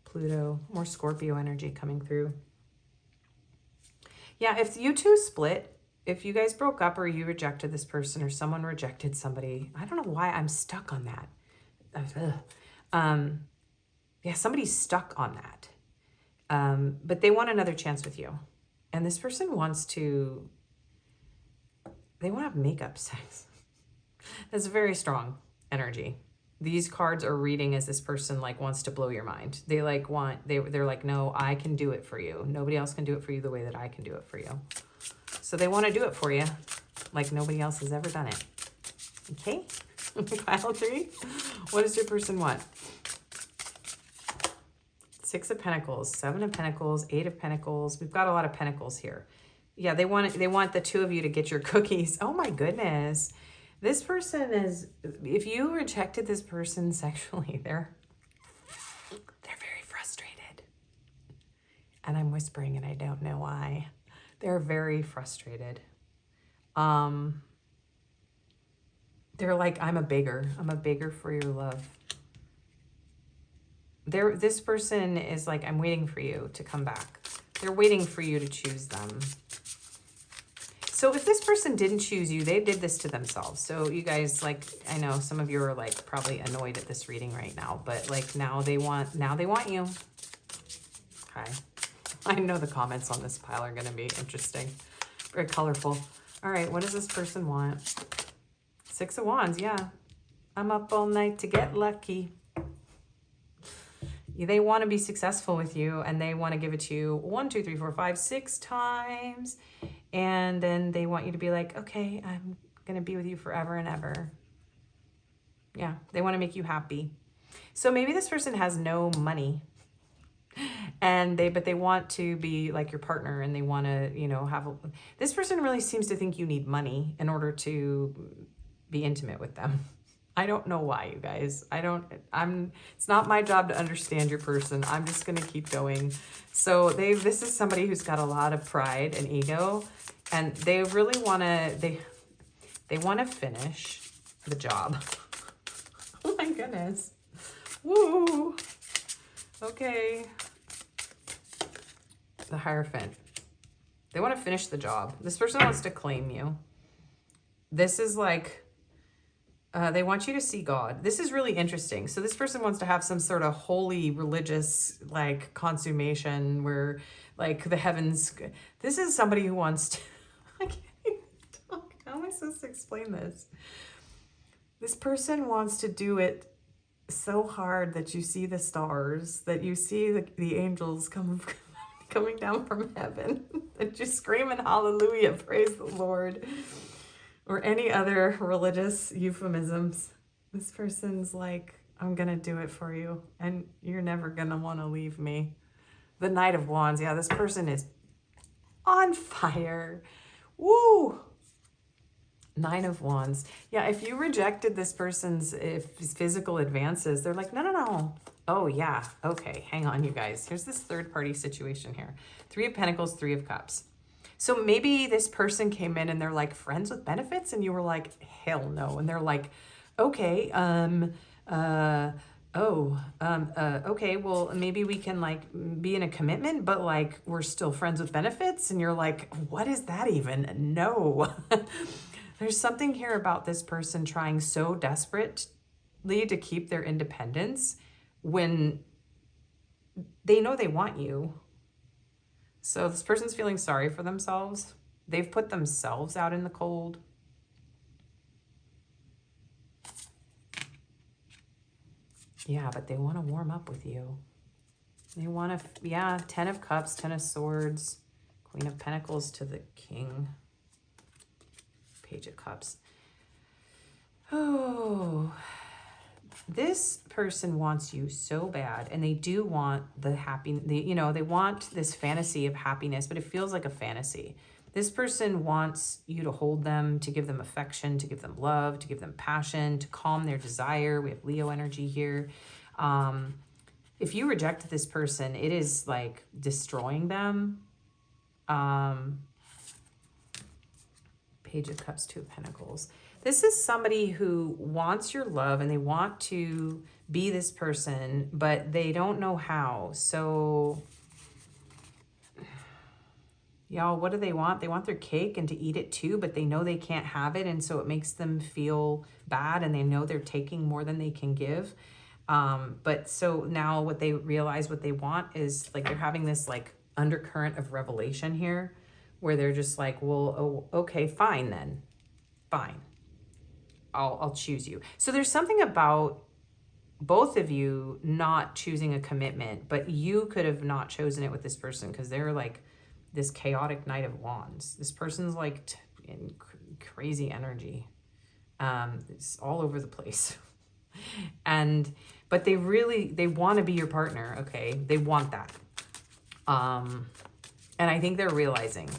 Pluto, more Scorpio energy coming through. Yeah, if you two split, if you guys broke up or you rejected this person or someone rejected somebody, I don't know why I'm stuck on that. Yeah, somebody's stuck on that. But they want another chance with you. And this person wants to, they want to have makeup sex. That's very strong energy. These cards are reading as this person like wants to blow your mind. They like they're like, no, I can do it for you. Nobody else can do it for you the way that I can do it for you. So they want to do it for you like nobody else has ever done it. Okay, Pile 3, what does your person want? 6 of Pentacles, 7 of Pentacles, 8 of Pentacles. We've got a lot of Pentacles here. Yeah, they want the two of you to get your cookies. Oh my goodness. This person is, if you rejected this person sexually, they're very frustrated. And I'm whispering and I don't know why. They're very frustrated. They're like, I'm a beggar for your love. This person is like, I'm waiting for you to come back. They're waiting for you to choose them. So if this person didn't choose you, they did this to themselves. So you guys, like, I know some of you are like probably annoyed at this reading right now, but like now they want you. Okay. I know the comments on this pile are going to be interesting. Very colorful. All right. What does this person want? 6 of Wands. Yeah. I'm up all night to get lucky. They want to be successful with you and they want to give it to you 1, 2, 3, 4, 5, 6 times. And then they want you to be like, okay, I'm going to be with you forever and ever. Yeah, they want to make you happy. So maybe this person has no money but they want to be like your partner and they want to, you know, this person really seems to think you need money in order to be intimate with them. I don't know why, you guys. It's not my job to understand your person. I'm just going to keep going. So this is somebody who's got a lot of pride and ego, and they really want to, they want to finish the job. Oh my goodness. Woo. Okay. The Hierophant. They want to finish the job. This person wants to claim you. This is like, they want you to see God. This is really interesting. So this person wants to have some sort of holy religious like consummation where like the heavens, this is somebody who wants to, I can't even talk. How am I supposed to explain this? This person wants to do it so hard that you see the stars, that you see the angels coming down from heaven, that you're screaming hallelujah, praise the Lord. Or any other religious euphemisms. This person's like, I'm going to do it for you, and you're never going to want to leave me. The Knight of Wands. Yeah, this person is on fire. Woo! Nine of Wands. Yeah, if you rejected this person's physical advances, they're like, no, no, no. Oh, yeah. Okay, hang on, you guys. Here's this third-party situation here. Three of Pentacles, Three of Cups. So maybe this person came in and they're like, friends with benefits, and you were like, hell no. And they're like, okay, okay, well, maybe we can like be in a commitment, but like we're still friends with benefits. And you're like, what is that even? No. There's something here about this person trying so desperately to keep their independence when they know they want you. So this person's feeling sorry for themselves. They've put themselves out in the cold. Yeah, but they want to warm up with you. They want to, yeah, 10 of Cups, 10 of Swords, Queen of Pentacles to the King, Page of Cups. Oh, this person wants you so bad, and they do want the they want this fantasy of happiness, but it feels like a fantasy. This person wants you to hold them, to give them affection, to give them love, to give them passion, to calm their desire. We have Leo energy here. If you reject this person, it is like destroying them. Page of Cups, Two of Pentacles. This is somebody who wants your love and they want to be this person, but they don't know how. So, y'all, what do they want? They want their cake and to eat it too, but they know they can't have it. And so it makes them feel bad, and they know they're taking more than they can give. But so now what they realize what they want is like they're having this like undercurrent of revelation here where they're just like, well, oh, okay, fine then. Fine. I'll choose you. So there's something about both of you not choosing a commitment, but you could have not chosen it with this person because they're like this chaotic Knight of Wands. This person's like in crazy energy. It's all over the place. But they want to be your partner. Okay. They want that. And I think they're realizing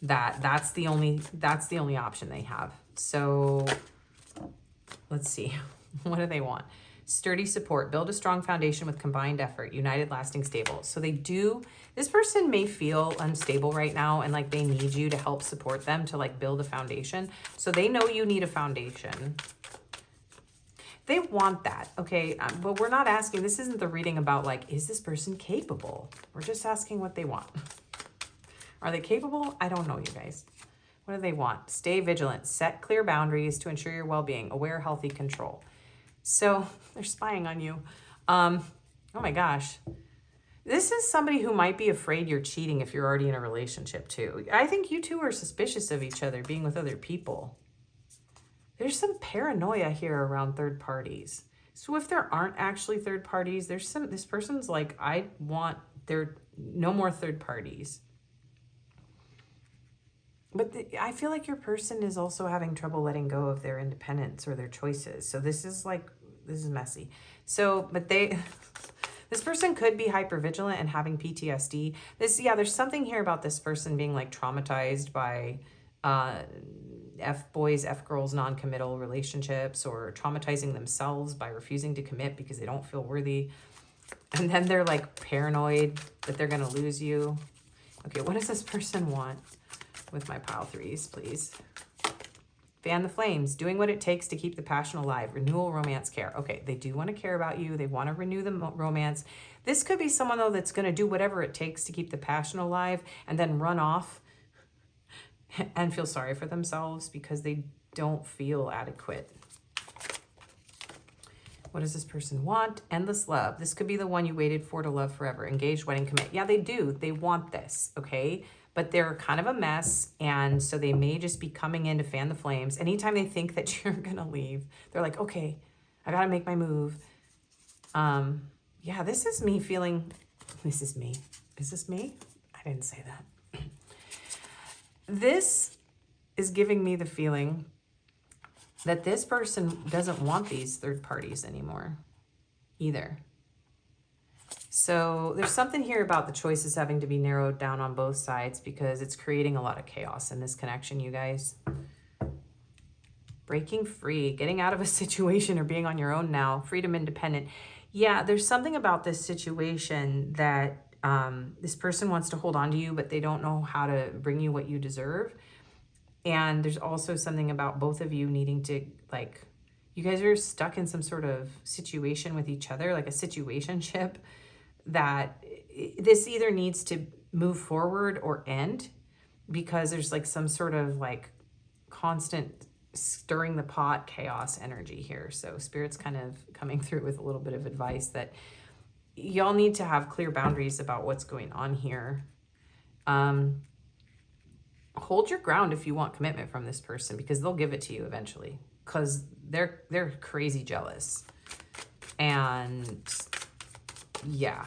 that that's the only option they have. So let's see. What do they want? Sturdy support, build a strong foundation with combined effort, united, lasting, stable. So this person may feel unstable right now and like they need you to help support them to like build a foundation. So they know you need a foundation. They want that, okay? But we're not asking, this isn't the reading about like, is this person capable? We're just asking what they want. Are they capable? I don't know, you guys. What do they want? Stay vigilant, set clear boundaries to ensure your well-being, aware, healthy control. So they're spying on you. Oh my gosh. This is somebody who might be afraid you're cheating if you're already in a relationship too. I think you two are suspicious of each other being with other people. There's some paranoia here around third parties. So if there aren't actually third parties, this person's like, I want no more third parties. But I feel like your person is also having trouble letting go of their independence or their choices. So this is messy. So, but this person could be hypervigilant and having PTSD. There's something here about this person being like traumatized by F-boys, F-girls, non-committal relationships, or traumatizing themselves by refusing to commit because they don't feel worthy. And then they're like paranoid that they're going to lose you. Okay, what does this person want? With my pile threes, please. Fan the flames, doing what it takes to keep the passion alive. Renewal, romance, care. Okay, they do want to care about you. They want to renew the romance. This could be someone, though, that's going to do whatever it takes to keep the passion alive and then run off and feel sorry for themselves because they don't feel adequate. What does this person want? Endless love. This could be the one you waited for to love forever. Engaged, wedding, commit. Yeah, they do. They want this, okay? But they're kind of a mess, and so they may just be coming in to fan the flames. Anytime they think that you're going to leave, they're like, okay, I got to make my move. Yeah, this is me feeling, this is me. Is this me? I didn't say that. This is giving me the feeling that this person doesn't want these third parties anymore either. So there's something here about the choices having to be narrowed down on both sides because it's creating a lot of chaos in this connection, you guys. Breaking free, getting out of a situation or being on your own now, freedom, independent. Yeah, there's something about this situation that this person wants to hold on to you, but they don't know how to bring you what you deserve. And there's also something about both of you needing to, like, you guys are stuck in some sort of situation with each other, like a situationship, that this either needs to move forward or end because there's like some sort of like constant stirring the pot chaos energy here. So Spirit's kind of coming through with a little bit of advice that y'all need to have clear boundaries about what's going on here. Hold your ground if you want commitment from this person because they'll give it to you eventually because they're crazy jealous. And yeah,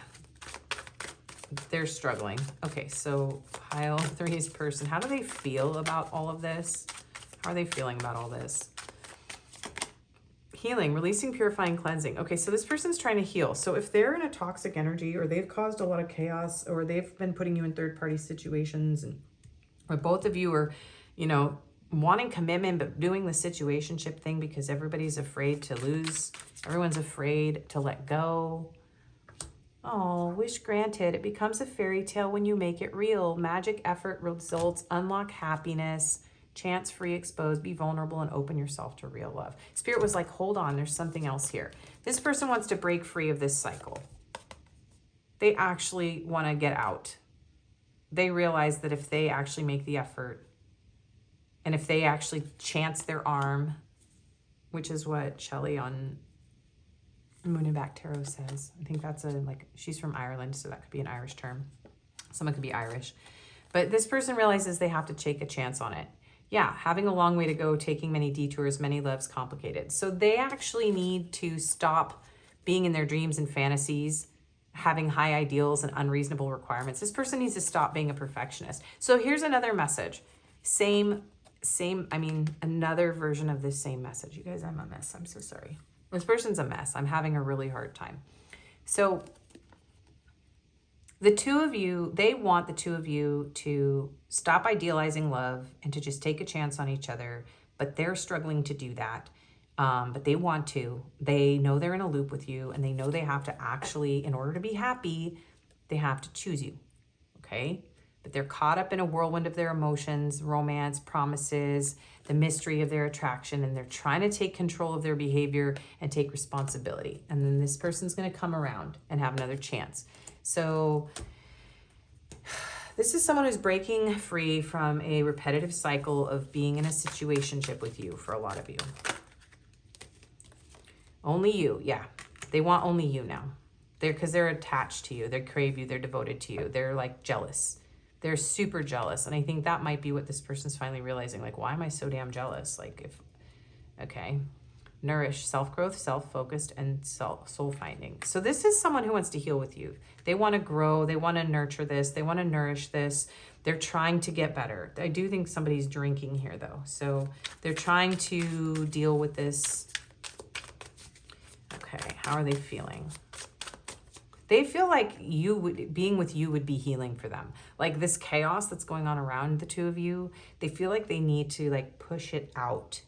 they're struggling. Okay, so pile 3's person, how do they feel about all of this? How are they feeling about all this? Healing, releasing, purifying, cleansing. Okay, so this person's trying to heal. So if they're in a toxic energy or they've caused a lot of chaos or they've been putting you in third-party situations and or both of you are, you know, wanting commitment but doing the situationship thing because everybody's afraid to lose. Everyone's afraid to let go. Oh, wish granted. It becomes a fairy tale when you make it real. Magic effort results, unlock happiness, chance free, expose, be vulnerable, and open yourself to real love. Spirit was like, hold on, there's something else here. This person wants to break free of this cycle. They actually want to get out. They realize that if they actually make the effort and if they actually chance their arm, which is what Shelley on Moon and Back Tarot says. I think that's she's from Ireland, so that could be an Irish term. Someone could be Irish. But this person realizes they have to take a chance on it. Yeah, having a long way to go, taking many detours, many loves, complicated. So they actually need to stop being in their dreams and fantasies, having high ideals and unreasonable requirements. This person needs to stop being a perfectionist. So here's another message. Another version of this same message. You guys, I'm a mess. I'm so sorry. This person's a mess. I'm having a really hard time. So the two of you, they want the two of you to stop idealizing love and to just take a chance on each other, but they're struggling to do that. But they want to. They know they're in a loop with you, and they know they have to actually, in order to be happy, they have to choose you, okay? But they're caught up in a whirlwind of their emotions, romance, promises, the mystery of their attraction, and they're trying to take control of their behavior and take responsibility. And then this person's going to come around and have another chance. So this is someone who's breaking free from a repetitive cycle of being in a situationship with you for a lot of you. Only you, yeah. They want only you now. Because they're attached to you. They crave you. They're devoted to you. They're like jealous. They're super jealous. And I think that might be what this person's finally realizing. Like, why am I so damn jealous? Okay. Nourish, self-growth, self-focused, and soul-finding. So this is someone who wants to heal with you. They want to grow. They want to nurture this. They want to nourish this. They're trying to get better. I do think somebody's drinking here, though. So they're trying to deal with this. Okay, how are they feeling? They feel like being with you would be healing for them. Like this chaos that's going on around the two of you, they feel like they need to like push it out.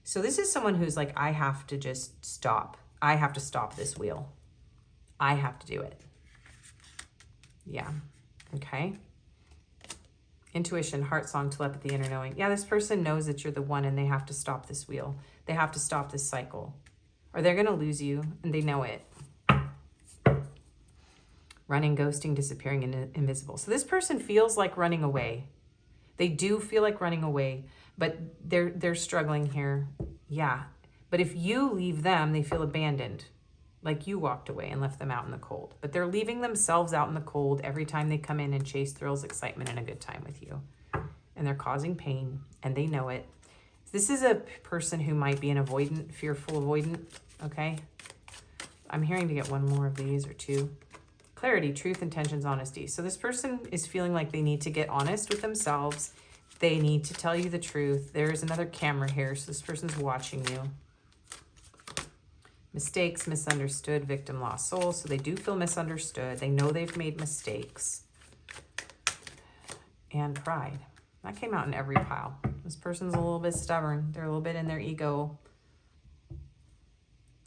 So this is someone who's like, I have to just stop. I have to stop this wheel. I have to do it. Yeah, okay. Intuition, heart song, telepathy, inner knowing. Yeah, this person knows that you're the one and they have to stop this wheel. They have to stop this cycle. Or they're going to lose you, and they know it. Running, ghosting, disappearing, and invisible. So this person feels like running away. They do feel like running away, but they're struggling here. Yeah. But if you leave them, they feel abandoned. Like you walked away and left them out in the cold. But they're leaving themselves out in the cold every time they come in and chase thrills, excitement, and a good time with you. And they're causing pain, and they know it. This is a person who might be an avoidant, fearful avoidant. Okay, I'm hearing to get one more of these or two. Clarity, truth, intentions, honesty. So this person is feeling like they need to get honest with themselves They need to tell you the truth. There's another camera here, so this person's watching you. Mistakes, misunderstood, victim, lost soul. So they do feel misunderstood. They know they've made mistakes. And pride. That came out in every pile. This person's a little bit stubborn. They're a little bit in their ego.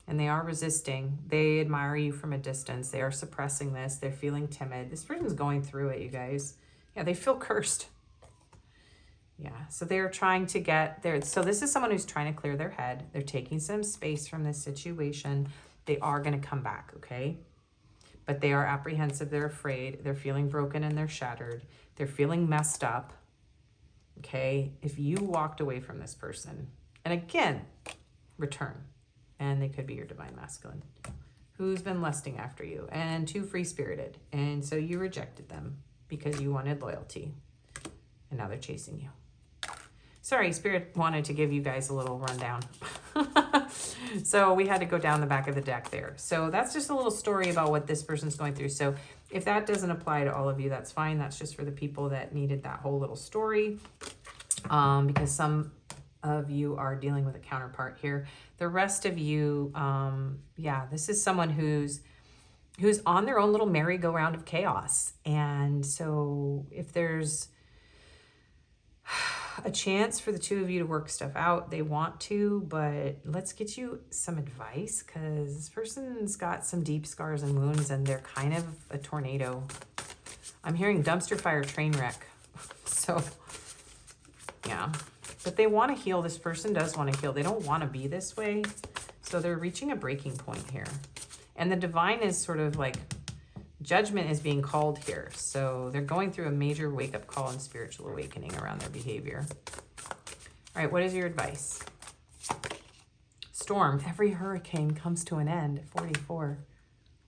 And they are resisting. They admire you from a distance. They are suppressing this. They're feeling timid. This person's going through it, you guys. Yeah, they feel cursed. Yeah, so they're trying to get there. So this is someone who's trying to clear their head. They're taking some space from this situation. They are going to come back, okay? But they are apprehensive. They're afraid. They're feeling broken and they're shattered. They're feeling messed up, okay? If you walked away from this person, and again, return. And they could be your divine masculine who's been lusting after you and too free-spirited. And so you rejected them because you wanted loyalty. And now they're chasing you. Sorry, Spirit wanted to give you guys a little rundown. So we had to go down the back of the deck there. So that's just a little story about what this person's going through. So if that doesn't apply to all of you, that's fine. That's just for the people that needed that whole little story. Because some of you are dealing with a counterpart here. The rest of you, yeah, this is someone who's on their own little merry-go-round of chaos. And so if there's a chance for the two of you to work stuff out, they want to, but let's get you some advice, because this person's got some deep scars and wounds, and they're kind of a tornado. I'm hearing dumpster fire, train wreck. So, yeah. But they want to heal. This person does want to heal. They don't want to be this way. So they're reaching a breaking point here. And the divine is sort of like, judgment is being called here. So they're going through a major wake-up call and spiritual awakening around their behavior. All right, what is your advice? Storm. Every hurricane comes to an end. 44.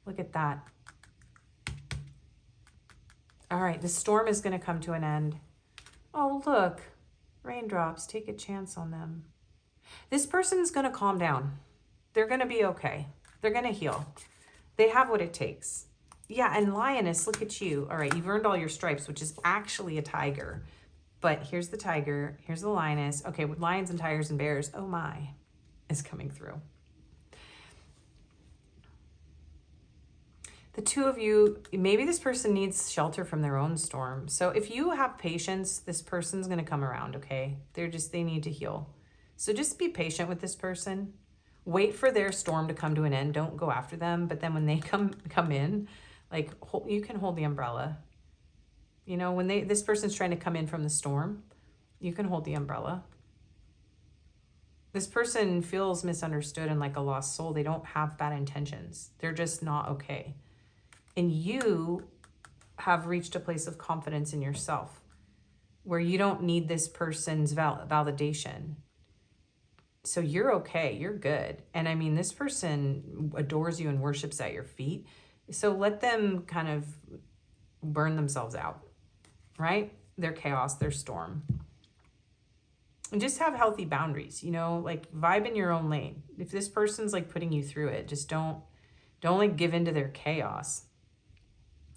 Look at that. All right, the storm is going to come to an end. Oh, look. Raindrops. Take a chance on them. This person's going to calm down. They're going to be okay. They're going to heal. They have what it takes. Yeah, and lioness, look at you. All right, you've earned all your stripes, which is actually a tiger. But here's the tiger. Here's the lioness. Okay, with lions and tigers and bears, oh my, is coming through. The two of you, maybe this person needs shelter from their own storm. So if you have patience, this person's going to come around, okay? They need to heal. So just be patient with this person. Wait for their storm to come to an end. Don't go after them. But then when they come in, like, you can hold the umbrella. You know, when this person's trying to come in from the storm, you can hold the umbrella. This person feels misunderstood and like a lost soul. They don't have bad intentions. They're just not okay. And you have reached a place of confidence in yourself where you don't need this person's validation. So you're okay. You're good. And I mean, this person adores you and worships at your feet. So let them kind of burn themselves out, right? Their chaos, their storm. And just have healthy boundaries, you know, like vibe in your own lane. If this person's like putting you through it, just don't like give into their chaos,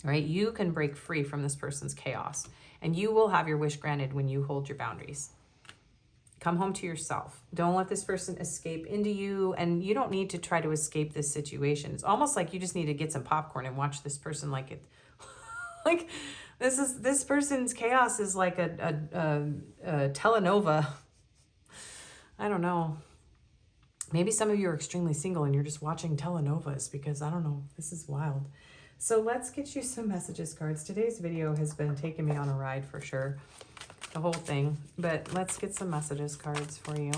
right? You can break free from this person's chaos and you will have your wish granted when you hold your boundaries. Come home to yourself. Don't let this person escape into you. And you don't need to try to escape this situation. It's almost like you just need to get some popcorn and watch this person like it. Like this person's chaos is like a telenova. I don't know. Maybe some of you are extremely single and you're just watching telenovas because I don't know. This is wild. So let's get you some messages cards. Today's video has been taking me on a ride for sure. The whole thing, but let's get some messages cards for you.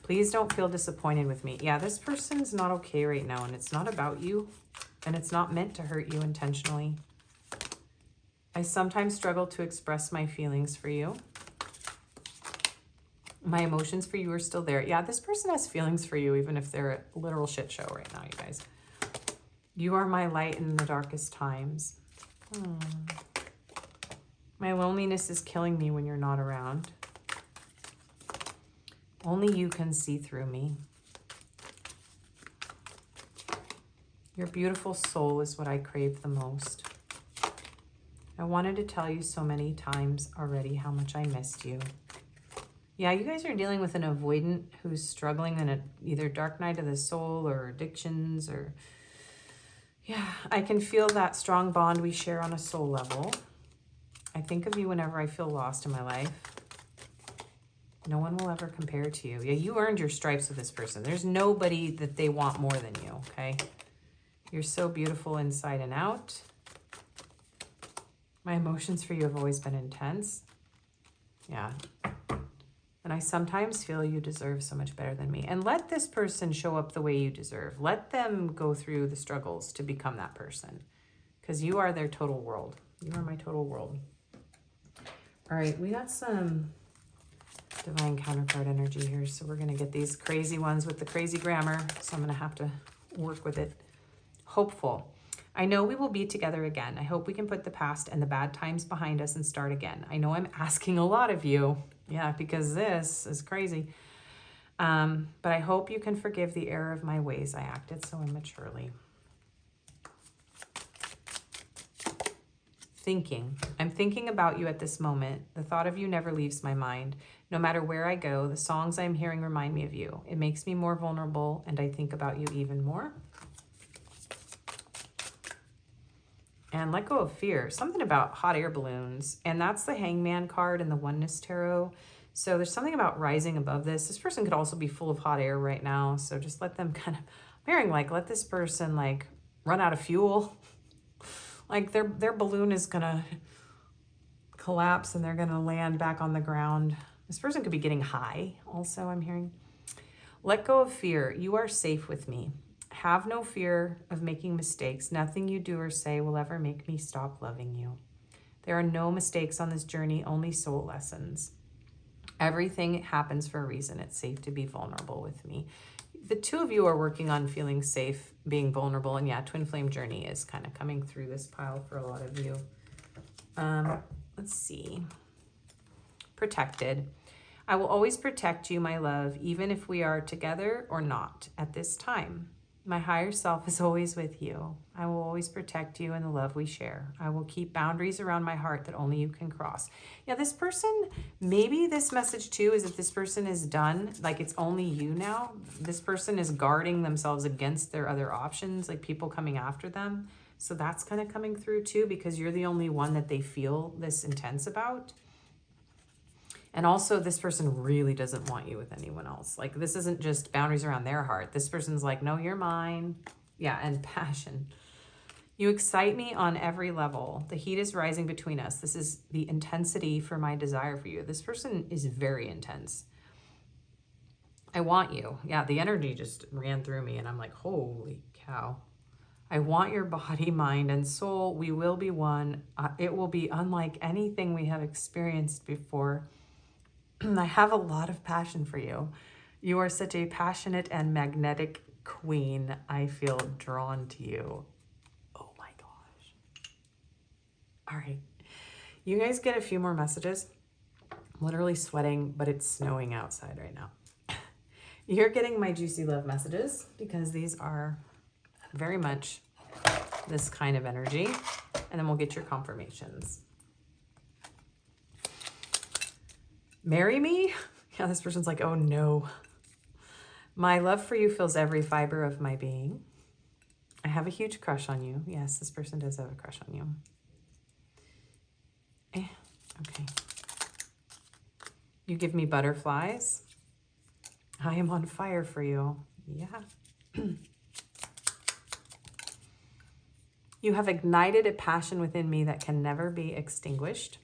Please don't feel disappointed with me. Yeah, this person's not okay right now, and it's not about you, and it's not meant to hurt you intentionally. I sometimes struggle to express my feelings for you. My emotions for you are still there. Yeah, this person has feelings for you, even if they're a literal shit show right now, you guys. You are my light in the darkest times. My loneliness is killing me when you're not around. Only you can see through me. Your beautiful soul is what I crave the most. I wanted to tell you so many times already how much I missed you. Yeah, you guys are dealing with an avoidant who's struggling in either dark night of the soul or addictions or... Yeah, I can feel that strong bond we share on a soul level. I think of you whenever I feel lost in my life. No one will ever compare to you. Yeah, you earned your stripes with this person. There's nobody that they want more than you, okay? You're so beautiful inside and out. My emotions for you have always been intense. Yeah. And I sometimes feel you deserve so much better than me. And let this person show up the way you deserve. Let them go through the struggles to become that person. Because you are their total world. You are my total world. All right, we got some divine counterpart energy here. So we're going to get these crazy ones with the crazy grammar. So I'm going to have to work with it. Hopeful. I know we will be together again. I hope we can put the past and the bad times behind us and start again. I know I'm asking a lot of you. Yeah, because this is crazy. But I hope you can forgive the error of my ways. I acted so immaturely. Thinking. I'm thinking about you at this moment. The thought of you never leaves my mind. No matter where I go, the songs I'm hearing remind me of you. It makes me more vulnerable, and I think about you even more. And let go of fear. Something about hot air balloons. And that's the Hangman card in the Oneness Tarot. So there's something about rising above this. This person could also be full of hot air right now. So just let them kind of, I'm hearing like, let this person like run out of fuel. Like their balloon is going to collapse and they're going to land back on the ground. This person could be getting high also, I'm hearing. Let go of fear. You are safe with me. Have no fear of making mistakes. Nothing you do or say will ever make me stop loving you. There are no mistakes on this journey, only soul lessons. Everything happens for a reason. It's safe to be vulnerable with me. The two of you are working on feeling safe, being vulnerable, and yeah, twin flame journey is kind of coming through this pile for a lot of you. Let's see. Protected. I will always protect you, my love, even if we are together or not at this time. My higher self is always with you. I will always protect you and the love we share. I will keep boundaries around my heart that only you can cross. Yeah, this person, maybe this message too is that this person is done. Like it's only you now. This person is guarding themselves against their other options, like people coming after them. So that's kind of coming through too, because you're the only one that they feel this intense about. And also this person really doesn't want you with anyone else. Like this isn't just boundaries around their heart. This person's like, no, you're mine. Yeah, and passion. You excite me on every level. The heat is rising between us. This is the intensity for my desire for you. This person is very intense. I want you. Yeah, the energy just ran through me and I'm like, holy cow. I want your body, mind, and soul. We will be one. It will be unlike anything we have experienced before. I have a lot of passion for you. You are such a passionate and magnetic queen. I feel drawn to you. Oh my gosh. All right. You guys get a few more messages. I'm literally sweating, but it's snowing outside right now. You're getting my juicy love messages because these are very much this kind of energy. And then we'll get your confirmations. Marry me? Yeah, this person's like, oh no. My love for you fills every fiber of my being. I have a huge crush on you. Yes, this person does have a crush on you. Okay. You give me butterflies. I am on fire for you. Yeah. You have ignited a passion within me that can never be extinguished.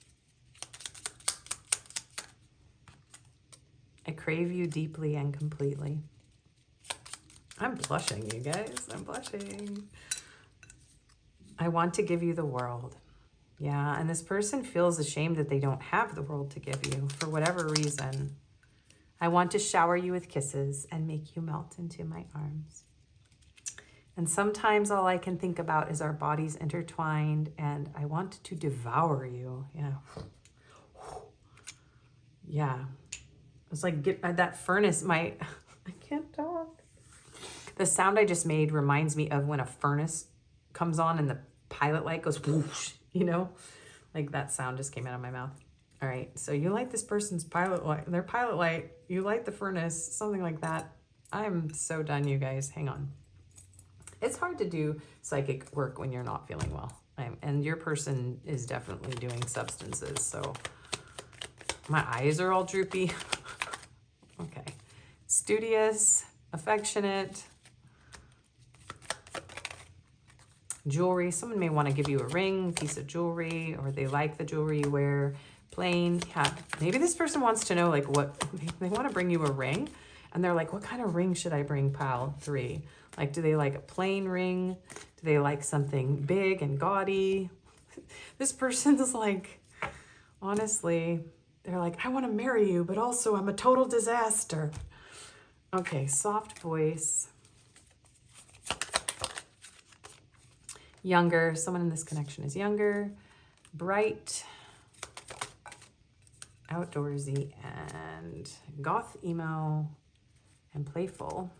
I crave you deeply and completely. I'm blushing, you guys. I'm blushing. I want to give you the world. Yeah, and this person feels ashamed that they don't have the world to give you for whatever reason. I want to shower you with kisses and make you melt into my arms. And sometimes all I can think about is our bodies intertwined and I want to devour you. Yeah. Yeah. It's like get that furnace, I can't talk. The sound I just made reminds me of when a furnace comes on and the pilot light goes whoosh, you know? Like that sound just came out of my mouth. All right, so you light this person's pilot light, their pilot light, you light the furnace, something like that. I'm so done, you guys. Hang on. It's hard to do psychic work when you're not feeling well. And your person is definitely doing substances, so my eyes are all droopy. Okay. Studious, affectionate. Jewelry. Someone may want to give you a ring, piece of jewelry, or they like the jewelry you wear. Plain. Yeah. Maybe this person wants to know, like, what they want to bring you a ring, and they're like, what kind of ring should I bring, pal 3? Like, do they like a plain ring? Do they like something big and gaudy? This person's like, honestly, they're like, I want to marry you, but also I'm a total disaster. Okay, soft voice. Younger. Someone in this connection is younger. Bright. Outdoorsy and goth emo and playful.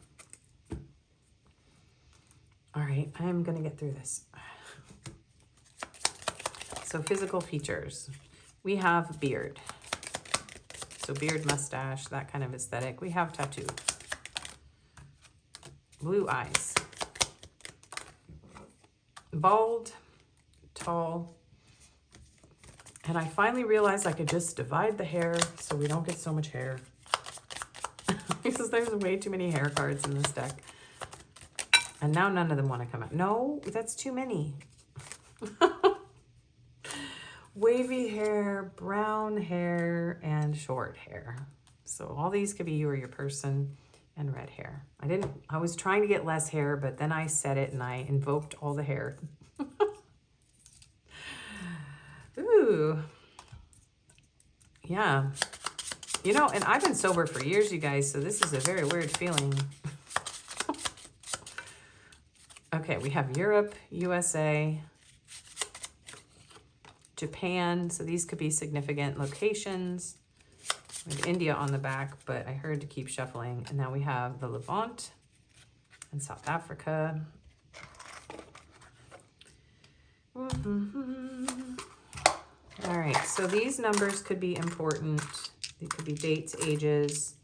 All right, I'm gonna get through this. So physical features. We have beard. So beard, mustache, that kind of aesthetic. We have tattoo. Blue eyes. Bald, tall. And I finally realized I could just divide the hair so we don't get so much hair. Because there's way too many hair cards in this deck. And now none of them want to come out. No, that's too many. Wavy hair, brown hair, and short hair. So all these could be you or your person, and red hair. I was trying to get less hair, but then I said it and I invoked all the hair. Ooh. Yeah. You know, and I've been sober for years, you guys, so this is a very weird feeling. Okay, we have Europe, USA, Japan. So these could be significant locations. We have India on the back, but I heard to keep shuffling. And now we have the Levant and South Africa. All right, so these numbers could be important. They could be dates, ages,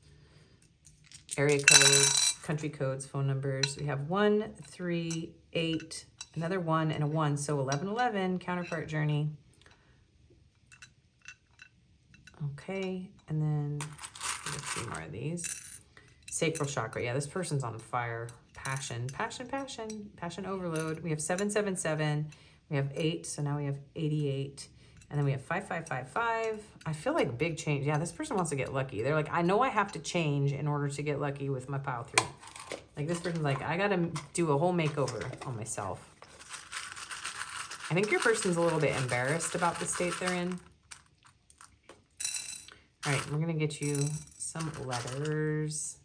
area codes, country codes, phone numbers. We have 1, 3, 8, another 1, and a 1. So 1111, counterpart journey. Okay, and then a few more of these. Sacral chakra. Yeah, this person's on fire. Passion, passion, passion, passion overload. We have 777. We have 8, so now we have 88. And then we have 5555. I feel like big change. Yeah, this person wants to get lucky. They're like, I know I have to change in order to get lucky with my pile 3. Like this person's like, I got to do a whole makeover on myself. I think your person's a little bit embarrassed about the state they're in. All right, we're going to get you some letters.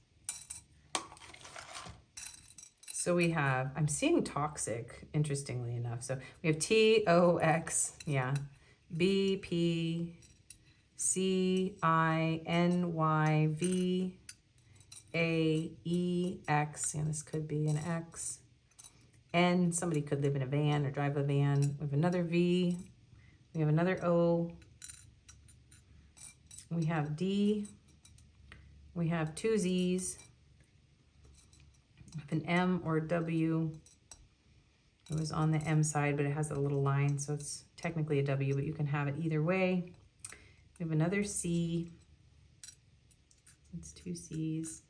So we have, I'm seeing toxic, interestingly enough. So we have T-O-X, yeah. B-P-C-I-N-Y-V-A-E-X. And this could be an X. N, somebody could live in a van or drive a van. We have another V. We have another O. We have D. We have 2 Z's. We have an M or a W. It was on the M side, but it has a little line, so it's technically a W, but you can have it either way. We have another C. It's 2 C's.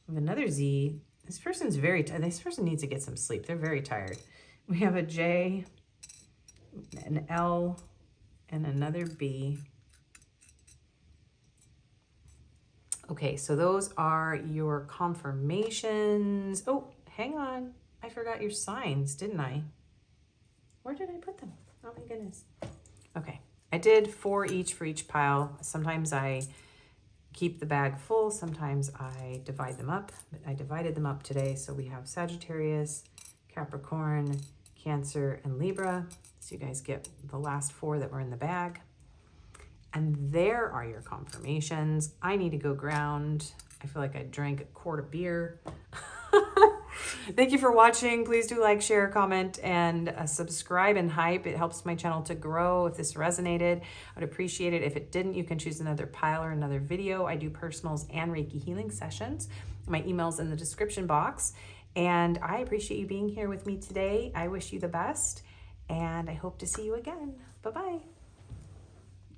We have another Z. This person's very tired. This person needs to get some sleep. They're very tired. We have a J, an L, and another B. Okay, so those are your confirmations. Oh, hang on. I forgot your signs, didn't I? Where did I put them? Oh my goodness. Okay, I did 4 each for each pile. Sometimes I keep the bag full, sometimes I divide them up, but I divided them up today. So we have Sagittarius, Capricorn, Cancer, and Libra. So you guys get the last 4 that were in the bag. And there are your confirmations. I need to go ground. I feel like I drank a quart of beer. Thank you for watching. Please do like, share, comment, and subscribe and hype. It helps my channel to grow. If this resonated, I'd appreciate it. If it didn't, you can choose another pile or another video. I do personals and Reiki healing sessions. My email's in the description box. And I appreciate you being here with me today. I wish you the best, and I hope to see you again. Bye-bye.